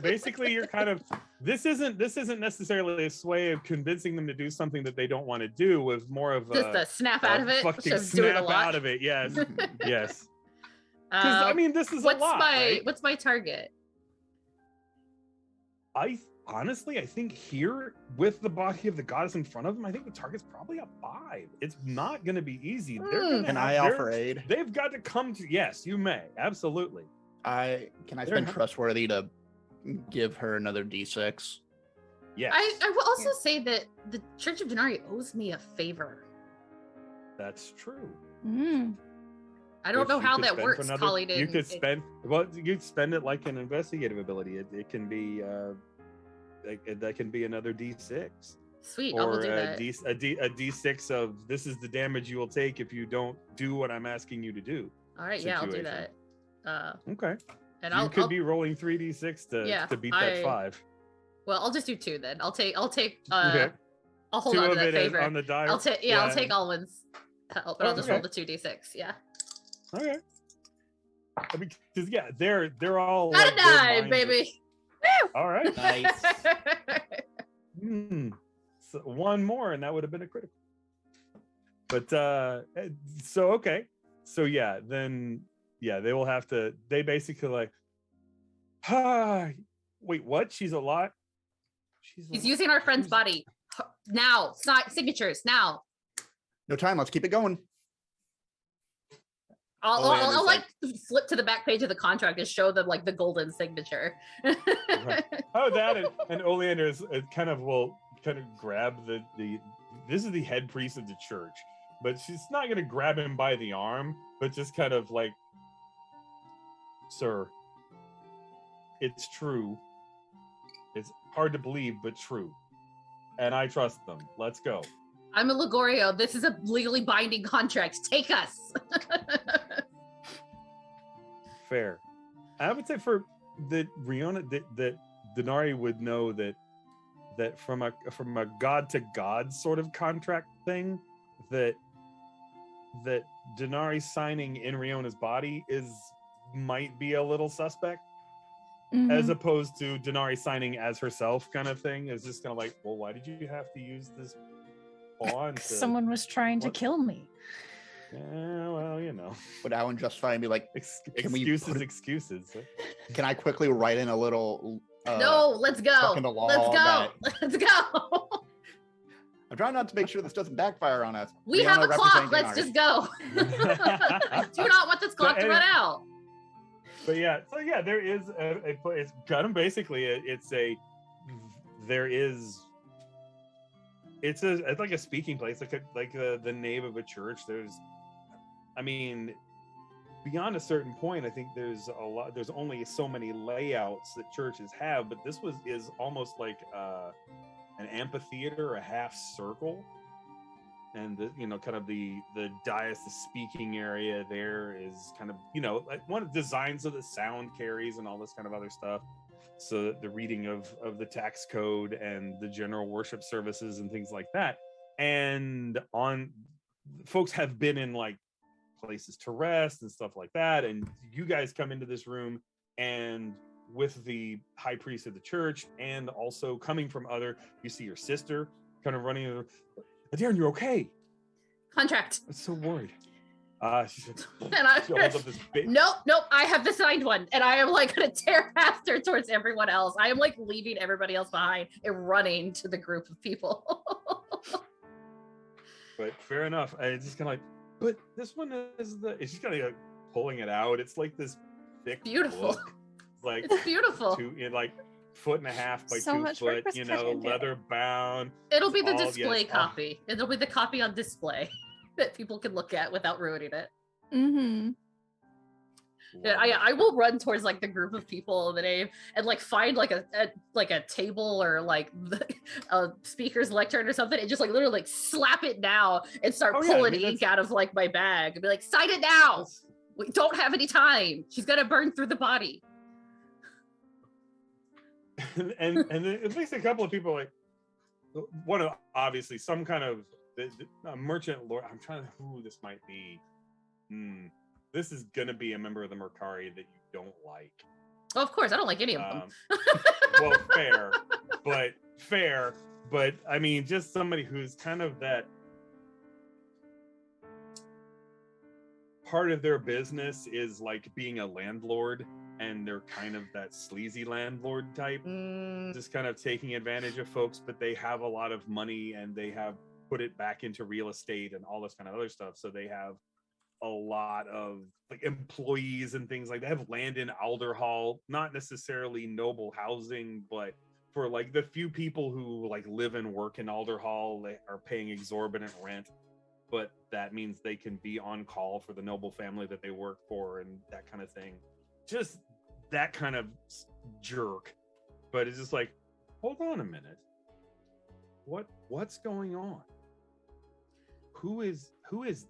Basically you're kind of this isn't necessarily a sway of convincing them to do something that they don't want to do, with more of just a snap out of it. Fucking snap out of it. Yes. Yes. Because I mean, this is a lot. What's my target? I think here with the body of the goddess in front of them, I think the target's probably a 5. It's not going to be easy. Can I offer aid? They've got to come to. Yes, you may. Absolutely. Can I spend trustworthy to give her another D6? Yes. I will also say that the Church of Denari owes me a favor. That's true. I don't know how that works, Colleen. You could spend it like an investigative ability. It can be that can be another D6. Sweet, or I will do that. A D6 of this is the damage you will take if you don't do what I'm asking you to do. All right, yeah, I'll do that. Okay. And you could be rolling 3d6 to beat that 5. Well, I'll just do 2 then. I'll take okay. I'll hold on to that favor. On the die. I'll take Alwyn's help, but I'll just roll the 2d6. Yeah. Okay. Because they're all got a 9, baby. All right. Nice. So one more, and that would have been a critical. But so okay. So they will have to. They basically like. Wait, what? She's alive. He's using our friend's body now. Signatures now. No time. Let's keep it going. I'll like flip to the back page of the contract and show them like the golden signature. Right. Oh, that and Oleander will grab the. This is the head priest of the church, but she's not going to grab him by the arm, but just kind of like, sir, it's true. It's hard to believe, but true, and I trust them. Let's go. I'm a Ligorio. This is a legally binding contract. Take us. Fair. I would say for the Riona that Denari would know that from a god to god sort of contract thing, that Denari signing in Riona's body might be a little suspect. As opposed to Denari signing as herself kind of thing. Is just kind of like, well, why did you have to use this bond? Someone was trying to kill me. Yeah, well, you know. Would Alan justify and be like, excuses. Can I quickly write in a little no, let's go. in the law Let's go. that- Let's go. I'm trying not to make sure this doesn't backfire on us. We have a clock. Let's just go. I do not want this clock to run out. But yeah, so yeah, there is a place. It's kind of basically it's like a speaking place, like the nave of a church. I mean, beyond a certain point, I think there's only so many layouts that churches have, but this is almost like an amphitheater, a half circle, and kind of the dais, the speaking area there is kind of like one of the designs of the sound carries and all this kind of other stuff, so that the reading of the tax code and the general worship services and things like that. And folks have been in like places to rest and stuff like that, and you guys come into this room and with the high priest of the church, and also coming from you see your sister kind of running. Darren, you're okay? Contract. I'm so worried. She holds up this big... Nope, I have the signed one, and I am like gonna tear faster towards everyone else. I am like leaving everybody else behind and running to the group of people. But fair enough. I just kind of like, but this one is it's just kind of like pulling it out. It's like this thick, beautiful book. Like it's beautiful. Like 1.5 by so 2 foot, leather bound. It'll be the display copy. It'll be the copy on display that people can look at without ruining it. Mm-hmm. Yeah, I will run towards like the group of people in the nave and like find like a table or like a speaker's lectern or something, and just like literally like slap it down and start pulling ink out of like my bag and be like, sign it now. We don't have any time. She's gonna burn through the body. and at least a couple of people, like one of obviously some kind of a merchant lord. I'm trying to who this might be. This is gonna be a member of the Mercari that you don't like. Oh, of course, I don't like any of them. Well, fair, but I mean, just somebody who's kind of that part of their business is like being a landlord, and they're kind of that sleazy landlord type, just kind of taking advantage of folks, but they have a lot of money and they have put it back into real estate and all this kind of other stuff. So they have a lot of like employees and things like that. They have land in Alderhall, not necessarily noble housing, but for like the few people who like live and work in Alderhall, they are paying exorbitant rent, but that means they can be on call for the noble family that they work for and that kind of thing. Just that kind of jerk. But it's just like, hold on a minute, what's going on? Who is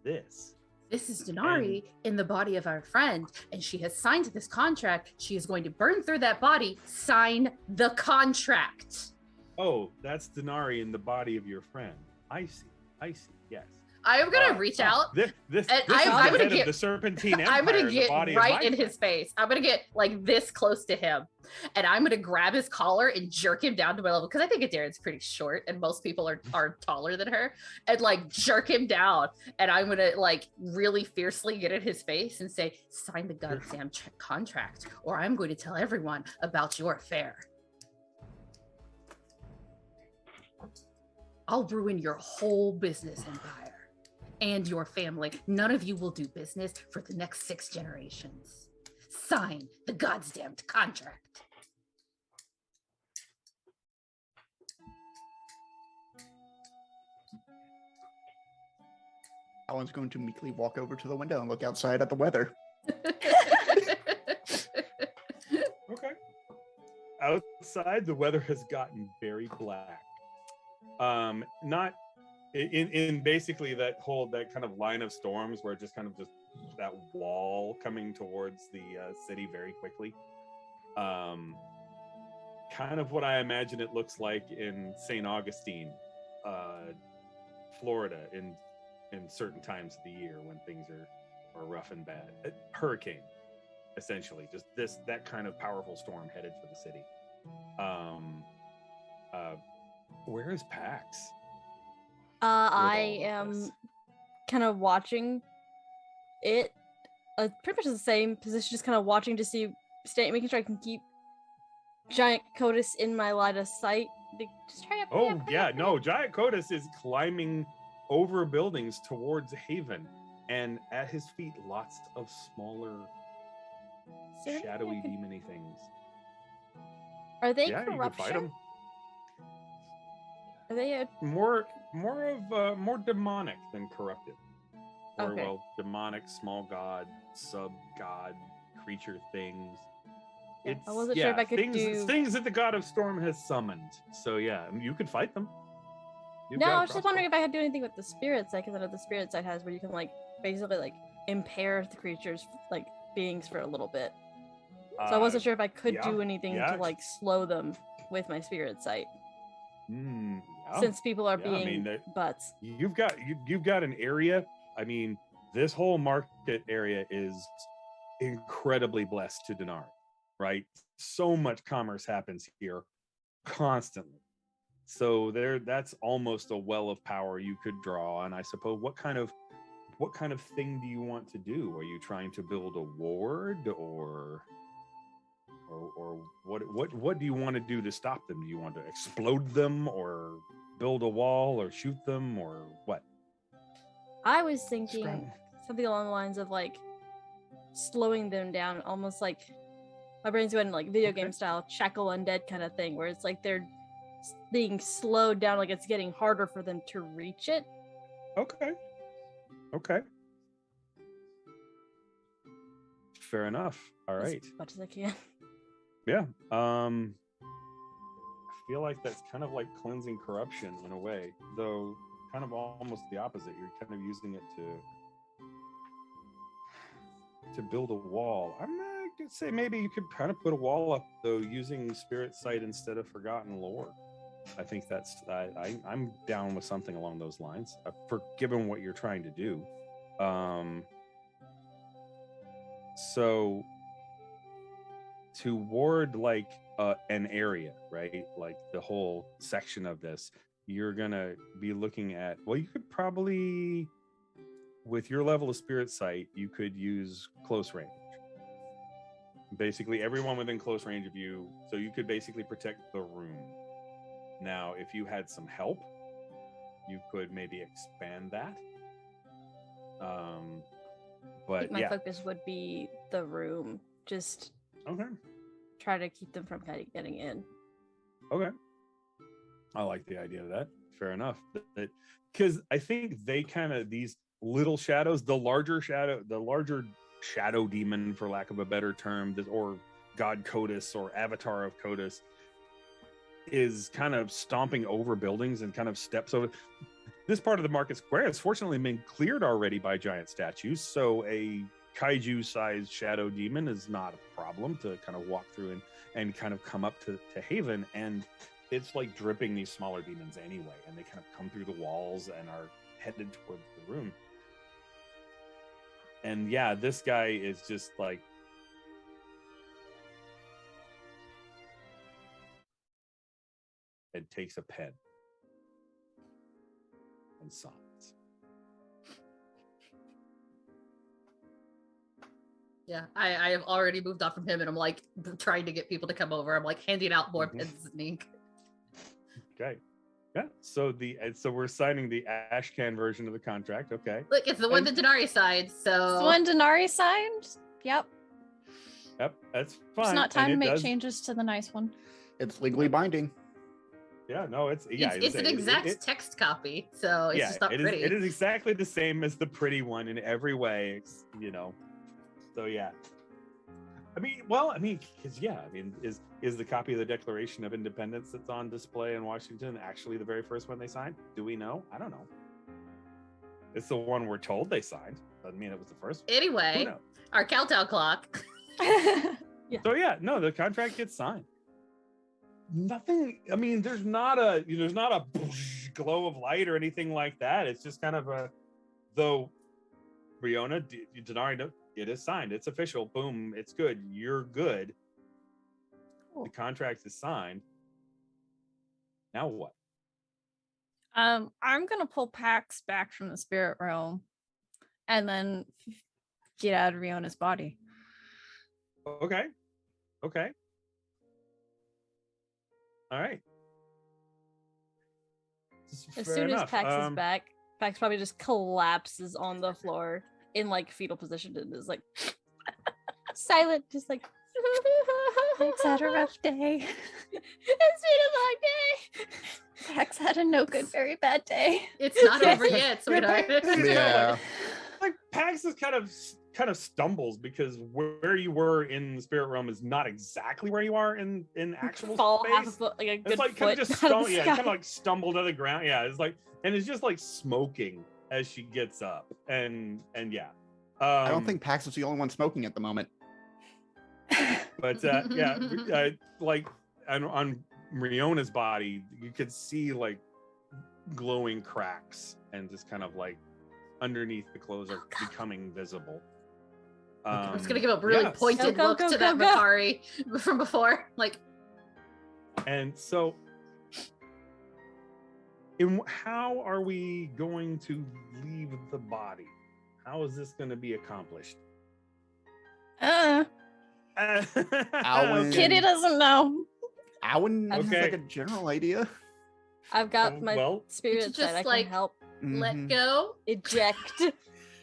this? This is Denari in the body of our friend, and she has signed this contract. She is going to burn through that body. Sign the contract. Oh, that's Denari in the body of your friend. I see. Yes. I am gonna reach out. This I'm gonna get the Serpentine Empire. I'm gonna get right in friend. his face. I'm gonna get like this close to him, and I'm gonna grab his collar and jerk him down to my level, because I think Darren's pretty short, and most people are taller than her, and like jerk him down. And I'm gonna like really fiercely get in his face and say, "Sign the goddamn contract, or I'm going to tell everyone about your affair. I'll ruin your whole business empire. And your family. None of you will do business for the next 6 generations. Sign the goddamn contract." Alan's going to meekly walk over to the window and look outside at the weather. Okay. Outside, the weather has gotten very black. Not in basically that kind of line of storms where just that wall coming towards the city very quickly. Kind of what I imagine it looks like in St. Augustine, Florida, in certain times of the year when things are rough and bad. A hurricane, essentially, just that kind of powerful storm headed for the city. Where is Pax? I am kind of watching it. Pretty much the same position, just kind of watching to see, making sure I can keep Giant Codus in my line of sight. Just hurry up. Giant Codus is climbing over buildings towards Haven, and at his feet, lots of smaller, shadowy, demony things. Are they corruption? You can fight them. Are they more demonic than corrupted? Or demonic, small god, sub god, creature things. I wasn't sure if I could things that the god of storm has summoned. So yeah, you could fight them. I was just wondering if I had to do anything with the spirit side, because I know the spirit side has where you can basically impair the creatures beings for a little bit. So I wasn't sure if I could do anything to slow them with my spirit sight. Since people are being butts. You've got an area. I mean, this whole market area is incredibly blessed to Denari, right? So much commerce happens here constantly. So that's almost a well of power you could draw on. I suppose what kind of thing do you want to do? Are you trying to build a ward or what do you want to do to stop them? Do you want to explode them or build a wall or shoot them or what? I was thinking something along the lines of slowing them down, almost like my brain's going video game style, shackle undead kind of thing, where it's they're being slowed down, it's getting harder for them to reach it. Okay. Fair enough. All right. As much as I can. Yeah. I feel like that's kind of like cleansing corruption in a way, though kind of almost the opposite. You're kind of using it to build a wall. I'm gonna say maybe you could kind of put a wall up though using spirit sight instead of forgotten lore. I think that's I'm down with something along those lines for given what you're trying to do. So to ward an area, right? The whole section of this, you're gonna be looking at, you could probably, with your level of spirit sight, you could use close range. Basically everyone within close range of you, so you could basically protect the room. Now, if you had some help, you could maybe expand that. But I think my focus would be the room. Just try to keep them from getting in. Okay. I like the idea of that. Fair enough. Because I think they these little shadows, the larger shadow demon, for lack of a better term, or God Codus or Avatar of Codus, is kind of stomping over buildings and kind of steps over. This part of the market square has fortunately been cleared already by giant statues, so a kaiju-sized shadow demon is not a problem to kind of walk through and kind of come up to Haven, and it's dripping these smaller demons anyway, and they kind of come through the walls and are headed towards the room. And yeah, this guy is just and takes a pen and signs. Yeah, I have already moved on from him, and I'm trying to get people to come over. I'm handing out more pens and ink. Okay. Yeah. So we're signing the Ashcan version of the contract. Okay. Look, it's the one that Denari signed. So it's the one Denari signed. Yep. Yep. That's fine. It's not time to make changes to the nice one. It's legally binding. Yeah, no, it's an exact text copy, so it's just not pretty. It is exactly the same as the pretty one in every way, So yeah. Is the copy of the Declaration of Independence that's on display in Washington actually the very first one they signed? Do we know? I don't know. It's the one we're told they signed. Doesn't mean it was the first one. Anyway, our countdown clock. Yeah. So yeah, no, the contract gets signed. Nothing. There's not a glow of light or anything like that. It's just kind of though. Briona, Denari, it is signed. It's official. Boom. It's good. You're good. Cool. The contract is signed. Now what? I'm gonna pull Pax back from the spirit realm, and then get out of Riona's body. Okay. All right. As Fair soon as enough. Pax is back, Pax probably just collapses on the floor in like fetal position and is like silent, just like Pax had a rough day. It's been a long day. Pax had a no good, very bad day. It's not over yet, sweetheart. Yeah. Like Pax is kind of stumbles because where you were in the spirit realm is not exactly where you are in actual Fall half a space. foot, like a good It's like foot kind of just out of the kind sky. of like stumbled to the ground. Yeah, it's like, and it's just like smoking as she gets up, and yeah. I don't think Pax is the only one smoking at the moment. But like on Riona's body, you could see like glowing cracks and just kind of like underneath the clothes are becoming visible. I'm just gonna give a really pointed Go, look go, to go, that go. Makari from before. Like, And so, how are we going to leave the body? How is this going to be accomplished? Alwyn- Kitty doesn't know. Alwyn has Okay. like a general idea. I've got my Well, spirit It's side. just I like- can help let Mhm. go. eject.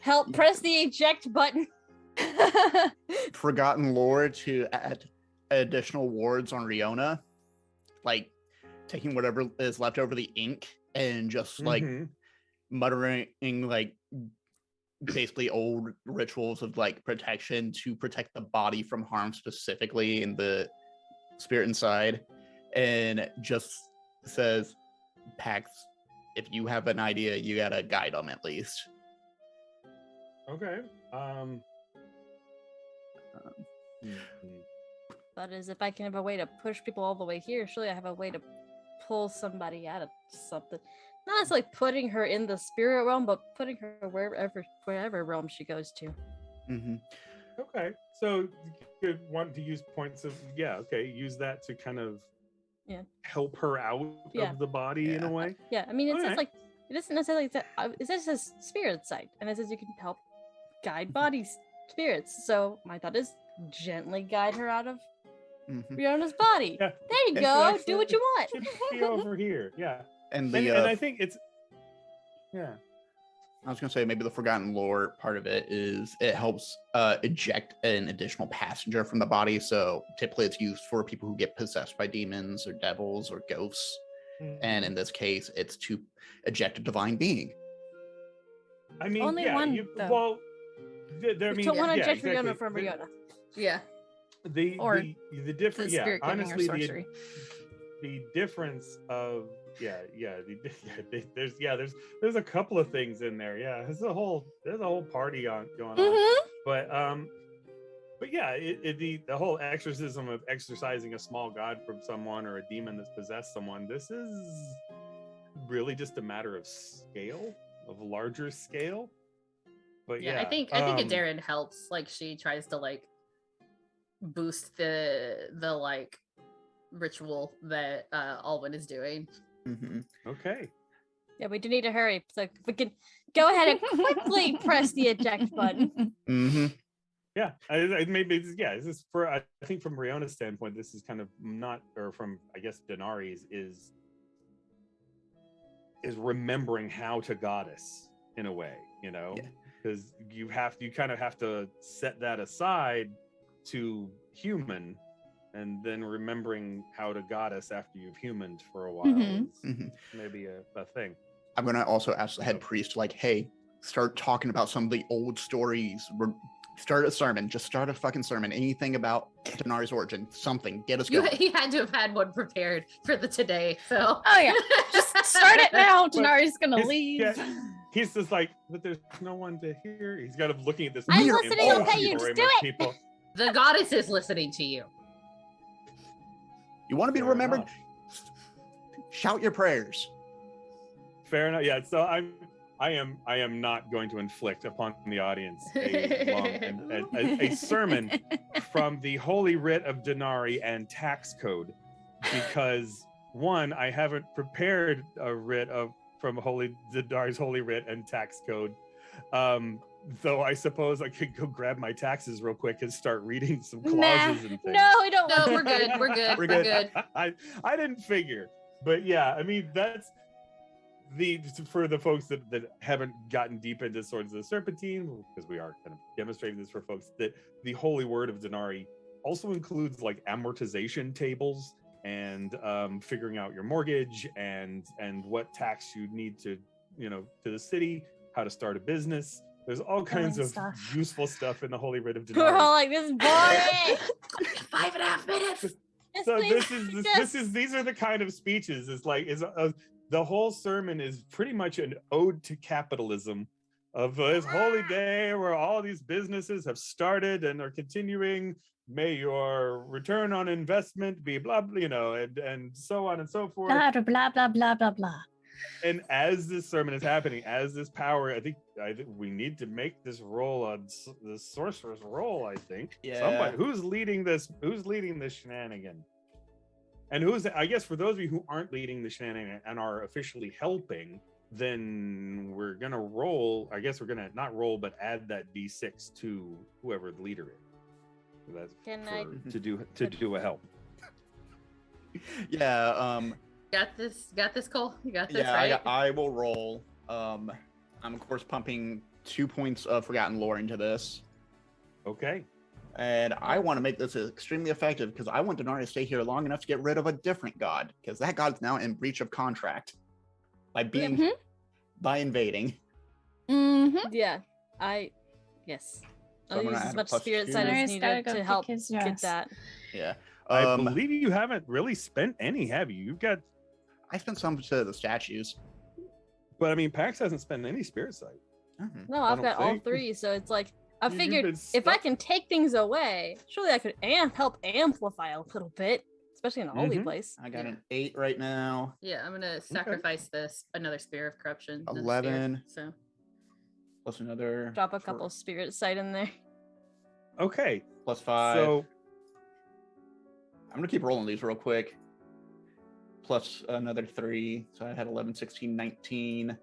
Help press the eject button. Forgotten lore to add additional wards on Riona, like taking whatever is left over the ink and just like mhm. muttering like basically old rituals of like protection to protect the body from harm, specifically in the spirit inside, and just says, Pax, if you have an idea, you gotta guide them at least. Okay. But as if I can have a way to push people all the way here, surely I have a way to pull somebody out of something. Not necessarily putting her in the spirit realm, but putting her wherever realm she goes to. Mm-hmm. Okay. So you could want to use points of use that to kind of help her out Yeah. of the body in a Yeah. way. Yeah, I mean, it's Okay. just like it doesn't necessarily. It says spirit side, and it says you can help guide body spirits. So my thought is gently guide her out of Mm-hmm. Riona's body. Yeah. There you It go. should Do what you want. Should be over here. Yeah. And And, the and I think it's I was gonna say maybe the forgotten lore part of it is it helps eject an additional passenger from the body. So typically it's used for people who get possessed by demons or devils or ghosts. And in this case, it's to eject a divine being. I mean, Only one, though. well, I You mean, don't want to yeah, eject exactly. Riona from Riona. Yeah. Or The difference, the spirit giving or honestly, sorcery. the difference of there's a couple of things in there. Yeah, there's a whole party going on. Mm-hmm. But yeah, the whole exorcism of exorcising a small god from someone or a demon that's possessed someone. This is really just a matter of scale, of larger scale. But I think Darren helps. Like, she tries to like boost the like ritual that Alwyn is doing. Mm-hmm. Okay. Yeah, we do need to hurry. So if we can go ahead and quickly press the eject button. Mm-hmm. Yeah, maybe this is for I think from Riona's standpoint, this is kind of not, or from I guess Denari's is remembering how to goddess in a way, because you kind of have to set that aside to human, and then remembering how to goddess after you've humaned for a while Mhm. is maybe a thing. I'm gonna also ask the head priest, like, hey, start talking about some of the old stories. Start a sermon. Just start a fucking sermon. Anything about Denari's origin. Something. Get us going. He had to have had one prepared for the today. So Oh yeah, just start it now. But Denari's gonna his- leave. yeah, he's just like, but there's no one to hear. He's got him looking at this. I'm We are listening, all okay, you auditory just do of it. people. the goddess is listening to you. You want to be Fair remembered? enough. Shout your prayers. Fair enough. Yeah. So I am not going to inflict upon the audience a long a sermon from the Holy Writ of Denari and tax code, because one, I haven't prepared a writ from Denari's Holy Writ and tax code, Though I suppose I could go grab my taxes real quick and start reading some clauses Nah, and things. no, we don't. No, want we're good. We're good. We're We're good. good. I didn't figure, but yeah, I mean that's for the folks that haven't gotten deep into Swords of the Serpentine, because we are kind of demonstrating this for folks, that the Holy Word of Denari also includes like amortization tables and figuring out your mortgage and what tax you need to to the city, how to start a business. There's all kinds of useful stuff in the Holy Writ of Denari. We're all like, this is boring. 5.5 minutes. Yes, So please. these are the kind of speeches. The whole sermon is pretty much an ode to capitalism of this holy day where all these businesses have started and are continuing. May your return on investment be blah, blah, and so on and so forth. Blah, blah, blah, blah, blah, blah. And as this sermon is happening, as this power, I think we need to make this roll on the sorcerer's roll. I think somebody who's leading this shenanigan. And I guess for those of you who aren't leading the shenanigan and are officially helping, then we're going to roll. I guess we're going to not roll, but add that D6 to whoever the leader is. That's to do a help. Yeah. Got this, Cole. You got this, Yeah, right? I will roll. I'm of course pumping 2 points of Forgotten Lore into this. Okay. And I want to make this extremely effective because I want Denari to stay here long enough to get rid of a different god, because that god's now in breach of contract by invading. Yeah, yes. So I'll I'm gonna use add as a much plus spirit 2. side as Denari's gotta needed go to kick help his get ass. that. Yeah. I believe you haven't really spent any, have you? You've got. I spent some to the statues. But I mean, Pax hasn't spent any spirit sight. No, I've got all 3, so it's like I You've figured been if I stuck. can take things away, surely I could help amplify a little bit, especially in a holy place. I got an 8 right now. Yeah, I'm gonna sacrifice another spear of corruption. and a spear, 11. So Plus another. Drop a couple spirit sight in there. Okay. Plus 5. So I'm going to keep rolling these real quick. Plus another 3. So I had 11, 16, 19.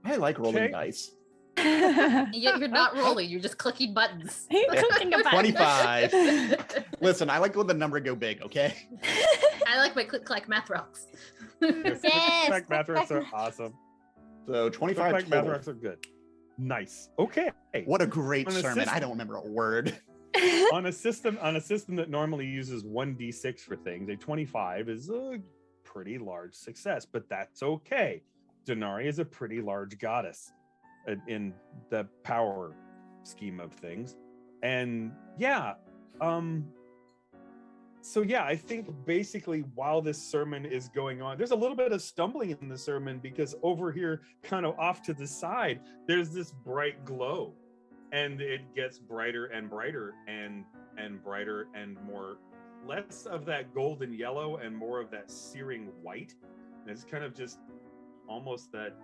I like rolling dice. you're not rolling. You're just clicking buttons. Clicking a button. 25. Listen, I like when the number go big, okay? I like my click-clack math rocks. Click math rocks are awesome. So 25 Click math total. rocks are good. Nice. Okay. What a great On a sermon. I system- don't remember a word. on a system that normally uses 1d6 for things, a 25 is a pretty large success, but that's okay. Denari is a pretty large goddess in the power scheme of things. And I think basically while this sermon is going on, there's a little bit of stumbling in the sermon because over here, kind of off to the side, there's this bright glow, and it gets brighter and brighter and brighter and more, less of that golden yellow and more of that searing white. And it's kind of just almost that.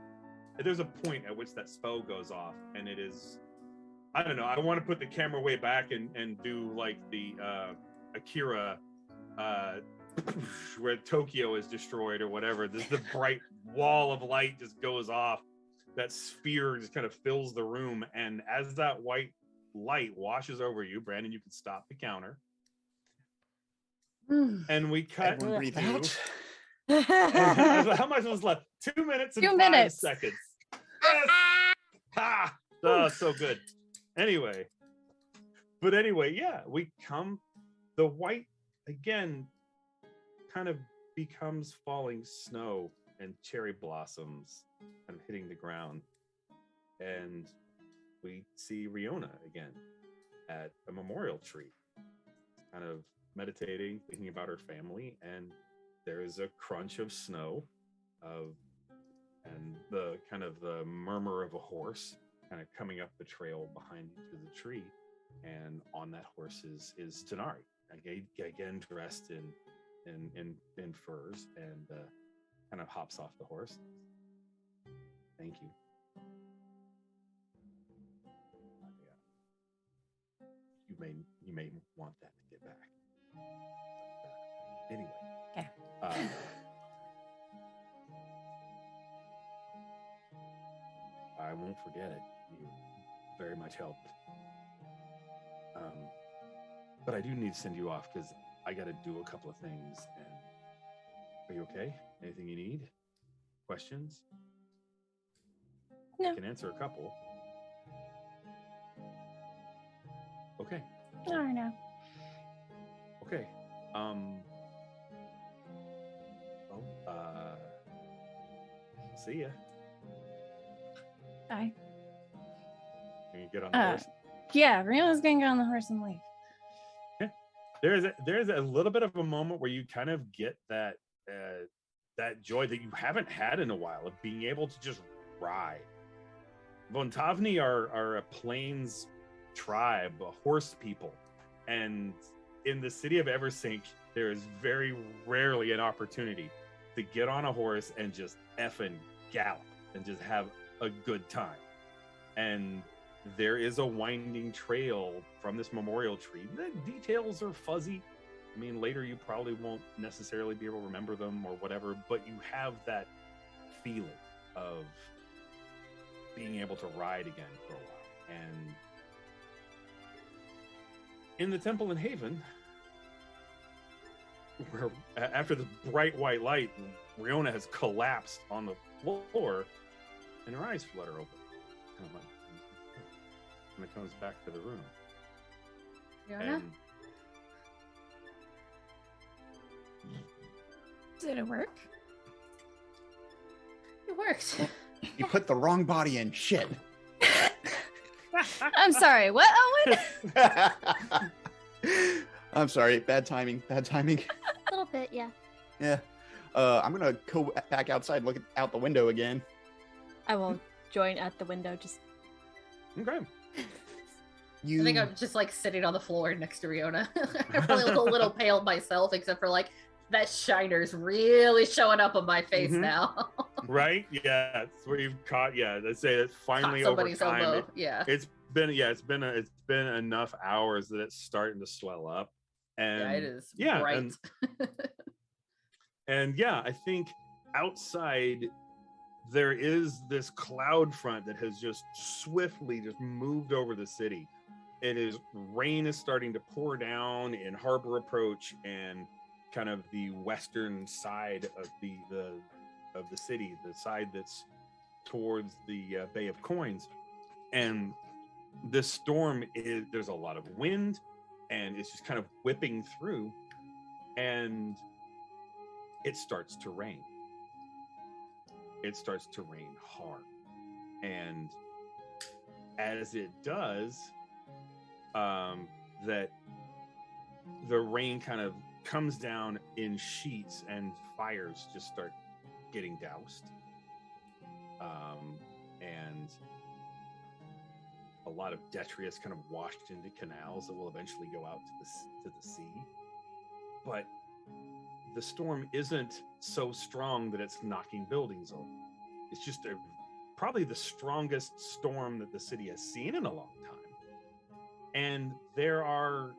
There's a point at which that spell goes off, and it is, I don't know, I want to put the camera way back and do like the Akira where Tokyo is destroyed or whatever. The bright wall of light just goes off. That sphere just kind of fills the room, and as that white light washes over you, Brandon, you can stop the counter. And we cut. Everyone breathe out. How much was left? 2 minutes and 5 seconds. Yes! Ha! Oh, so good. Anyway, yeah, we come. The white again kind of becomes falling snow and cherry blossoms and hitting the ground, and we see Riona again at a memorial tree, kind of meditating, thinking about her family, and there is a crunch of snow, and the kind of the murmur of a horse kind of coming up the trail behind you to the tree, and on that horse is Denari, again dressed in furs, and kind of hops off the horse. Thank you. You may want that to get back. Anyway. Okay. won't forget it. You very much helped. But I do need to send you off because I got to do a couple of things. And are you okay? Anything you need? Questions? No. I can answer a couple. Okay. Oh, no. Okay. See ya. Bye. Can you get on the horse? Yeah, Riona's gonna get on the horse and leave. There's a little bit of a moment where you kind of get that joy that you haven't had in a while of being able to just ride. Vontavni are a plains tribe, a horse people, and in the city of Eversink, there is very rarely an opportunity to get on a horse and just effing gallop and just have a good time. And there is a winding trail from this memorial tree. The details are fuzzy. I mean, later you probably won't necessarily be able to remember them or whatever, but you have that feeling of being able to ride again for a while. And in the temple in Haven, where after the bright white light, Riona has collapsed on the floor and her eyes flutter open. Kind of like, and it comes back to the room. Riona? And Did it work? It worked. You put the wrong body in. Shit. I'm sorry. What, Owen? I'm sorry. Bad timing. Bad timing. A little bit, yeah. Yeah. I'm gonna go back outside and look out the window again. I won't join at the window, just okay. You... I think I'm just like sitting on the floor next to Riona. I probably look a little pale myself, except for like that shiner's really showing up on my face now. Right? Yeah, that's where you've caught. Yeah, let's say it's finally over time. Elbow. It's been enough hours that it's starting to swell up. And yeah, it is bright. bright. And yeah, I think outside there is this cloud front that has just swiftly just moved over the city. Rain is starting to pour down in Harbor Approach and kind of the western side of the city, the side that's towards the Bay of Coins. And this storm there's a lot of wind and it's just kind of whipping through, and it starts to rain. It starts to rain hard. And as it does, that the rain kind of comes down in sheets and fires just start getting doused. And a lot of detritus kind of washed into canals that will eventually go out to the sea. But the storm isn't so strong that it's knocking buildings over. It's just probably the strongest storm that the city has seen in a long time. And there are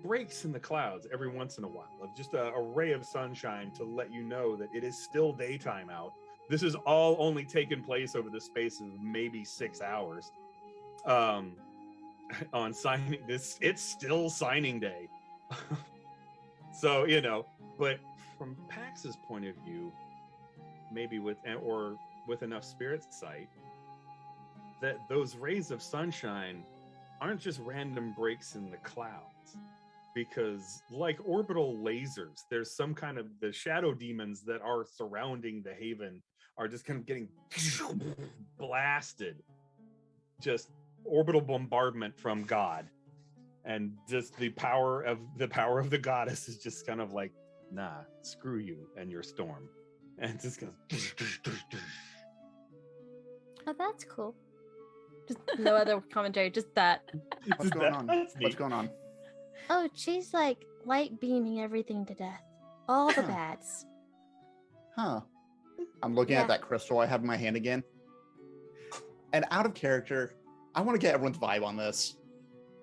breaks in the clouds every once in a while of just a ray of sunshine to let you know that it is still daytime out. This is all only taken place over the space of maybe 6 hours. On signing this, it's still signing day. So, but from Pax's point of view, maybe with enough spirit sight, that those rays of sunshine aren't just random breaks in the clouds, because like orbital lasers, there's some kind of the shadow demons that are surrounding the haven are just kind of getting blasted, just orbital bombardment from God. And just the power of the goddess is just kind of like, nah, screw you and your storm. And it just goes. Oh, that's cool. Just no other commentary, just that. What's going on? What's going on? Oh, she's like light beaming everything to death. All the bads. Huh. I'm looking at that crystal I have in my hand again. And out of character, I want to get everyone's vibe on this.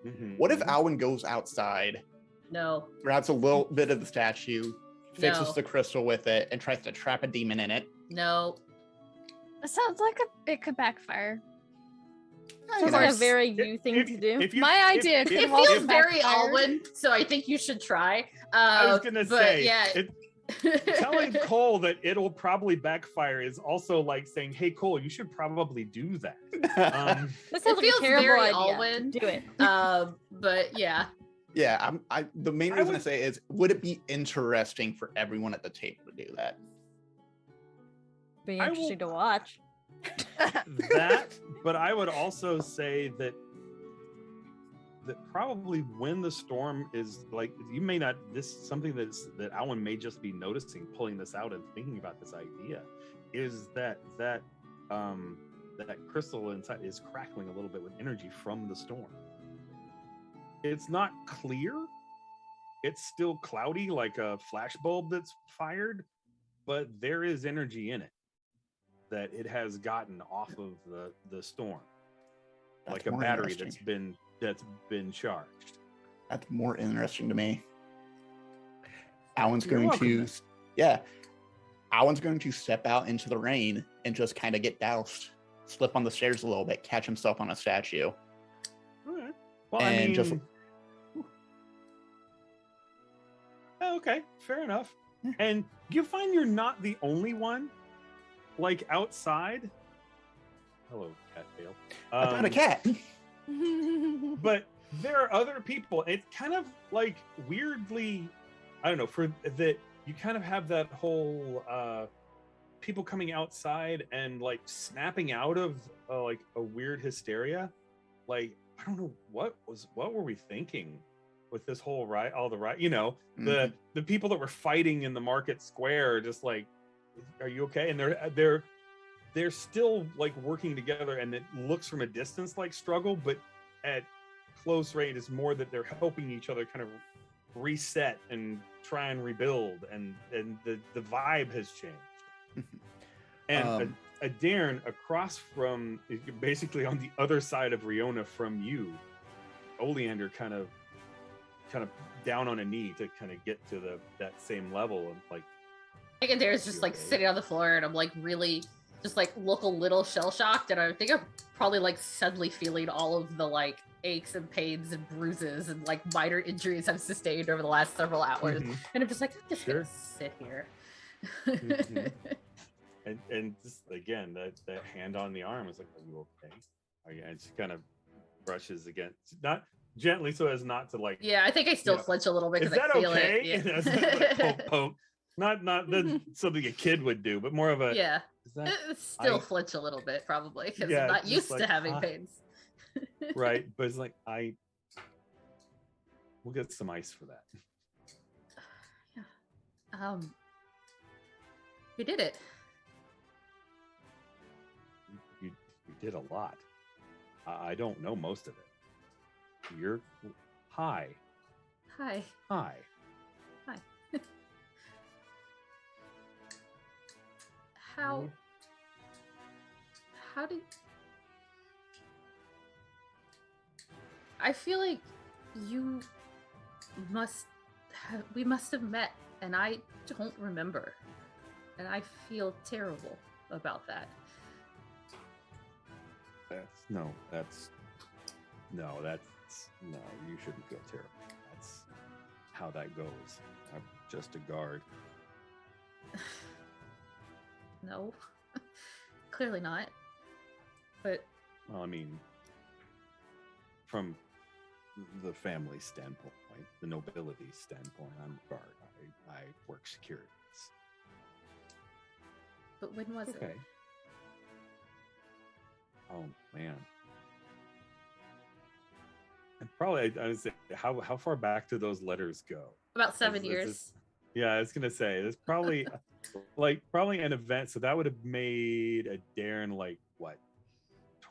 Mm-hmm. What if Alwyn goes outside, No. grabs a little bit of the statue, fixes No. the crystal with it, and tries to trap a demon in it? No. It sounds like it could backfire. Sounds like a very you thing to do. My idea. It feels very Alwyn, so I think you should try. I was gonna say, yeah. Telling Cole that it'll probably backfire is also like saying, "Hey, Cole, you should probably do that." That sounds like a terrible very idea. Alwyn. Do it. But yeah. Yeah, the main reason I say is, would it be interesting for everyone at the table to do that? Be interesting to watch. That, but I would also say that probably when the storm is like, you may not, something that Alan may just be noticing, pulling this out and thinking about this idea, is that crystal inside is crackling a little bit with energy from the storm. It's not clear, it's still cloudy like a flashbulb that's fired, but there is energy in it that it has gotten off of the storm. That's like a battery that's been charged. That's more interesting to me. Alan's going to step out into the rain and just kind of get doused, slip on the stairs a little bit, catch himself on a statue. All right. Well, and I mean, just okay, fair enough. And you find you're not the only one, like outside. Hello, cat tail. I found a cat. But there are other people. It's kind of like weirdly, I don't know, for that you kind of have that whole people coming outside and like snapping out of like a weird hysteria. Like, I don't know, what were we thinking with this whole the people that were fighting in the market square, just like, are you okay? And they're still like working together, and it looks from a distance like struggle, but at close range it's more that they're helping each other kind of reset and try and rebuild, and the vibe has changed. And a Darren across from, basically on the other side of Riona from you, Oleander kind of down on a knee to kind of get to that same level, and like Darren's just like sitting on the floor, and I'm like really just like look a little shell shocked, and I think I'm probably like suddenly feeling all of the like aches and pains and bruises and like minor injuries I've sustained over the last several hours. Mm-hmm. And I'm just like, I'm just gonna sit here. Mm-hmm. and just again, that hand on the arm is like, are you okay? And she kind of brushes against, not gently so as not to like. Yeah, I think I still flinch a little bit because I feel okay? it. Yeah. Like, poke, poke. Not something a kid would do, but more of a still flinch a little bit probably because I'm not used to having pains. Right, but it's like we'll get some ice for that. Yeah. You did it. You did a lot. I don't know most of it. You're hi. How did I feel like we must have met, and I don't remember, and I feel terrible about that. You shouldn't feel terrible. That's how that goes. I'm just a guard. No, clearly not. But well, I mean, from the family standpoint, the nobility standpoint, I'm a guard. I work security. But when was it? Oh man. And probably I would say, how far back do those letters go? About 7 years. Yeah, I was gonna say it's probably probably an event. So that would have made a Darren like what?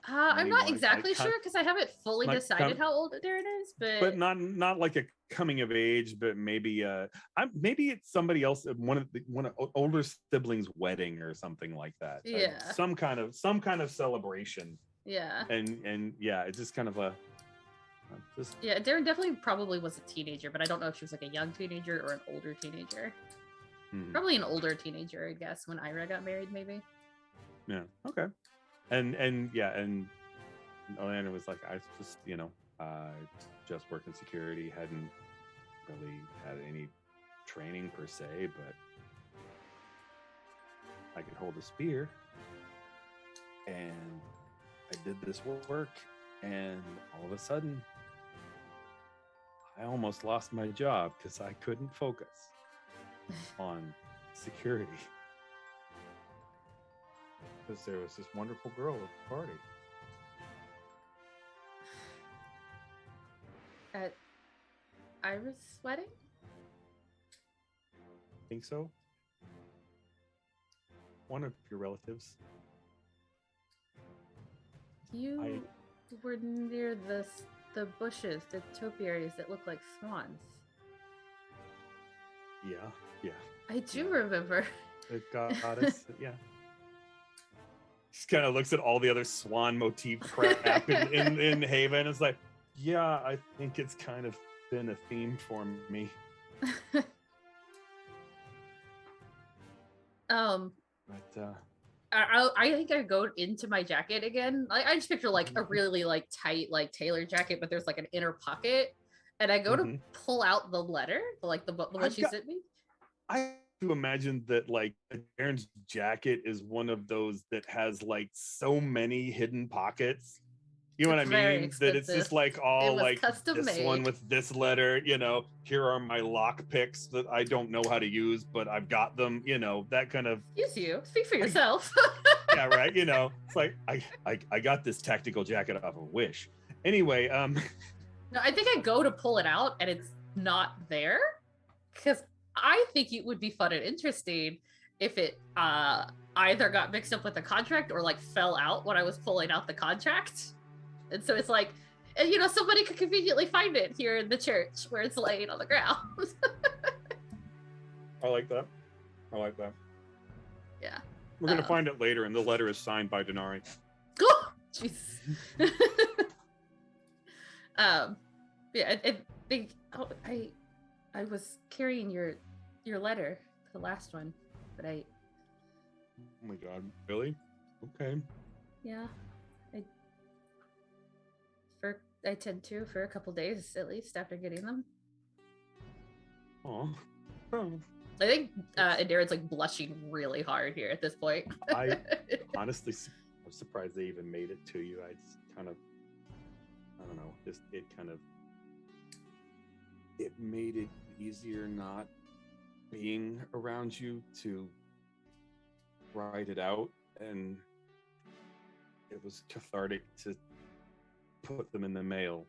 I'm not exactly sure because I haven't fully decided how old Darren is, but not like a coming of age, but maybe maybe it's somebody else, one of older siblings' wedding or something like that. Yeah, some kind of celebration. Yeah, and yeah, it's just kind of a. Yeah, Darren definitely probably was a teenager, but I don't know if she was like a young teenager or an older teenager. Mm-hmm. Probably an older teenager, I guess, when Ira got married, maybe. Yeah. Okay. And Orlando was like, I just, just worked in security, hadn't really had any training per se, but I could hold a spear. And I did this work, and all of a sudden, I almost lost my job because I couldn't focus on security. Because there was this wonderful girl at the party. At Iris' wedding? Think so? One of your relatives. You were near the bushes, the topiaries that look like swans. Yeah. I do remember. The goddess, yeah. She kind of looks at all the other swan motif crap in Haven. It's like, yeah, I think it's kind of been a theme for me. But I think I go into my jacket again. I just picture like a really like tight like tailor jacket, but there's like an inner pocket, and I go to pull out the letter, the one she sent me. I do imagine that like Aaron's jacket is one of those that has like so many hidden pockets. You know what I mean? Expensive. That it's just like all like custom this made. one with this letter, here are my lock picks that I don't know how to use, but I've got them, that kind of. Excuse you. Speak for yourself. Yeah, right. It's like I got this tactical jacket off of Wish. Anyway, No, I think I go to pull it out and it's not there. Because I think it would be fun and interesting if it either got mixed up with the contract or like fell out when I was pulling out the contract. And so it's like, somebody could conveniently find it here in the church where it's laying on the ground. I like that. Yeah. We're going to find it later, and the letter is signed by Denari. Oh, Jesus. Yeah, I think I was carrying your letter, the last one, but Oh my God, really? Okay. Yeah, I tend to for a couple days at least after getting them. Oh. I think Darren's like blushing really hard here at this point. I honestly, I'm surprised they even made it to you. I just kind of, I don't know, it made it easier not being around you to write it out, and it was cathartic to put them in the mail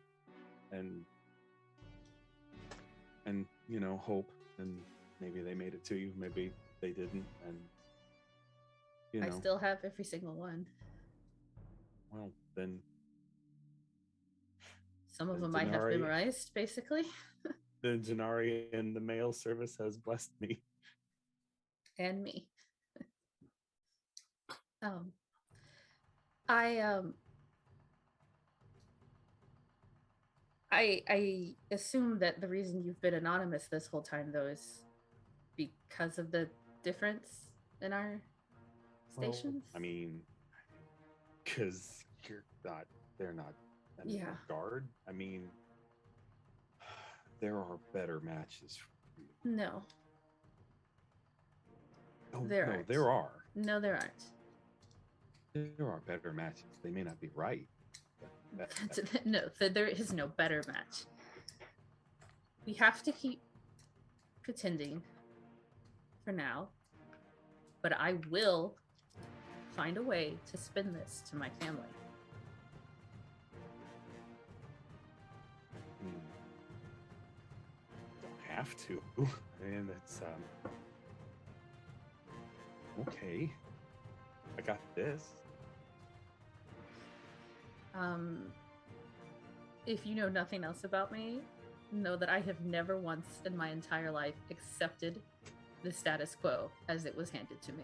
and hope, and maybe they made it to you, maybe they didn't, and I still have every single one. Well, then some of them I have memorized, basically. Then Denari and the mail service has blessed me. And me. I assume that the reason you've been anonymous this whole time, though, is because of the difference in our stations. Well, I mean, because they're not a guard. I mean, there are better matches for you. No. Oh, there no, aren't. there are. No, there aren't. There are better matches. They may not be right. No, there is no better match. We have to keep pretending for now, but I will find a way to spin this to my family. Don't have to. And it's okay. I got this. If you know nothing else about me, know that I have never once in my entire life accepted the status quo as it was handed to me.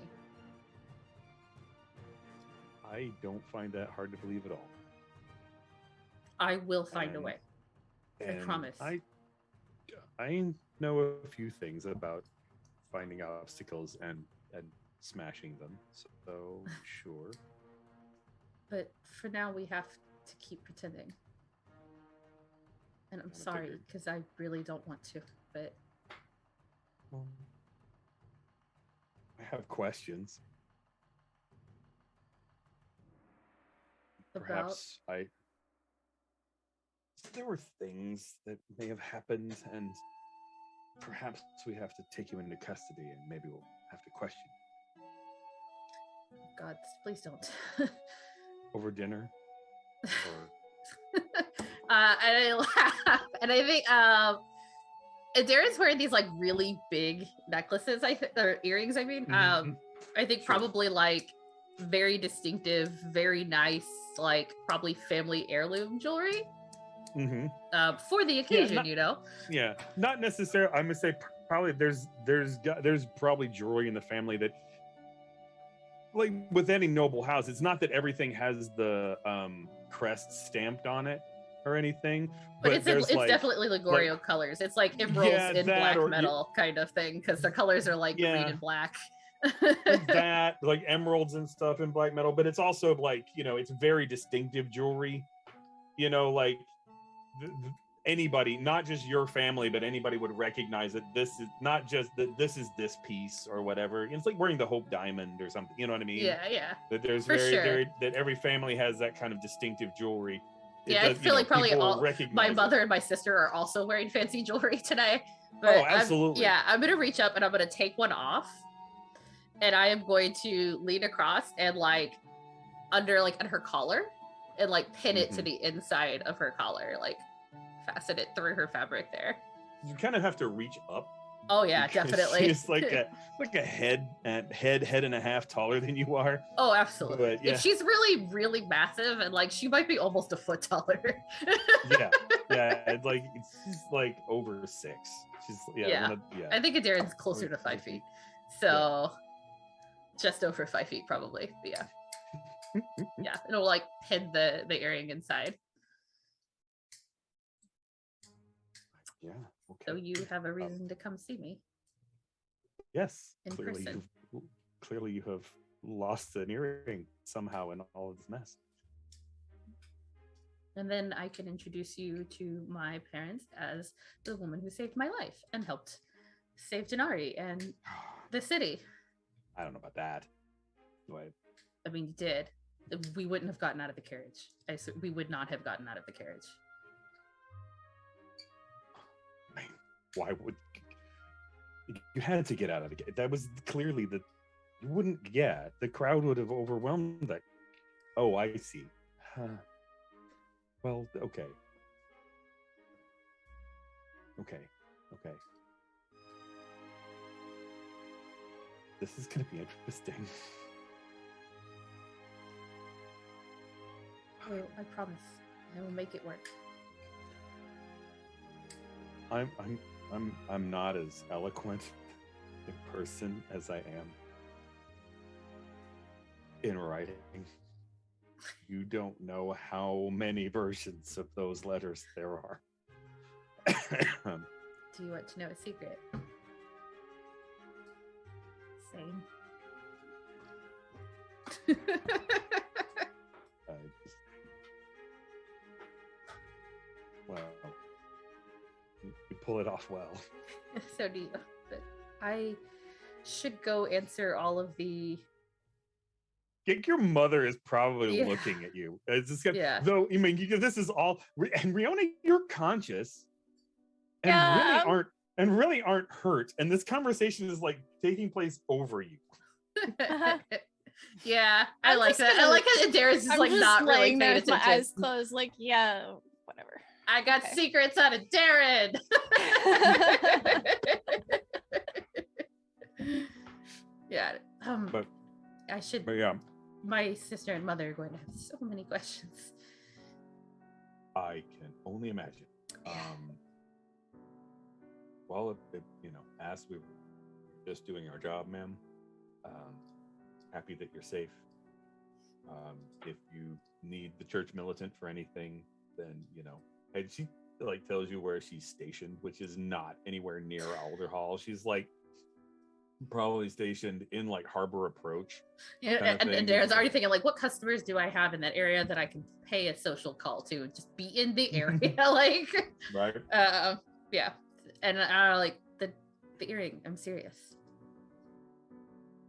I don't find that hard to believe at all. I will find a way. I promise. I know a few things about finding obstacles and smashing them, so sure. But for now, we have to keep pretending. And I'm I sorry, figured. because I really don't want to, but Well, I have questions. about Perhaps there were things that may have happened, and perhaps we have to take you into custody, and maybe we'll have to question God, please don't. over dinner. Or And I laugh, and I think Dara's wearing these like really big necklaces, or earrings. I mean, Mhm. I think Sure. probably like very distinctive, very nice, like probably family heirloom jewelry. For the occasion, Yeah, not necessarily. I'm gonna say probably there's probably jewelry in the family that, like with any noble house, it's not that everything has the crest stamped on it or anything, but but it's definitely Ligorio colors. It's like emeralds in that, black or metal kind of thing, because the colors are like green yeah, and black. that like emeralds and stuff in black metal, but it's also like, it's very distinctive jewelry, like anybody, not just your family, but anybody would recognize that this is not just that this is this piece or whatever. It's like wearing the Hope Diamond or something, you know what I mean? Yeah. That there's For sure. that every family has that kind of distinctive jewelry. Yeah, I feel like probably people all recognize my mother it. and my sister are also wearing fancy jewelry today. But absolutely. I'm gonna reach up and I'm gonna take one off, and I am going to lean across and like under her collar, and like pin it to the inside of her collar, like fasten it through her fabric there. You kind of have to reach up. Oh yeah, definitely. She's like a head and a half taller than you are. Oh, absolutely. But, yeah. If she's really, really massive, and like she might be almost a foot taller. yeah. She's like over 6. She's I think Adarin's closer to 5 feet. So just over 5 feet probably. But yeah. It'll like pin the earring inside. Yeah. Okay. So you have a reason to come see me. Yes. In person. Clearly you have lost an earring somehow in all of this mess. And then I can introduce you to my parents as the woman who saved my life and helped save Denari and the city. I don't know about that. I mean, you did. We wouldn't have gotten out of the carriage. We would not have gotten out of the carriage. Why would you had to get out of the gate? That was clearly you wouldn't. Yeah, the crowd would have overwhelmed that. Oh, I see. Well, okay. This is gonna be interesting. I promise I will make it work. I'm not as eloquent in person as I am in writing. You don't know how many versions of those letters there are. Do you want to know a secret? Same. Well, you pull it off well. So do you. But I should go answer all of the. Your mother is probably looking at you. It's just though. I mean, this is all. And Riona, you're conscious, and really aren't hurt. And this conversation is like taking place over you. Yeah, I like that. I like how Dara's just like not really paying attention. My eyes closed, like whatever. I got secrets out of Darren. Yeah. But I should. But yeah. My sister and mother are going to have so many questions. I can only imagine. Well, as we were just doing our job, ma'am, happy that you're safe. If you need the church militant for anything, then, and she tells you where she's stationed, which is not anywhere near Alder Hall. She's like probably stationed in like Harbor Approach. Yeah, and Darren's already thinking like, what customers do I have in that area that I can pay a social call to and just be in the area, like, right? Yeah, and like the earring. I'm serious.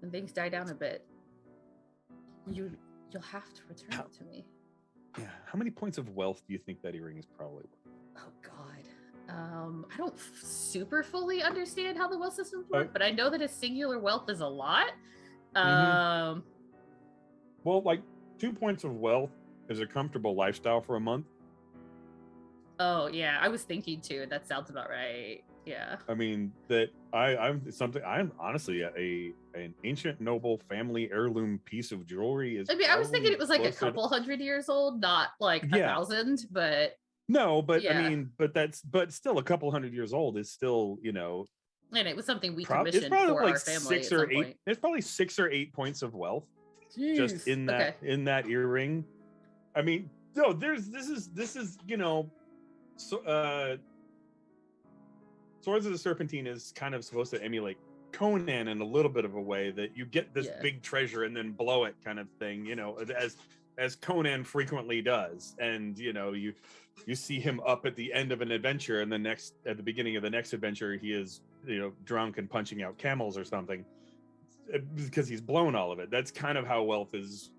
When things die down a bit, you'll have to return it to me. Yeah. How many points of wealth do you think that earring is probably worth? Oh God. I don't super fully understand how the wealth systems work, but I know that a singular wealth is a lot. Well, like 2 points of wealth is a comfortable lifestyle for a month. Oh yeah, I was thinking too. That sounds about right. Yeah. I mean that I'm honestly an ancient noble family heirloom piece of jewelry is. I mean, I was thinking it was like a couple hundred years old, not like 1,000, but. No, but yeah. I mean, but still a couple hundred years old is still, you know. And it was something we commissioned for like our family. There's probably 6 or 8 points of wealth. Jeez. Just in that in that earring. I mean, no, this is you know, so Swords of the Serpentine is kind of supposed to emulate Conan in a little bit of a way, that you get this big treasure and then blow it kind of thing, you know, as Conan frequently does. And you know, you see him up at the end of an adventure, and at the beginning of the next adventure he is, you know, drunk and punching out camels or something, because he's blown all of it. That's kind of how wealth is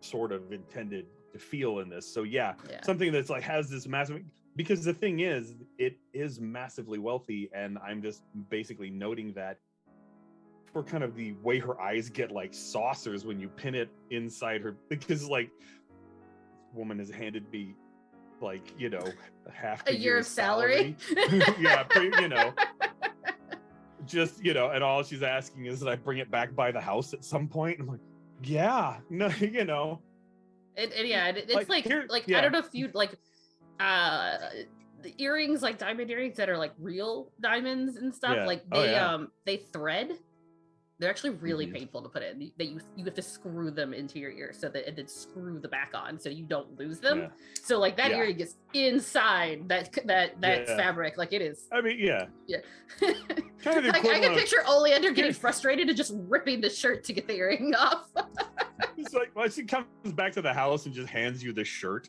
sort of intended to feel in this. So yeah, something that's like has this massive, because the thing is, it is massively wealthy, and I'm just basically noting that for kind of the way her eyes get like saucers when you pin it inside her, because like this woman has handed me like, you know, half a year of salary. Yeah, you know, just, you know, and all she's asking is that I bring it back by the house at some point. I'm like, yeah, no, you know, it's like I don't know if you like the earrings, like diamond earrings that are like real diamonds and stuff, like they thread. They're actually really painful to put in. You have to screw them into your ear and then screw the back on so you don't lose them. Yeah. So like that earring is inside that fabric. Like it is. I mean, yeah. Kind of like I can picture Oleander getting frustrated and just ripping the shirt to get the earring off. It's like, well, she comes back to the house and just hands you the shirt.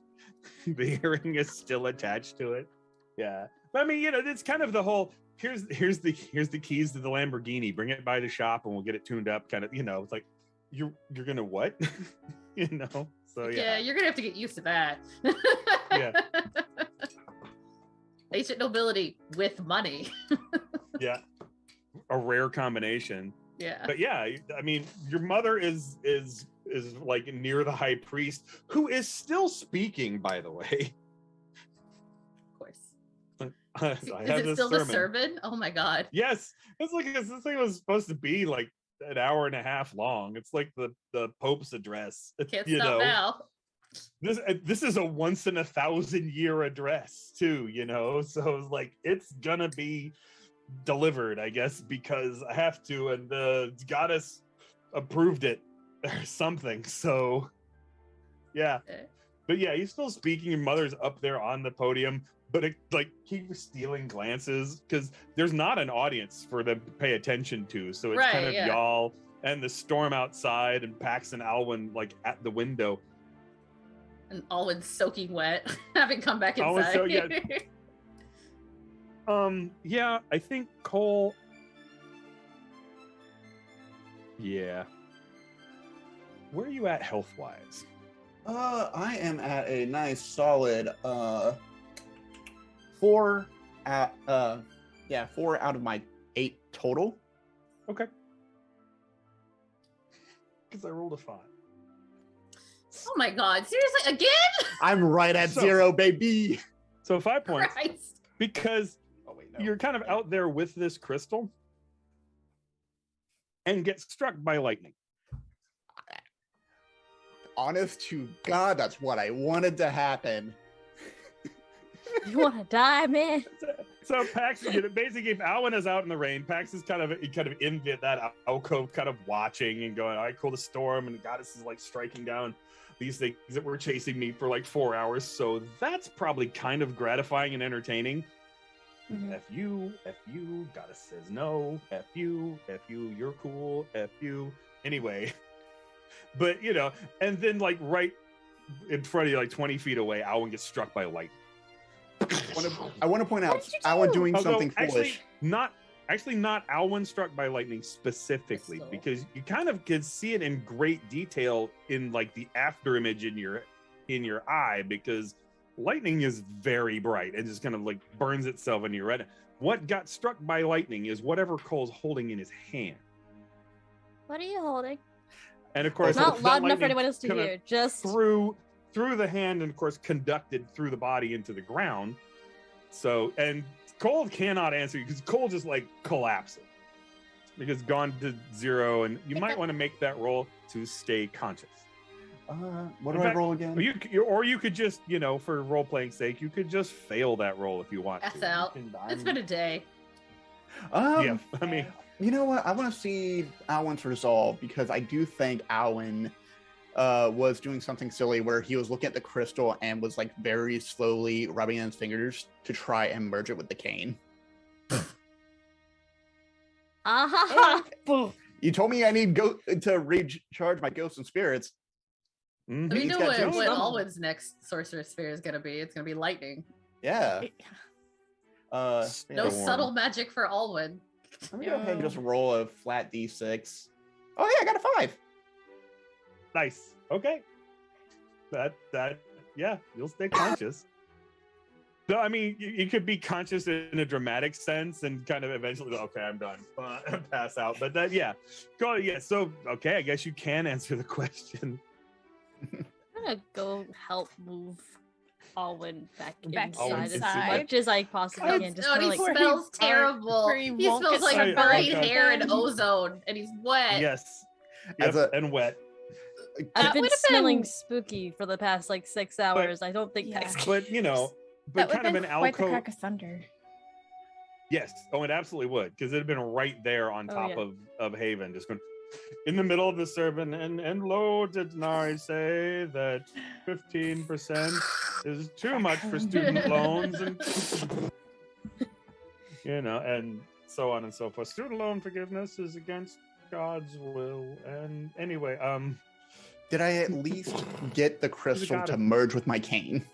The earring is still attached to it. Yeah. But I mean, you know, it's kind of the whole, here's the keys to the Lamborghini, bring it by the shop and we'll get it tuned up, kind of, you know. It's like, you're gonna what? You know. So yeah, you're gonna have to get used to that. Yeah. Ancient nobility with money. Yeah, a rare combination. Yeah. But yeah, I mean, your mother is like near the high priest, who is still speaking, by the way. Is it still the sermon? Oh my god. Yes. It's like this thing was supposed to be like an hour and a half long. It's like the Pope's address. Can't stop now. This is a once in 1,000-year address too, you know. So it's like it's gonna be delivered, I guess, because I have to, and the goddess approved it or something. So yeah. But yeah, he's still speaking. Your mother's up there on the podium. But it like keeps stealing glances because there's not an audience for them to pay attention to. So it's kind of y'all and the storm outside and Pax and Alwyn like at the window. And Alwyn's soaking wet, having come back inside. Yeah, I think Cole. Yeah. Where are you at health-wise? I am at a nice solid 4 out of my 8 total. Okay. Because I rolled a 5. Oh my god, seriously, again? I'm right at 0, baby. So 5 points. Christ. Because you're kind of out there with this crystal and get struck by lightning. Honest to God, that's what I wanted to happen. You want to die, man? So Pax, basically, if Alwyn is out in the rain, Pax is kind of in that alcove, kind of watching and going, all right, cool, the storm, and the goddess is like striking down these things that were chasing me for like 4 hours. So that's probably kind of gratifying and entertaining. Mhm. F you, goddess says no, F you, you're cool, F you. Anyway, but and then like right in front of you, like 20 feet away, Alwyn gets struck by lightning. I want to point What out did you Alan do? doing Although, something foolish. Actually not Alwyn struck by lightning specifically, Pistol. because you kind of can see it in great detail in like the after image in your eye, because lightning is very bright and just kind of like burns itself into your retina. What got struck by lightning is whatever Cole's holding in his hand. What are you holding? And of course, It's not that loud enough for lightning anyone else to kinda hear. Just through the hand, and of course conducted through the body into the ground. So, and Cole cannot answer you because Cole just like collapses because gone to 0, and you might want to make that roll to stay conscious. What do In I fact, roll again? Or you could just, for role playing sake, you could just fail that roll if you want F to. out. It's been a day. Yeah, I mean, You know what? I want to see Alwyn's resolve, because I do think Alwyn was doing something silly where he was looking at the crystal and was like very slowly rubbing his fingers to try and merge it with the cane. ah. You told me I need to recharge my ghosts and spirits. mhm. We He's know got two what stuff. Alwyn's next sorcerer's sphere is gonna be. It's gonna be lightning. Yeah. No Storm. subtle magic for Alwyn. Let me go ahead and No. just roll a flat d6. Oh yeah, I got a 5. Nice. Okay. That yeah, you'll stay conscious. So I mean, you could be conscious in a dramatic sense and kind of eventually go, okay, I'm done, pass out. But that, yeah, go, yeah. So okay, I guess you can answer the question. I'm gonna go help move Alwyn back Back inside as inside. much as I possibly Oh, can. Just No, and kind he of like, smells Where he- terrible. where he He won't smells get like sunburned buried or hair and something. ozone, and he's wet. Yes. As Yep, a- and wet. I've That been would've smelling been- spooky for the past like 6 hours. I don't think Yeah. that's But That but would kind of have an been quite the alcove. crack of thunder. Yes. Oh, it absolutely would, because it'd have been right there on Oh, top yeah. of Haven, just going in the middle of the sermon. And lo, did Denari say that 15% is too much for student loans, and and so on and so forth. Student loan forgiveness is against God's will. And anyway, Did I at least get the crystal got to it. merge with my cane?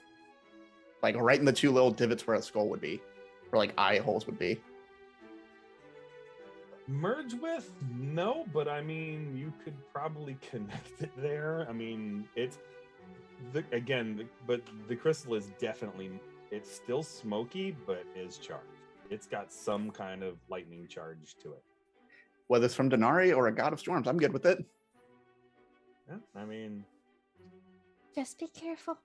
Like right in the 2 little divots where a skull would be, or like eye holes would be. merge with? No, but I mean, you could probably connect it there. I mean, it's but the crystal is definitely, it's still smoky, but is charged. It's got some kind of lightning charge to it. Whether it's from Denari or a god of storms, I'm good with it. Yeah, I mean, just be careful.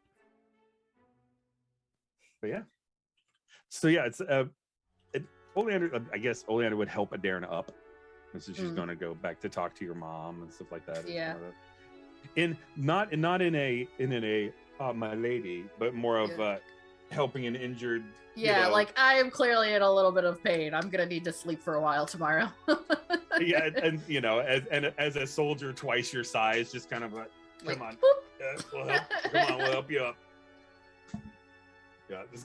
but yeah. So yeah, it's Oleander. I guess Oleander would help Adarna up, and so she's going to go back to talk to your mom and stuff like that. Yeah. Not in a my lady, but more of helping an injured. Yeah, like I am clearly in a little bit of pain. I'm gonna need to sleep for a while tomorrow. Yeah, and as a soldier twice your size, just kind of like, Like, come on, boop. we'll help you up. Yeah, this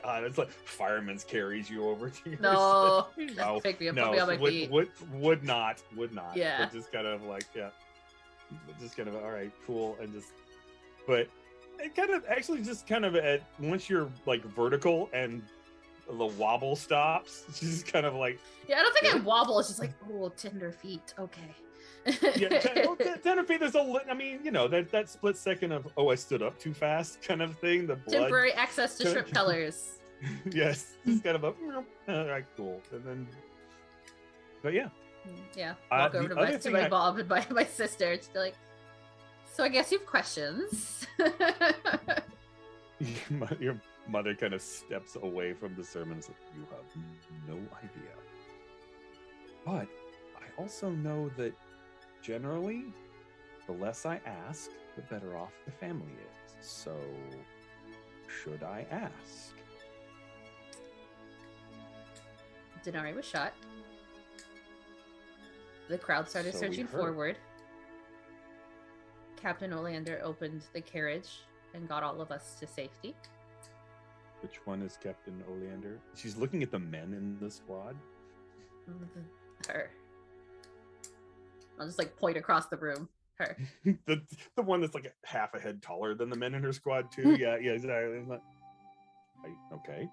God, it's like fireman's carries you over to your No, Oh, pick me up, no, put me on my feet. would not. Yeah. But just kind of like, yeah, just kind of all right, cool, and just, but it kind of actually just kind of at once you're like vertical and the wobble stops, she's just kind of like, Yeah, I don't think I Good. wobble. It's just like, oh, tender feet. Okay. yeah, 10 feet. There's I mean, that split second of, oh, I stood up too fast kind of thing. The blood. Temporary access to shrimp pellers. Yes, just kind of a, all right, cool, and then, but yeah. Yeah. Walk the over to other my, thing my mom and my sister. Just be like, so I guess you have questions. Your mother kind of steps away from the sermon and says, you have no idea. But I also know that generally, the less I ask, the better off the family is. So, should I ask? Denari was shot. The crowd started So we surging heard. forward. Captain Olander opened the carriage and got all of us to safety. Which one is Captain Oleander? She's looking at the men in the squad. Her. I'll just like point across the room. Her. the one that's like half a head taller than the men in her squad too. Yeah, exactly. Okay.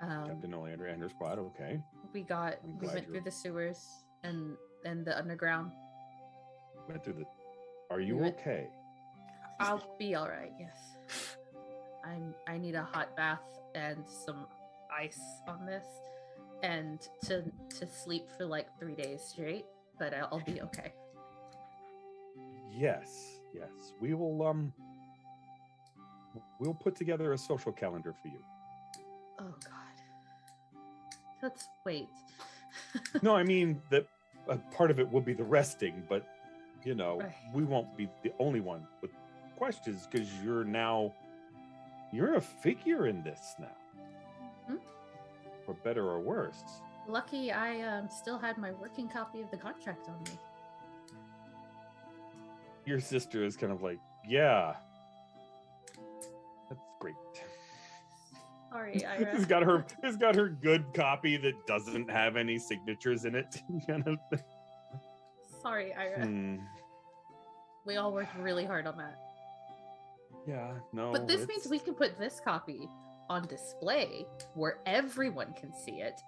Captain Oleander and her squad. Okay. We went through the sewers and the underground. Went through the. Are you okay? I'll be all right. Yes. I need a hot bath and some ice on this, and to sleep for like 3 days straight. But I'll be okay. Yes. We will. We'll put together a social calendar for you. Oh God. Let's wait. No, I mean that part of it will be the resting, but Right. we won't be the only one with questions because you're a figure in this now, for better or worse. Lucky I still had my working copy of the contract on me. Your sister is kind of like, yeah, that's great. Sorry, Ira. He's got her good copy that doesn't have any signatures in it. Sorry, Ira. We all worked really hard on that. Yeah, no. But this means we can put this copy on display where everyone can see it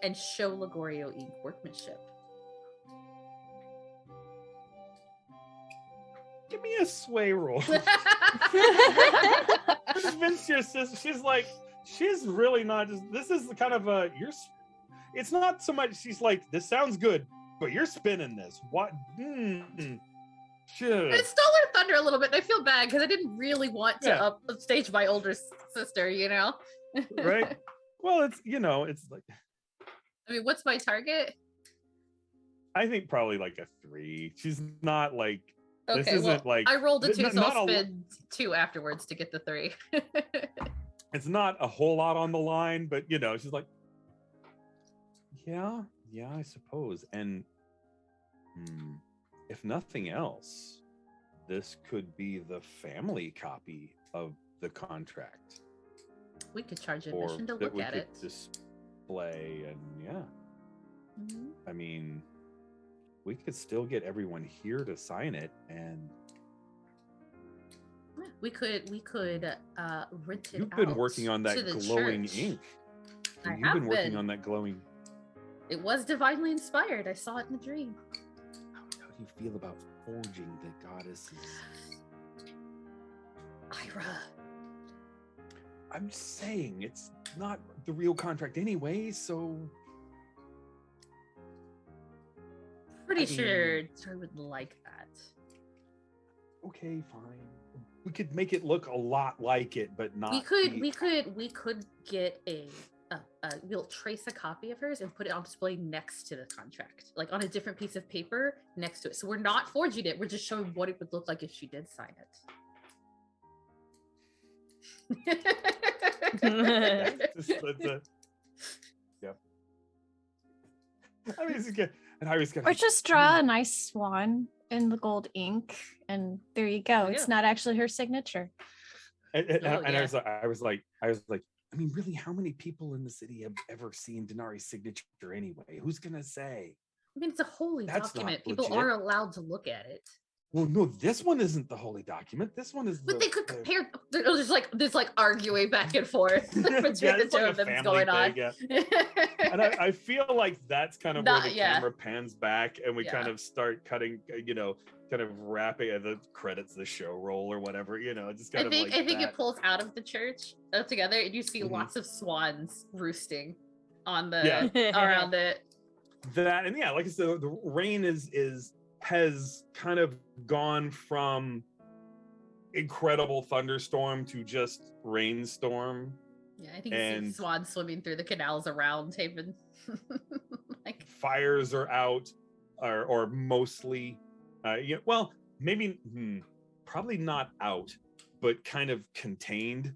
and show Ligorio Inc. workmanship. Give me a sway roll. Convince your sister. She's really not just. This is kind of it's not so much. She's like, this sounds good, but you're spinning this. What? Sure. It stole her thunder a little bit. And I feel bad because I didn't really want to upstage my older sister. Right. Well, it's like. I mean, what's my target? I think probably like a 3. She's not like. Okay, this isn't like I rolled a 2, so I'll spin 2 afterwards to get the 3. It's not a whole lot on the line, but she's like, yeah, I suppose. And if nothing else, this could be the family copy of the contract. We could charge admission to look at it. Display and I mean, we could still get everyone here to sign it, and we could rent it You've been working on that glowing church. ink. You've been working on that glowing. It was divinely inspired. I saw it in a dream. How do you feel about forging the goddesses? Ira. I'm saying it's not the real contract anyway, so. Pretty sure Troy would like that. Okay, fine. We could make it look a lot like it, but not. We could get we'll trace a copy of hers and put it on display next to the contract, like on a different piece of paper next to it. So we're not forging it. We're just showing what it would look like if she did sign it. Yep. I mean, it's good. And I was gonna. Or just draw a nice swan in the gold ink, and there you go. Oh, it's not actually her signature. And I was like, I mean, really, how many people in the city have ever seen Denari's signature anyway? Who's gonna say? I mean, it's a holy That's document. not People legit. are allowed to look at it. Well, no, this one isn't the holy document. This one is. But they could compare. There's like arguing back and forth between the two of them going on. Yeah. And I feel like that's kind of where the camera pans back, and we kind of start cutting. Kind of wrapping the credits, the show roll or whatever. Just kind I think that. it pulls out of the church together, and you see lots of swans roosting on the around it. That and like I said, the rain has kind of gone from incredible thunderstorm to just rainstorm. Yeah, I think you see swans swimming through the canals around Haven. Like fires are out, or mostly. Well, maybe probably not out, but kind of contained,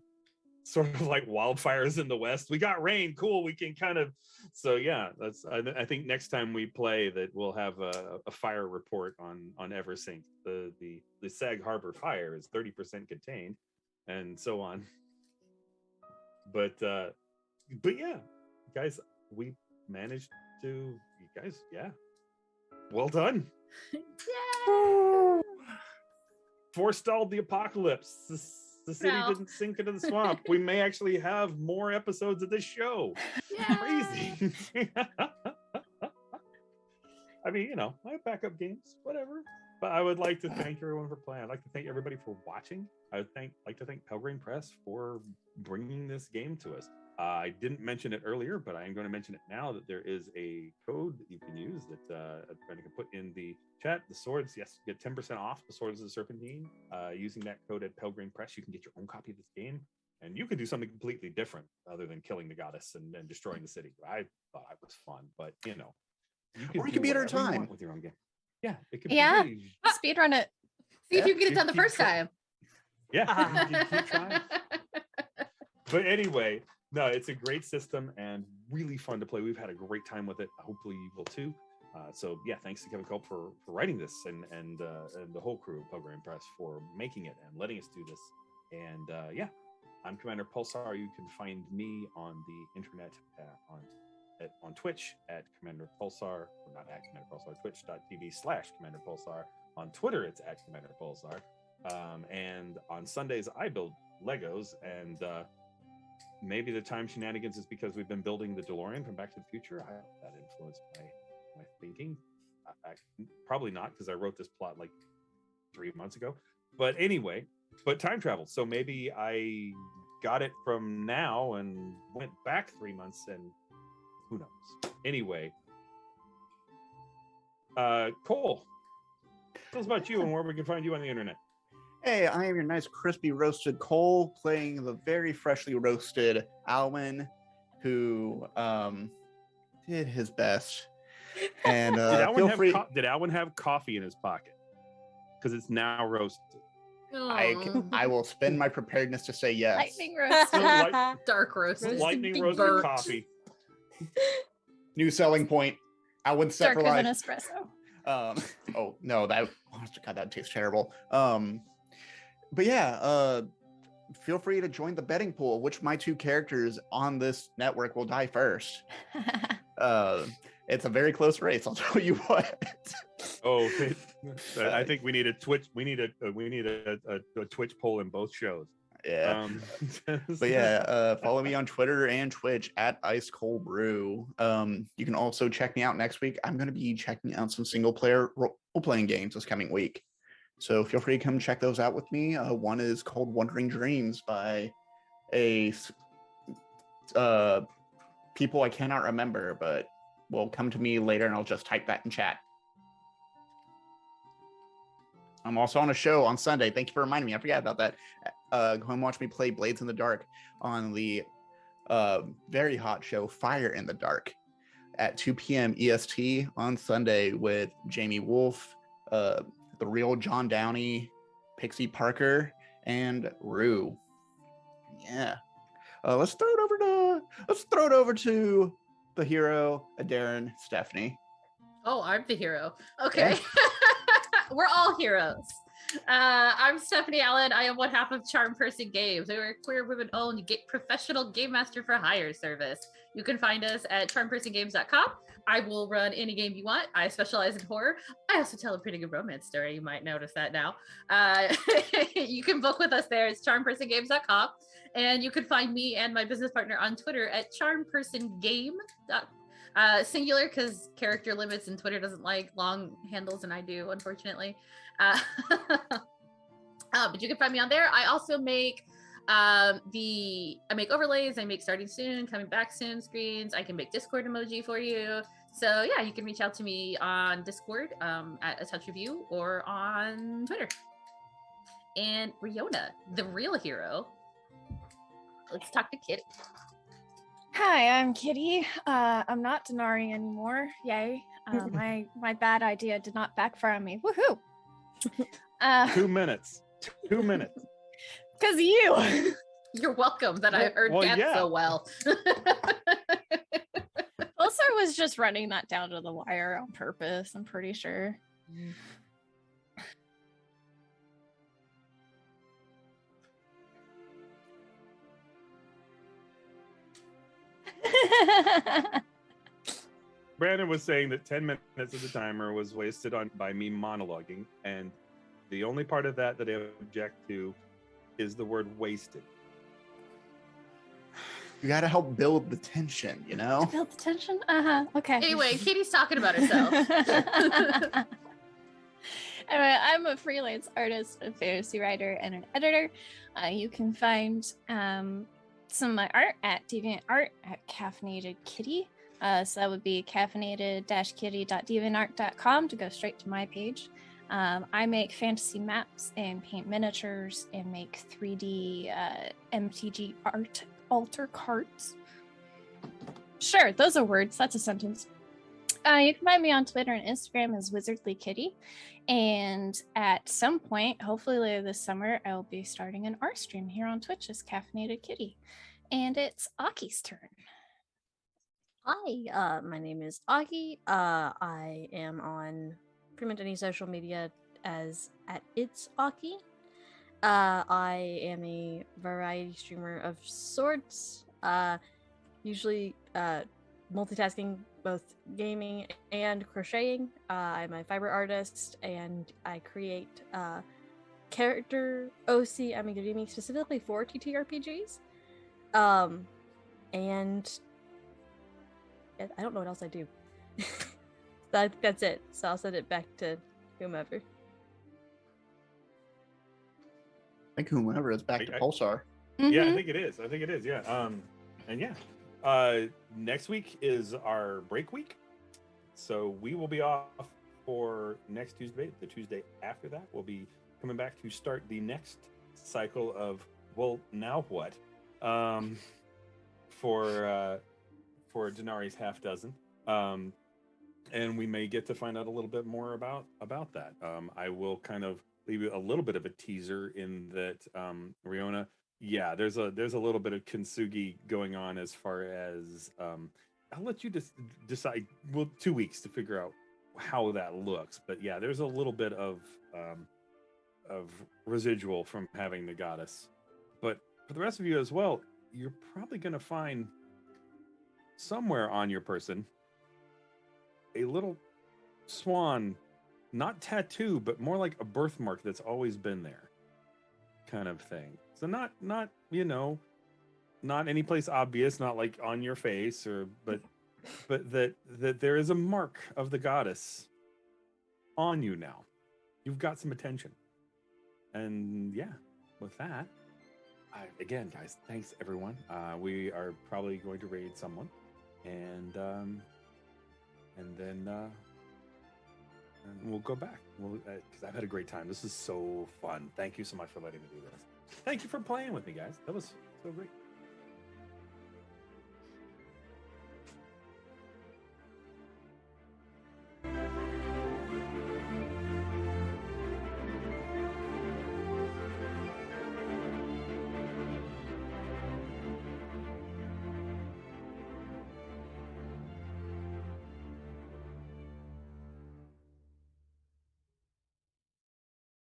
sort of like wildfires in the West. We got rain, cool. We can kind of. So yeah, that's. I think next time we play, that we'll have a fire report on Eversink. The Sag Harbor fire is 30% contained, and so on. But yeah, guys, we managed to. You guys, yeah, well done. Yeah. Forestalled the apocalypse. The city didn't sink into the swamp. We may actually have more episodes of this show. Yeah. Crazy. I mean, I have backup games, whatever. But I would like to thank everyone for playing. I'd like to thank everybody for watching. I would like to thank Pelgrane Press for bringing this game to us. I didn't mention it earlier, but I am going to mention it now that there is a code that you can use that I'm going to put in the chat. The swords, yes, get 10% off the Swords of the Serpentine. Using that code at Pelgrane Press, you can get your own copy of this game. And you can do something completely different other than killing the goddess and destroying the city. I thought it was fun, but you could be at our time with your own game. Yeah, it could Yeah. be. Speedrun it. See if you can get it done the first time. Yeah, you keep trying. But anyway, no, it's a great system and really fun to play. We've had a great time with it. Hopefully you will too. So yeah, thanks to Kevin Culp for writing this and the whole crew of Pelgrane Press for making it and letting us do this. And yeah, I'm Commander Pulsar. You can find me on the internet on Twitch at Commander Pulsar, or not at Commander Pulsar, twitch.tv/Commander Pulsar. On Twitter, it's at Commander Pulsar. And on Sundays, I build Legos, and maybe the time shenanigans is because we've been building the DeLorean from Back to the Future. I hope that influenced my thinking. I probably not, because I wrote this plot like 3 months ago. But anyway, time travel. So maybe I got it from now and went back 3 months, and who knows? Anyway, Cole, tell us about you and where we can find you on the internet. Hey, I am your nice crispy roasted Cole, playing the very freshly roasted Alwyn, who did his best. And did Alwyn have coffee in his pocket? Because it's now roasted. I will spend my preparedness to say yes. Lightning roasted. Dark roasted. Lightning roasted coffee. New selling point. Alwyn's set for Darker life. than espresso. Oh no, God, that tastes terrible. But yeah, feel free to join the betting pool. Which my two characters on this network will die first? It's a very close race. I'll tell you what. I think we need a Twitch. We need a Twitch poll in both shows. Yeah. But yeah, follow me on Twitter and Twitch at Ice Cold Brew. You can also check me out next week. I'm going to be checking out some single player role-playing games this coming week. So feel free to come check those out with me. One is called Wandering Dreams by a people I cannot remember, but will come to me later and I'll just type that in chat. I'm also on a show on Sunday. Thank you for reminding me. I forgot about that. Go and watch me play Blades in the Dark on the very hot show Fire in the Dark at 2 p.m. EST on Sunday with Jamie Wolf, the real John Downey, Pixie Parker, and Rue. Yeah. Let's throw it over to the hero, Darren, Stephanie. Oh, I'm the hero. Okay. Yeah. We're all heroes. I'm Stephanie Allen. I am one half of Charm Person Games. We're a queer women-owned professional game master for hire service. You can find us at charmpersongames.com. I will run any game you want. I specialize in horror. I also tell a pretty good romance story. You might notice that now. You can book with us there. It's charmpersongames.com. And you can find me and my business partner on Twitter at charmpersongame. Singular, because character limits and Twitter doesn't like long handles, and I do, unfortunately. But you can find me on there. I also make I make overlays. I make starting soon, coming back soon screens. I can make Discord emoji for you. So yeah, you can reach out to me on Discord at A Touch of You or on Twitter. And Riona, the real hero. Let's talk to Kitty. Hi, I'm Kitty. I'm not Denari anymore. Yay. My bad idea did not backfire on me. Woohoo! 2 minutes. 2 minutes. Because of you. You're welcome that I heard that so well. Pulsar was just running that down to the wire on purpose, I'm pretty sure. Brandon was saying that 10 minutes of the timer was wasted by me monologuing, and the only part of that I object to is the word wasted. You got to help build the tension, you know? Build the tension? Okay. Anyway, Katie's talking about herself. Anyway, I'm a freelance artist, a fantasy writer, and an editor. You can find some of my art at DeviantArt at Caffeinated Kitty. So that would be caffeinated-kitty.deviantart.com to go straight to my page. I make fantasy maps and paint miniatures and make 3D MTG art altar cards. Sure, those are words. That's a sentence. You can find me on Twitter and Instagram as Wizardly Kitty. And at some point, hopefully later this summer, I will be starting an art stream here on Twitch as Caffeinated Kitty. And it's Aki's turn. Hi, my name is Aki. I am on pretty much any social media as at It's Aki. I am a variety streamer of sorts, usually multitasking both gaming and crocheting. I'm a fiber artist and I create character OC amigurumi specifically for TTRPGs. And I don't know what else I do. That's it. So I'll send it back to whomever. I think whomever is back to Pulsar. Yeah, I think it is. Yeah. And yeah. Next week is our break week. So we will be off for next Tuesday. The Tuesday after that, we'll be coming back to start the next cycle of, well, now what? For Denari's half dozen. And we may get to find out a little bit more about that. I will kind of leave you a little bit of a teaser in that Riona, yeah, there's a little bit of kintsugi going on as far as I'll let you just decide. Well, 2 weeks to figure out how that looks, but yeah, there's a little bit of residual from having the goddess. But for the rest of you as well, you're probably going to find somewhere on your person a little swan, not tattoo, but more like a birthmark that's always been there, kind of thing. So not not any place obvious, not like on your face, but that there is a mark of the goddess on you now. You've got some attention, and yeah, with that, again, guys, thanks everyone. We are probably going to raid someone, and then we'll go back. Because I've had a great time. This is so fun. Thank you so much for letting me do this. Thank you for playing with me, guys. That was so great.